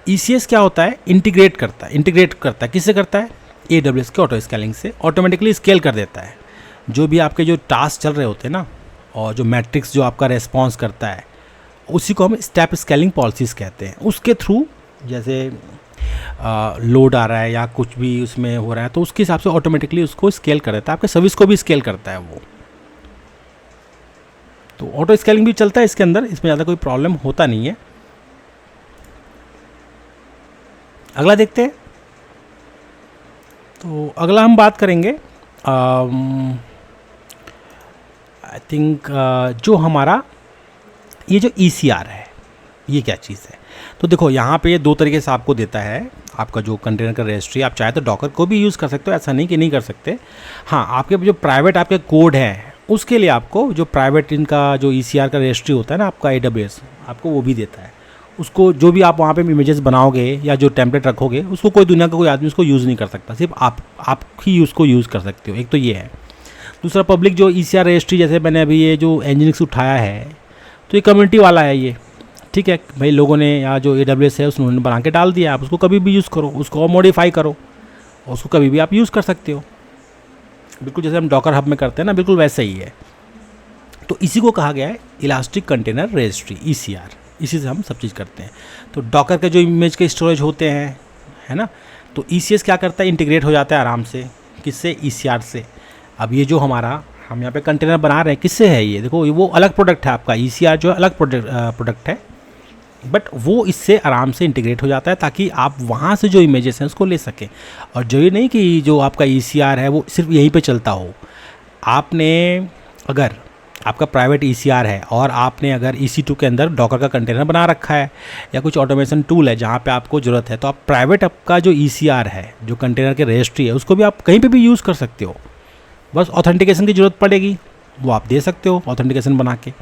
ECS क्या होता है, इंटीग्रेट करता है, किससे करता है, AWS के ऑटो स्केलिंग से ऑटोमेटिकली स्केल कर देता है। जो भी आपके जो टास्क चल रहे होते हैं ना, और जो मैट्रिक्स जो आपका रेस्पॉन्स करता है, उसी को हम स्टेप स्केलिंग पॉलिसीज़ कहते हैं। उसके थ्रू जैसे लोड आ रहा है या कुछ भी उसमें हो रहा है, तो उसके हिसाब से ऑटोमेटिकली उसको स्केल कर देता है, आपके सर्विस को भी स्केल करता है वो। तो ऑटो स्केलिंग भी चलता है इसके अंदर, इसमें ज़्यादा कोई प्रॉब्लम होता नहीं है। अगला देखते हैं। तो अगला हम बात करेंगे आई थिंक जो हमारा ये जो ECR है, ये क्या चीज़ है। तो देखो यहाँ पे ये 2 तरीके से आपको देता है, आपका जो कंटेनर का रजिस्ट्री। आप चाहे तो डॉकर को भी यूज़ कर सकते हो, ऐसा नहीं कि नहीं कर सकते। हाँ, आपके जो प्राइवेट आपके कोड हैं उसके लिए आपको जो प्राइवेट इनका जो ECR का रजिस्ट्री होता है ना आपका AWS, आपको वो भी देता है। उसको जो भी आप वहाँ पे इमेजेस बनाओगे या जो टेम्पलेट रखोगे, उसको कोई दुनिया का कोई आदमी उसको यूज़ नहीं कर सकता, सिर्फ आप ही उसको यूज़ कर सकते हो। एक तो ये है। दूसरा, पब्लिक जो ECR रजिस्ट्री, जैसे मैंने अभी ये जो Nginx उठाया है, तो ये कम्युनिटी वाला है ये, ठीक है भाई। लोगों ने या जो AWS है उसने बना के डाल दिया, आप उसको कभी भी यूज़ करो, उसको मॉडिफाई करो, उसको कभी भी आप यूज़ कर सकते हो। बिल्कुल जैसे हम डॉकर हब में करते हैं ना, बिल्कुल वैसे ही है। तो इसी को कहा गया है इलास्टिक कंटेनर रजिस्ट्री, ECR। इसी से हम सब चीज़ करते हैं। तो डॉकर के जो इमेज के स्टोरेज होते हैं, है ना, तो ECS क्या करता है, इंटीग्रेट हो जाता है आराम से, किससे, ECR से। अब ये जो हमारा हम यहाँ पे कंटेनर बना रहे हैं, किससे है ये, देखो वो अलग प्रोडक्ट है आपका, ECR जो है अलग प्रोडक्ट है, बट वो इससे आराम से इंटीग्रेट हो जाता है ताकि आप वहाँ से जो इमेजेस हैं उसको ले सकें। और जो ये नहीं कि जो आपका ECR है वो सिर्फ यहीं पे चलता हो। आपने अगर आपका प्राइवेट ECR है और आपने अगर EC2 के अंदर डॉकर का कंटेनर बना रखा है या कुछ ऑटोमेशन टूल है जहाँ पे आपको ज़रूरत है, तो आप प्राइवेट आपका जो ECR है, जो कंटेनर के रजिस्ट्री है, उसको भी आप कहीं पे भी यूज़ कर सकते हो। बस ऑथेंटिकेशन की ज़रूरत पड़ेगी, वो आप दे सकते हो ऑथेंटिकेशन बना के।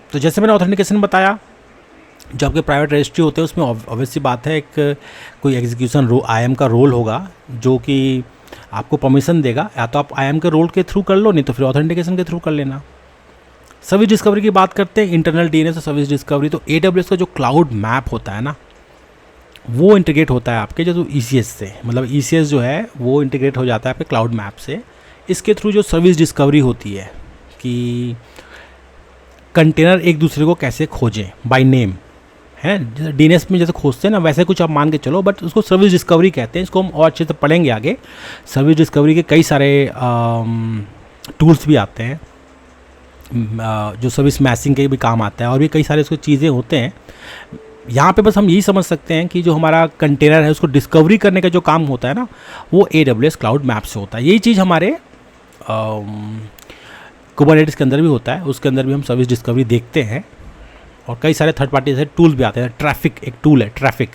तो जैसे मैंने ऑथेंटिकेशन बताया, जो आपके प्राइवेट रजिस्ट्री होते हैं उसमें ऑब्वियस सी बात है एक कोई एग्जीक्यूशन IAM का रोल होगा जो कि आपको परमिशन देगा। या तो आप IAM के रोल के थ्रू कर लो, नहीं तो फिर ऑथेंटिकेशन के थ्रू कर लेना। सर्विस डिस्कवरी की बात करते हैं, इंटरनल DNS और सर्विस डिस्कवरी। तो AWS का जो क्लाउड मैप होता है ना, वो इंटीग्रेट होता है आपके जो ECS से, मतलब ECS जो है वो इंटीग्रेट हो जाता है आपके क्लाउड मैप से। इसके थ्रू जो सर्विस डिस्कवरी होती है कि कंटेनर एक दूसरे को कैसे खोजें बाय नेम, है जैसे DNS में जैसे खोजते हैं ना, वैसे कुछ आप मान के चलो, बट उसको सर्विस डिस्कवरी कहते हैं। इसको हम और अच्छे से पढ़ेंगे आगे। सर्विस डिस्कवरी के कई सारे टूल्स भी आते हैं जो सर्विस मैचिंग के भी काम आता है, और भी कई सारे उसको चीज़ें होते हैं। यहाँ पे बस हम यही समझ सकते हैं कि जो हमारा कंटेनर है उसको डिस्कवरी करने का जो काम होता है ना, वो AWS क्लाउड मैप से होता है। यही चीज़ हमारे कुबरनेटिस के अंदर भी होता है, उसके अंदर भी हम सर्विस डिस्कवरी देखते हैं। और कई सारे थर्ड पार्टी जैसे टूल्स भी आते हैं। ट्रैफिक एक टूल है, ट्रैफिक,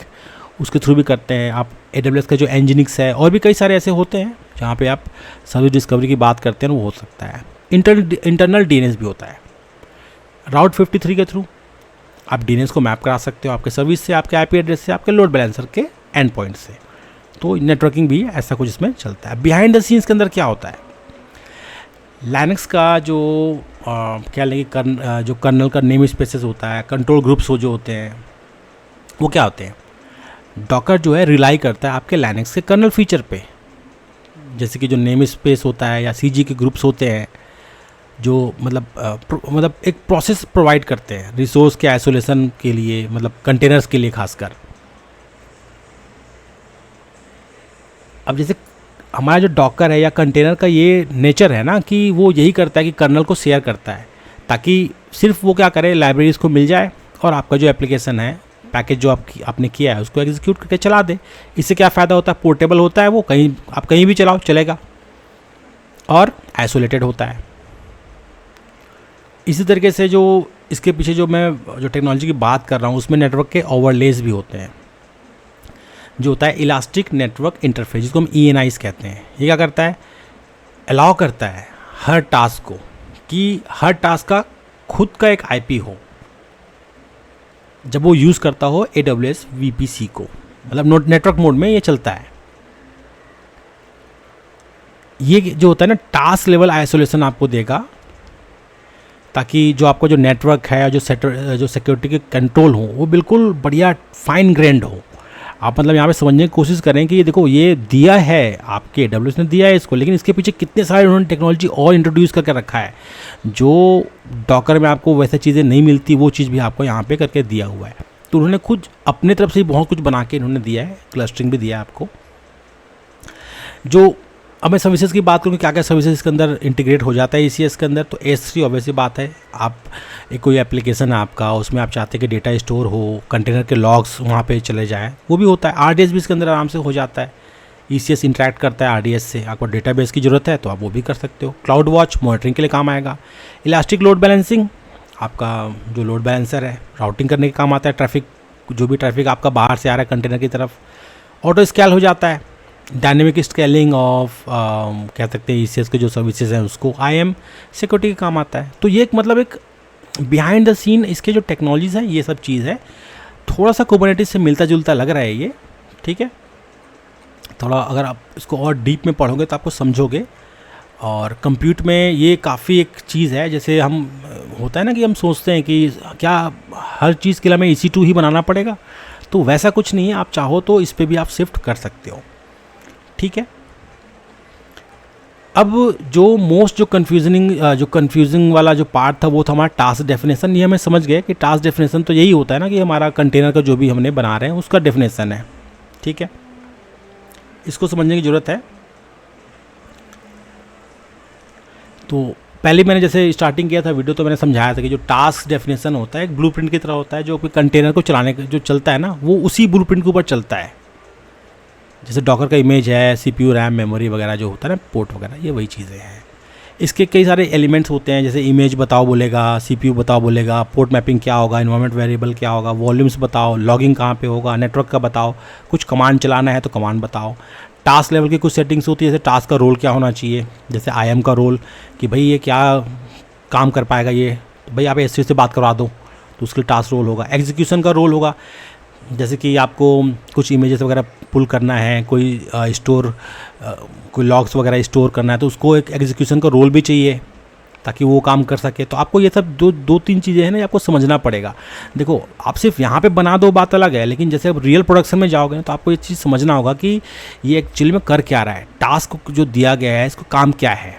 उसके थ्रू भी करते हैं आप। AWS का जो Nginx है, और भी कई सारे ऐसे होते हैं जहाँ पे आप सर्विस डिस्कवरी की बात करते हैं, वो हो सकता है। इंटरनल DNS भी होता है। राउट 53 के थ्रू आप DNS को मैप करा सकते हो आपके सर्विस से, आपके IP एड्रेस से, आपके लोड बैलेंसर के एंड पॉइंट से। तो नेटवर्किंग भी ऐसा कुछ इसमें चलता है। बिहाइंड द सीन्स के अंदर क्या होता है, Linux का जो क्या लेंगे जो कर्नल का नेम स्पेसेस होता है, कंट्रोल ग्रुप्स हो जो होते हैं, वो क्या होते हैं, डॉकर जो है रिलाई करता है आपके Linux के कर्नल फीचर पे। जैसे कि जो नेम स्पेस होता है या CG के ग्रुप्स होते हैं जो मतलब एक प्रोसेस प्रोवाइड करते हैं रिसोर्स के आइसोलेशन के लिए, मतलब कंटेनर्स के लिए खासकर। अब जैसे हमारा जो डॉकर है या कंटेनर का ये नेचर है ना कि वो यही करता है कि कर्नल को शेयर करता है, ताकि सिर्फ वो क्या करे, लाइब्रेरीज को मिल जाए और आपका जो एप्लीकेशन है, पैकेज जो आपने किया है, उसको एग्जीक्यूट करके चला दे। इससे क्या फ़ायदा होता है, पोर्टेबल होता है वो, आप कहीं भी चलाओ चलेगा, और आइसोलेटेड होता है। इसी तरीके से जो इसके पीछे जो टेक्नोलॉजी की बात कर रहा हूँ, उसमें नेटवर्क के ओवरलेस भी होते हैं। जो होता है इलास्टिक नेटवर्क इंटरफेस, जिसको हम ENIs कहते हैं। ये क्या करता है, अलाउ करता है हर टास्क को कि हर टास्क का खुद का एक IP हो, जब वो यूज़ करता हो AWS VPC को, मतलब नेटवर्क मोड में ये चलता है। ये जो होता है ना, टास्क लेवल आइसोलेशन आपको देगा, ताकि जो आपका जो नेटवर्क है, जो सिक्योरिटी के कंट्रोल हो, वो बिल्कुल बढ़िया फाइन ग्रेन्ड हो। आप मतलब यहाँ पे समझने की कोशिश करें कि ये देखो, ये दिया है आपके AWS ने दिया है इसको, लेकिन इसके पीछे कितने सारे उन्होंने टेक्नोलॉजी और इंट्रोड्यूस करके रखा है, जो डॉकर में आपको वैसे चीज़ें नहीं मिलती, वो चीज़ भी आपको यहाँ पे करके दिया हुआ है। तो उन्होंने खुद अपने तरफ से बहुत कुछ बना के इन्होंने दिया है, क्लस्टरिंग भी दिया है आपको। जो अब मैं सर्विसेज की बात करूँ, क्या क्या सर्विसेज इसके अंदर इंटीग्रेट हो जाता है ECS के अंदर, तो S3 ऑब्वियसली बात है। आप एक कोई एप्लीकेशन है आपका, उसमें आप चाहते हैं कि डेटा स्टोर हो, कंटेनर के लॉग्स वहाँ पे चले जाएँ, वो भी होता है। RDS भी इसके अंदर आराम से हो जाता है। ECS इंटरेक्ट करता है RDS से, आपको डेटाबेस की ज़रूरत है तो आप वो भी कर सकते हो। क्लाउड वॉच मॉनिटरिंग के लिए काम आएगा। इलास्टिक लोड बैलेंसिंग, आपका जो लोड बैलेंसर है, राउटिंग करने के काम आता है। ट्रैफिक, जो भी ट्रैफिक आपका बाहर से आ रहा है कंटेनर की तरफ, ऑटो स्केल हो जाता है। डायनेमिक स्केलिंग ऑफ कह सकते हैं ECS के जो सर्विसेज हैं उसको, IAM सिक्योरिटी के काम आता है। तो ये एक मतलब एक बिहाइंड द सीन इसके जो टेक्नोलॉजीज़ हैं, ये सब चीज़ है। थोड़ा सा कुबरनेटिस से मिलता जुलता लग रहा है ये, ठीक है। थोड़ा अगर आप इसको और डीप में पढ़ोगे तो आपको समझोगे। और कंप्यूट में ये काफ़ी एक चीज़ है, जैसे हम होता है ना कि हम सोचते हैं कि क्या हर चीज़ के लिए हमें EC2 ही बनाना पड़ेगा, तो वैसा कुछ नहीं है। आप चाहो तो इस पर भी आप शिफ्ट कर सकते हो, ठीक है। अब जो कन्फ्यूजिंग वाला जो पार्ट था, वो था हमारा टास्क डेफिनेशन। ये हमें समझ गए कि टास्क डेफिनेशन तो यही होता है ना कि हमारा कंटेनर का जो भी हमने बना रहे हैं उसका डेफिनेशन है, ठीक है। इसको समझने की ज़रूरत है। तो पहले मैंने जैसे स्टार्टिंग किया था वीडियो, तो मैंने समझाया था कि जो टास्क डेफिनेशन होता है एक ब्लूप्रिंट की तरह होता है, जो कोई कंटेनर को चलाने का जो चलता है ना, वो उसी ब्लूप्रिंट के ऊपर चलता है। जैसे डॉकर का इमेज है, CPU, RAM, मेमोरी वगैरह जो होता है ना, पोर्ट वगैरह, ये वही चीज़ें हैं। इसके कई सारे एलिमेंट्स होते हैं, जैसे इमेज बताओ बोलेगा, CPU बताओ बोलेगा, पोर्ट मैपिंग क्या होगा, इन्वायरमेंट वेरिएबल क्या होगा, वॉल्यूम्स बताओ, लॉगिंग कहाँ पे होगा, नेटवर्क का बताओ, कुछ कमांड चलाना है तो कमांड बताओ। टास्क लेवल की कुछ सेटिंग्स होती है, जैसे टास्क का रोल क्या होना चाहिए, जैसे IAM का रोल कि भाई ये क्या काम कर पाएगा, ये तो भाई आप S3 से बात करवा दो, तो उसके लिए टास्क रोल होगा। एग्जीक्यूशन का रोल होगा, जैसे कि आपको कुछ इमेजेस वगैरह पुल करना है, कोई कोई लॉग्स वगैरह स्टोर करना है, तो उसको एक एग्जीक्यूशन का रोल भी चाहिए, ताकि वो काम कर सके। तो आपको ये सब दो तीन चीज़ें हैं ना, आपको समझना पड़ेगा। देखो आप सिर्फ यहाँ पे बना दो बात अलग है, लेकिन जैसे अब रियल प्रोडक्शन में जाओगे ना तो आपको ये चीज़ समझना होगा कि ये एक्चुअली में कर क्या रहा है, टास्क जो दिया गया है इसको काम क्या है।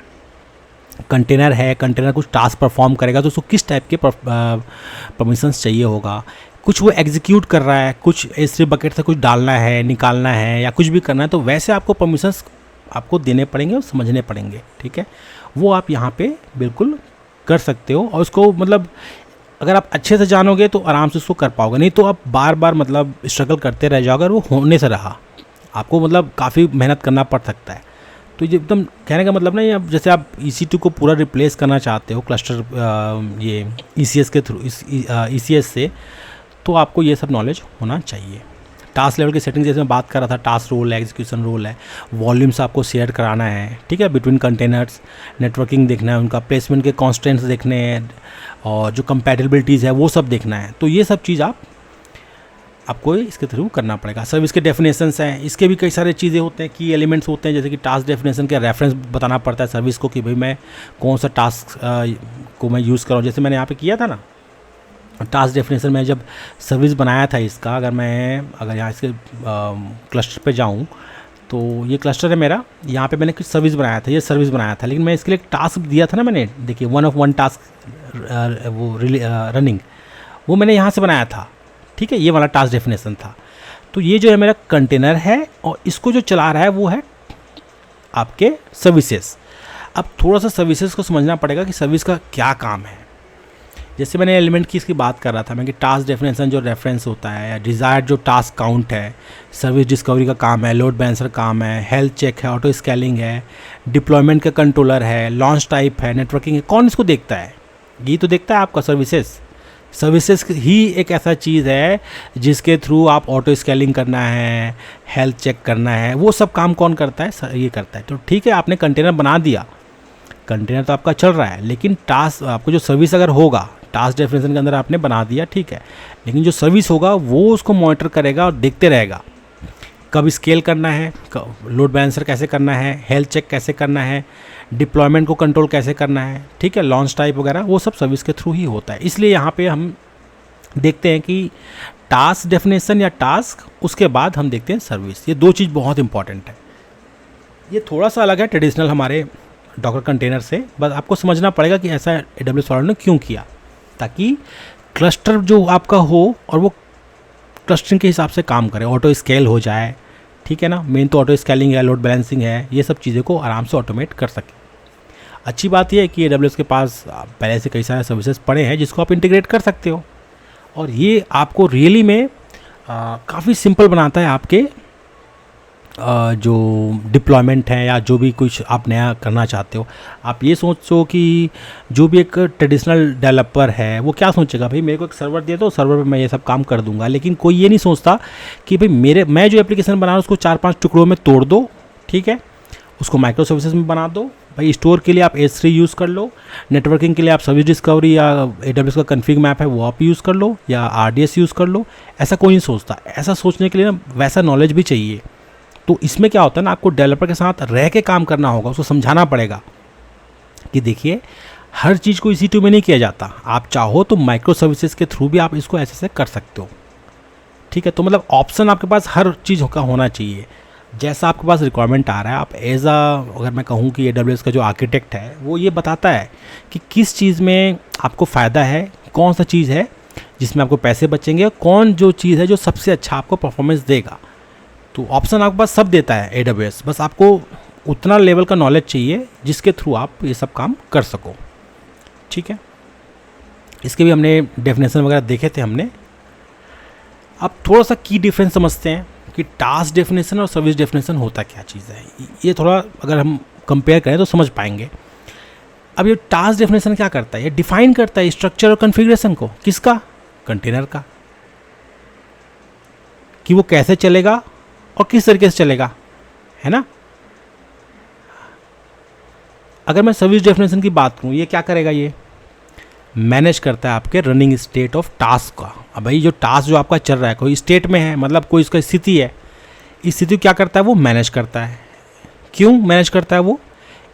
कंटेनर है, कंटेनर कुछ टास्क परफॉर्म करेगा तो उसको किस टाइप के परमिशंस चाहिए होगा, कुछ वो एग्जीक्यूट कर रहा है, कुछ S3 बकेट से कुछ डालना है, निकालना है या कुछ भी करना है, तो वैसे आपको परमिशंस आपको देने पड़ेंगे और समझने पड़ेंगे। ठीक है, वो आप यहाँ पे बिल्कुल कर सकते हो। और उसको मतलब अगर आप अच्छे से जानोगे तो आराम से उसको कर पाओगे, नहीं तो आप बार बार मतलब स्ट्रगल करते रह जाओगे और वो होने से रहा, आपको मतलब काफ़ी मेहनत करना पड़ सकता है। तो ये एकदम कहने का मतलब नहीं, अब जैसे आप EC2 को पूरा रिप्लेस करना चाहते हो क्लस्टर ये ECS के थ्रू ECS से, तो आपको ये सब नॉलेज होना चाहिए। टास्क लेवल की सेटिंग जैसे मैं बात कर रहा था, टास्क रोल है, एग्जीक्यूशन रोल है, वॉल्यूम्स आपको शेयर कराना है, ठीक है, बिटवीन कंटेनर्स, नेटवर्किंग देखना है, उनका प्लेसमेंट के कॉन्स्टेंट्स देखने हैं, और जो कंपैटिबिलिटीज़ है वो सब देखना है। तो ये सब चीज़ आपको इसके थ्रू करना पड़ेगा। सर्विस के डेफिनेशंस हैं, इसके भी कई सारे चीज़ें होते हैं, की एलिमेंट्स होते हैं, जैसे कि टास्क डेफिनेशन के रेफरेंस बताना पड़ता है सर्विस को कि भाई मैं कौन सा टास्क को मैं यूज़ करूँ। जैसे मैंने यहाँ पे किया था ना टास्क डेफिनेशन में, जब सर्विस बनाया था इसका, अगर यहाँ इसके क्लस्टर पे जाऊँ तो ये क्लस्टर है मेरा, यहाँ पे मैंने कुछ सर्विस बनाया था, ये सर्विस बनाया था, लेकिन मैं इसके लिए एक टास्क दिया था ना मैंने, देखिए 1 of 1 टास्क वो रनिंग, वो मैंने यहाँ से बनाया था। ठीक है, ये वाला टास्क डेफिनेशन था। तो ये जो है मेरा कंटेनर है और इसको जो चला रहा है वो है आपके सर्विसेज। अब थोड़ा सा सर्विसेज को समझना पड़ेगा कि सर्विस का क्या काम है। जैसे मैंने एलिमेंट की इसकी बात कर रहा था मैं कि टास्क डेफिनेशन जो रेफरेंस होता है, या डिज़ायर्ड जो टास्क काउंट है, सर्विस डिस्कवरी का काम है, लोड बैलेंसर काम है, हेल्थ चेक है, ऑटो स्केलिंग है, डिप्लॉयमेंट का कंट्रोलर है, लॉन्च टाइप है, नेटवर्किंग है, कौन इसको देखता है? ये तो देखता है आपका सर्विसेज ही एक ऐसा चीज़ है जिसके थ्रू आप ऑटो स्केलिंग करना है, हेल्थ चेक करना है, वो सब काम कौन करता है? ये करता है। तो ठीक है, आपने कंटेनर बना दिया, कंटेनर तो आपका चल रहा है, लेकिन टास्क आपको जो सर्विस अगर होगा टास्क डेफिनेशन के अंदर आपने बना दिया, ठीक है, लेकिन जो सर्विस होगा वो उसको मॉनिटर करेगा और देखते रहेगा कब स्केल करना है, लोड बैलेंसर कैसे करना है, हेल्थ चेक कैसे करना है, डिप्लॉयमेंट को कंट्रोल कैसे करना है, ठीक है, लॉन्च टाइप वगैरह वो सब सर्विस के थ्रू ही होता है। इसलिए यहाँ पे हम देखते हैं कि टास्क डेफिनेशन या टास्क, उसके बाद हम देखते हैं सर्विस। ये दो चीज़ बहुत इंपॉर्टेंट है। ये थोड़ा सा अलग है ट्रेडिशनल हमारे डॉकर कंटेनर से, बस आपको समझना पड़ेगा कि ऐसा AWS वालों ने क्यों किया, ताकि क्लस्टर जो आपका हो और वो क्लस्टरिंग के हिसाब से काम करे, ऑटो स्केल हो जाए, ठीक है ना। मेन तो ऑटो स्केलिंग है, लोड बैलेंसिंग है, ये सब चीज़ों को आराम से ऑटोमेट कर सके। अच्छी बात यह है कि AWS के पास पहले से कई सारे सर्विसेज पड़े हैं जिसको आप इंटीग्रेट कर सकते हो, और ये आपको रियली में काफ़ी सिंपल बनाता है आपके जो डिप्लॉयमेंट है या जो भी कुछ आप नया करना चाहते हो। आप ये सोचो कि जो भी एक ट्रेडिशनल डेवलपर है वो क्या सोचेगा, भाई मेरे को एक सर्वर दे दो, सर्वर पे मैं ये सब काम कर दूंगा, लेकिन कोई ये नहीं सोचता कि भाई मैं जो एप्लीकेशन बना रहा हूँ उसको 4-5 टुकड़ों में तोड़ दो, ठीक है, उसको माइक्रो सर्विसेज में बना दो, भाई स्टोर के लिए आप S3 यूज़ कर लो, नेटवर्किंग के लिए आप सर्विस डिस्कवरी या AWS का कन्फिग मैप है वो आप यूज़ कर लो, या RDS यूज़ कर लो। ऐसा कोई नहीं सोचता। ऐसा सोचने के लिए ना वैसा नॉलेज भी चाहिए। तो इसमें क्या होता है ना, आपको डेवलपर के साथ रह के काम करना होगा, उसको समझाना पड़ेगा कि देखिए हर चीज़ को EC2 में नहीं किया जाता, आप चाहो तो माइक्रो सर्विसेज के थ्रू भी आप इसको ऐसे कर सकते हो, ठीक है। तो मतलब ऑप्शन आपके पास हर चीज़ का होना चाहिए, जैसा आपके पास रिक्वायरमेंट आ रहा है। आप अगर मैं कहूँ कि AWS का जो आर्किटेक्ट है वो ये बताता है कि किस चीज़ में आपको फ़ायदा है, कौन सा चीज़ है जिसमें आपको पैसे बचेंगे, कौन जो चीज़ है जो सबसे अच्छा आपको परफॉर्मेंस देगा। तो ऑप्शन आपके पास सब देता है AWS, बस आपको उतना लेवल का नॉलेज चाहिए जिसके थ्रू आप ये सब काम कर सको, ठीक है। इसके भी हमने डेफिनेशन वगैरह देखे थे हमने। अब थोड़ा सा की डिफरेंस समझते हैं कि टास्क डेफिनेशन और सर्विस डेफिनेशन होता क्या चीज़ है। ये थोड़ा अगर हम कंपेयर करें तो समझ पाएंगे। अब ये टास्क डेफिनेशन क्या करता है, ये डिफाइन करता है स्ट्रक्चर और कॉन्फ़िगरेशन को, किसका? कंटेनर का, कि वो कैसे चलेगा और किस तरीके से चलेगा, है ना। अगर मैं सर्विस डेफिनेशन की बात करूँ, ये क्या करेगा, ये मैनेज करता है आपके रनिंग स्टेट ऑफ टास्क का। अब भाई जो टास्क जो आपका चल रहा है कोई स्टेट में है, मतलब कोई इसका स्थिति है, इस स्थिति क्या करता है वो मैनेज करता है। क्यों मैनेज करता है? वो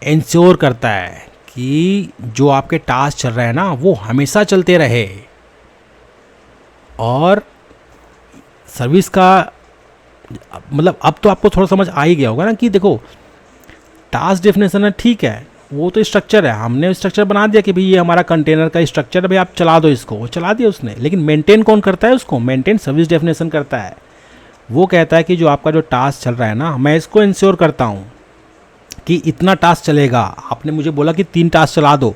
इंश्योर करता है कि जो आपके टास्क चल रहे हैं ना वो हमेशा चलते रहे। और सर्विस का मतलब अब तो आपको थोड़ा समझ आ ही गया होगा ना कि देखो टास्क डेफिनेशन है, ठीक है, वो तो स्ट्रक्चर है, हमने स्ट्रक्चर बना दिया कि भाई ये हमारा कंटेनर का स्ट्रक्चर है, भाई आप चला दो इसको, वो चला दिया उसने। लेकिन मेंटेन कौन करता है उसको? मेंटेन सर्विस डेफिनेशन करता है। वो कहता है कि जो आपका जो टास्क चल रहा है ना, मैं इसको इंश्योर करता हूँ कि इतना टास्क चलेगा। आपने मुझे बोला कि 3 टास्क चला दो,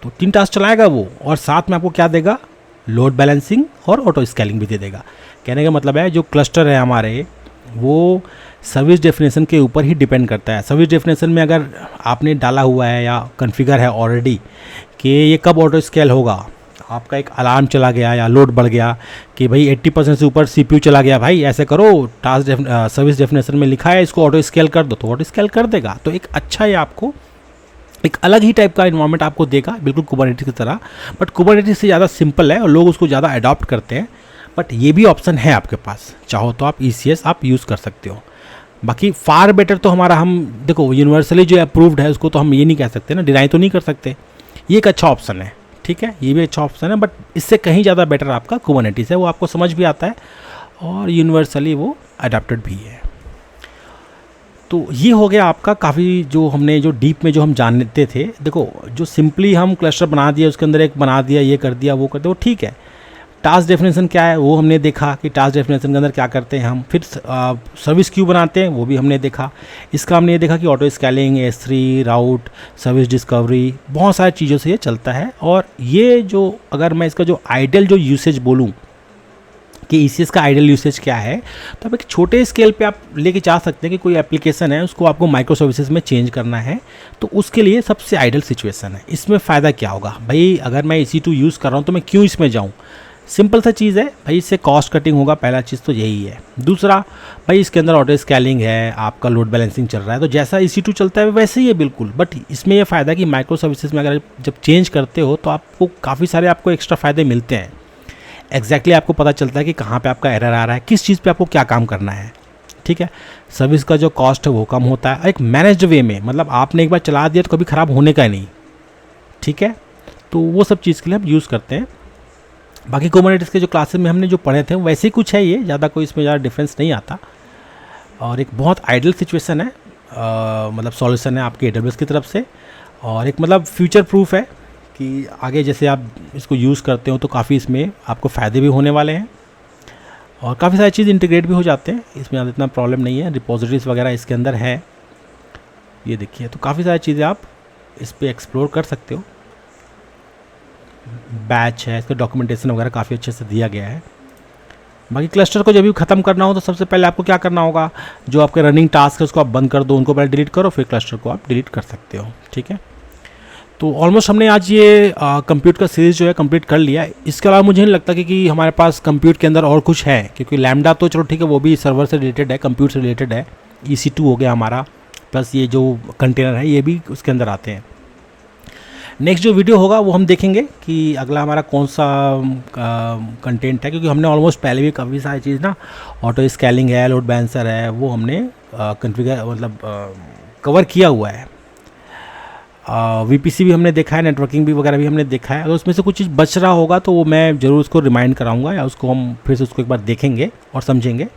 तो 3 टास्क चलाएगा वो, और साथ में आपको क्या देगा? लोड बैलेंसिंग और ऑटो स्केलिंग भी दे देगा। कहने का मतलब है जो क्लस्टर है हमारे वो सर्विस डेफिनेशन के ऊपर ही डिपेंड करता है। सर्विस डेफिनेशन में अगर आपने डाला हुआ है या कॉन्फ़िगर है ऑलरेडी कि ये कब ऑटो स्केल होगा, आपका एक अलार्म चला गया या लोड बढ़ गया कि भाई 80% से ऊपर CPU चला गया, भाई ऐसे करो, टास्क सर्विस डेफिनेशन में लिखा है इसको ऑटो स्केल कर दो, तो ऑटो स्केल कर देगा। तो एक अच्छा है, आपको एक अलग ही टाइप का इन्वायरमेंट आपको देगा, बिल्कुल कुबरनेटिस की तरह, बट कुबरनेटिस से ज़्यादा सिंपल है और लोग उसको ज़्यादा अडॉप्ट करते हैं। बट ये भी ऑप्शन है आपके पास, चाहो तो आप ECS आप यूज़ कर सकते हो। बाकी फार बेटर तो हमारा, हम देखो यूनिवर्सली जो अप्रूव्ड है उसको तो हम ये नहीं कह सकते ना, डिनाई तो नहीं कर सकते। ये एक अच्छा ऑप्शन है, ठीक है, ये भी अच्छा ऑप्शन है, बट इससे कहीं ज़्यादा बेटर आपका कुबरनेटिस है। वो आपको समझ भी आता है और यूनिवर्सली वो अडेप्टेड भी है। तो ये हो गया आपका काफ़ी, जो हमने जो डीप में जो हम जानते थे। देखो जो सिंपली हम क्लस्टर बना दिया, उसके अंदर एक बना दिया, ये कर दिया, वो कर दिया, वो ठीक है। टास्क डेफिनेशन क्या है वो हमने देखा कि टास्क डेफिनेशन के अंदर क्या करते हैं हम। फिर सर्विस क्यू बनाते हैं, वो भी हमने देखा। इसका हमने ये देखा कि ऑटो स्केलिंग, S3 राउट, सर्विस डिस्कवरी, बहुत सारी चीज़ों से ये चलता है। और ये जो अगर मैं इसका जो आइडियल जो यूसेज बोलूँ कि ECS का आइडियल यूसेज क्या है, तो आप एक छोटे स्केल पे आप लेके जा सकते हैं कि कोई एप्लीकेशन है उसको आपको माइक्रो सर्विसेज में चेंज करना है, तो उसके लिए सबसे आइडियल सिचुएशन है। इसमें फ़ायदा क्या होगा भाई, अगर मैं EC2 यूज़ कर रहा हूँ तो मैं क्यों इसमें जाऊँ? सिंपल सा चीज़ है भाई, इससे कॉस्ट कटिंग होगा, पहला चीज़ तो यही है। दूसरा भाई इसके अंदर ऑटो स्केलिंग है, आपका लोड बैलेंसिंग चल रहा है, तो जैसा EC2 चलता है वैसे ही है बिल्कुल। बट इसमें यह फ़ायदा कि माइक्रो सर्विसेज में अगर जब चेंज करते हो तो आपको काफ़ी सारे आपको एक्स्ट्रा फ़ायदे मिलते हैं। एग्जैक्टली आपको पता चलता है कि कहाँ पे आपका एरर आ रहा है, किस चीज़ पे आपको क्या काम करना है, ठीक है। सर्विस का जो कॉस्ट है वो कम होता है एक मैनेज्ड वे में, मतलब आपने एक बार चला दिया तो कभी ख़राब होने का नहीं, ठीक है। तो वो सब चीज़ के लिए हम यूज़ करते हैं। बाकी कुबरनेटिस के जो क्लासेस में हमने जो पढ़े थे वैसे ही कुछ है, ये ज़्यादा कोई इसमें ज़्यादा डिफरेंस नहीं आता। और एक बहुत आइडियल सिचुएशन है, मतलब सॉल्यूशन है आपके AWS की तरफ से, और एक मतलब फ्यूचर प्रूफ है कि आगे जैसे आप इसको यूज़ करते हो तो काफ़ी इसमें आपको फ़ायदे भी होने वाले हैं और काफ़ी सारी चीज़ इंटीग्रेट भी हो जाते हैं, इसमें इतना प्रॉब्लम नहीं है। रिपोजिटरीज वगैरह इसके अंदर है, ये देखिए, तो काफ़ी सारी चीज़ें आप इस पर एक्सप्लोर कर सकते हो। बैच है, इसका डॉक्यूमेंटेशन वगैरह काफ़ी अच्छे से दिया गया है। बाकी क्लस्टर को जब भी ख़त्म करना हो तो सबसे पहले आपको क्या करना होगा, जो आपके रनिंग टास्क है उसको आप बंद कर दो, उनको पहले डिलीट करो, फिर क्लस्टर को आप डिलीट कर सकते हो, ठीक है। तो ऑलमोस्ट हमने आज ये कंप्यूट का सीरीज़ जो है कंप्लीट कर लिया। इसके अलावा मुझे नहीं लगता कि हमारे पास कंप्यूट के अंदर और कुछ है, क्योंकि लैम्डा तो चलो ठीक है वो भी सर्वर से रिलेटेड है, कंप्यूट से रिलेटेड है। EC2 हो गया हमारा, प्लस ये जो कंटेनर है ये भी उसके अंदर आते हैं। नेक्स्ट जो वीडियो होगा वो हम देखेंगे कि अगला हमारा कौन सा कंटेंट है, क्योंकि हमने ऑलमोस्ट पहले भी काफ़ी सारी चीज़ ना, ऑटो स्केलिंग है, लोड बैलेंसर है, वो हमने कॉन्फ़िगर मतलब कवर किया हुआ है। VPC भी हमने देखा है, नेटवर्किंग भी वगैरह भी हमने देखा है। अगर उसमें से कुछ चीज़ बच रहा होगा तो वो मैं ज़रूर उसको रिमाइंड कराऊंगा, या उसको हम फिर से उसको एक बार देखेंगे और समझेंगे।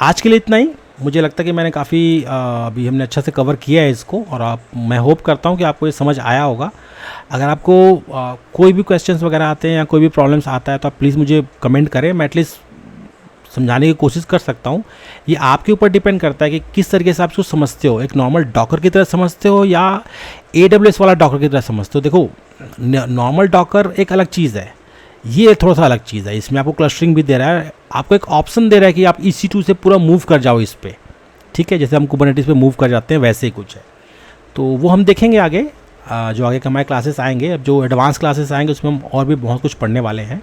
आज के लिए इतना ही। मुझे लगता है कि मैंने काफ़ी अभी हमने अच्छा से कवर किया है इसको, और मैं होप करता हूँ कि आपको ये समझ आया होगा। अगर आपको कोई भी क्वेश्चंस वगैरह आते हैं या कोई भी प्रॉब्लम्स आता है तो आप प्लीज़ मुझे कमेंट करें, मैं एटलीस्ट समझाने की कोशिश कर सकता हूँ। ये आपके ऊपर डिपेंड करता है कि किस तरीके से आप इसको समझते हो, एक नॉर्मल डॉकर की तरह समझते हो या AWS वाला डॉकर की तरह समझते हो। देखो नॉर्मल डॉकर एक अलग चीज़ है, ये थोड़ा सा अलग चीज़ है। इसमें आपको क्लस्टरिंग भी दे रहा है, आपको एक ऑप्शन दे रहा है कि आप EC2 से पूरा मूव कर जाओ इस पर, ठीक है, जैसे हम कुबरनेटिस पे मूव कर जाते हैं वैसे ही कुछ है। तो वो हम देखेंगे आगे, जो आगे के हमारे क्लासेस आएंगे, अब जो एडवांस क्लासेस आएंगे उसमें हम और भी बहुत कुछ पढ़ने वाले हैं।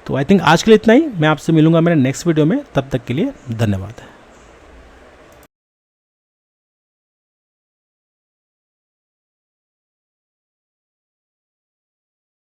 तो आई थिंक आज के लिए इतना ही। मैं आपसे मिलूंगा मेरे नेक्स्ट वीडियो में, तब तक के लिए धन्यवाद।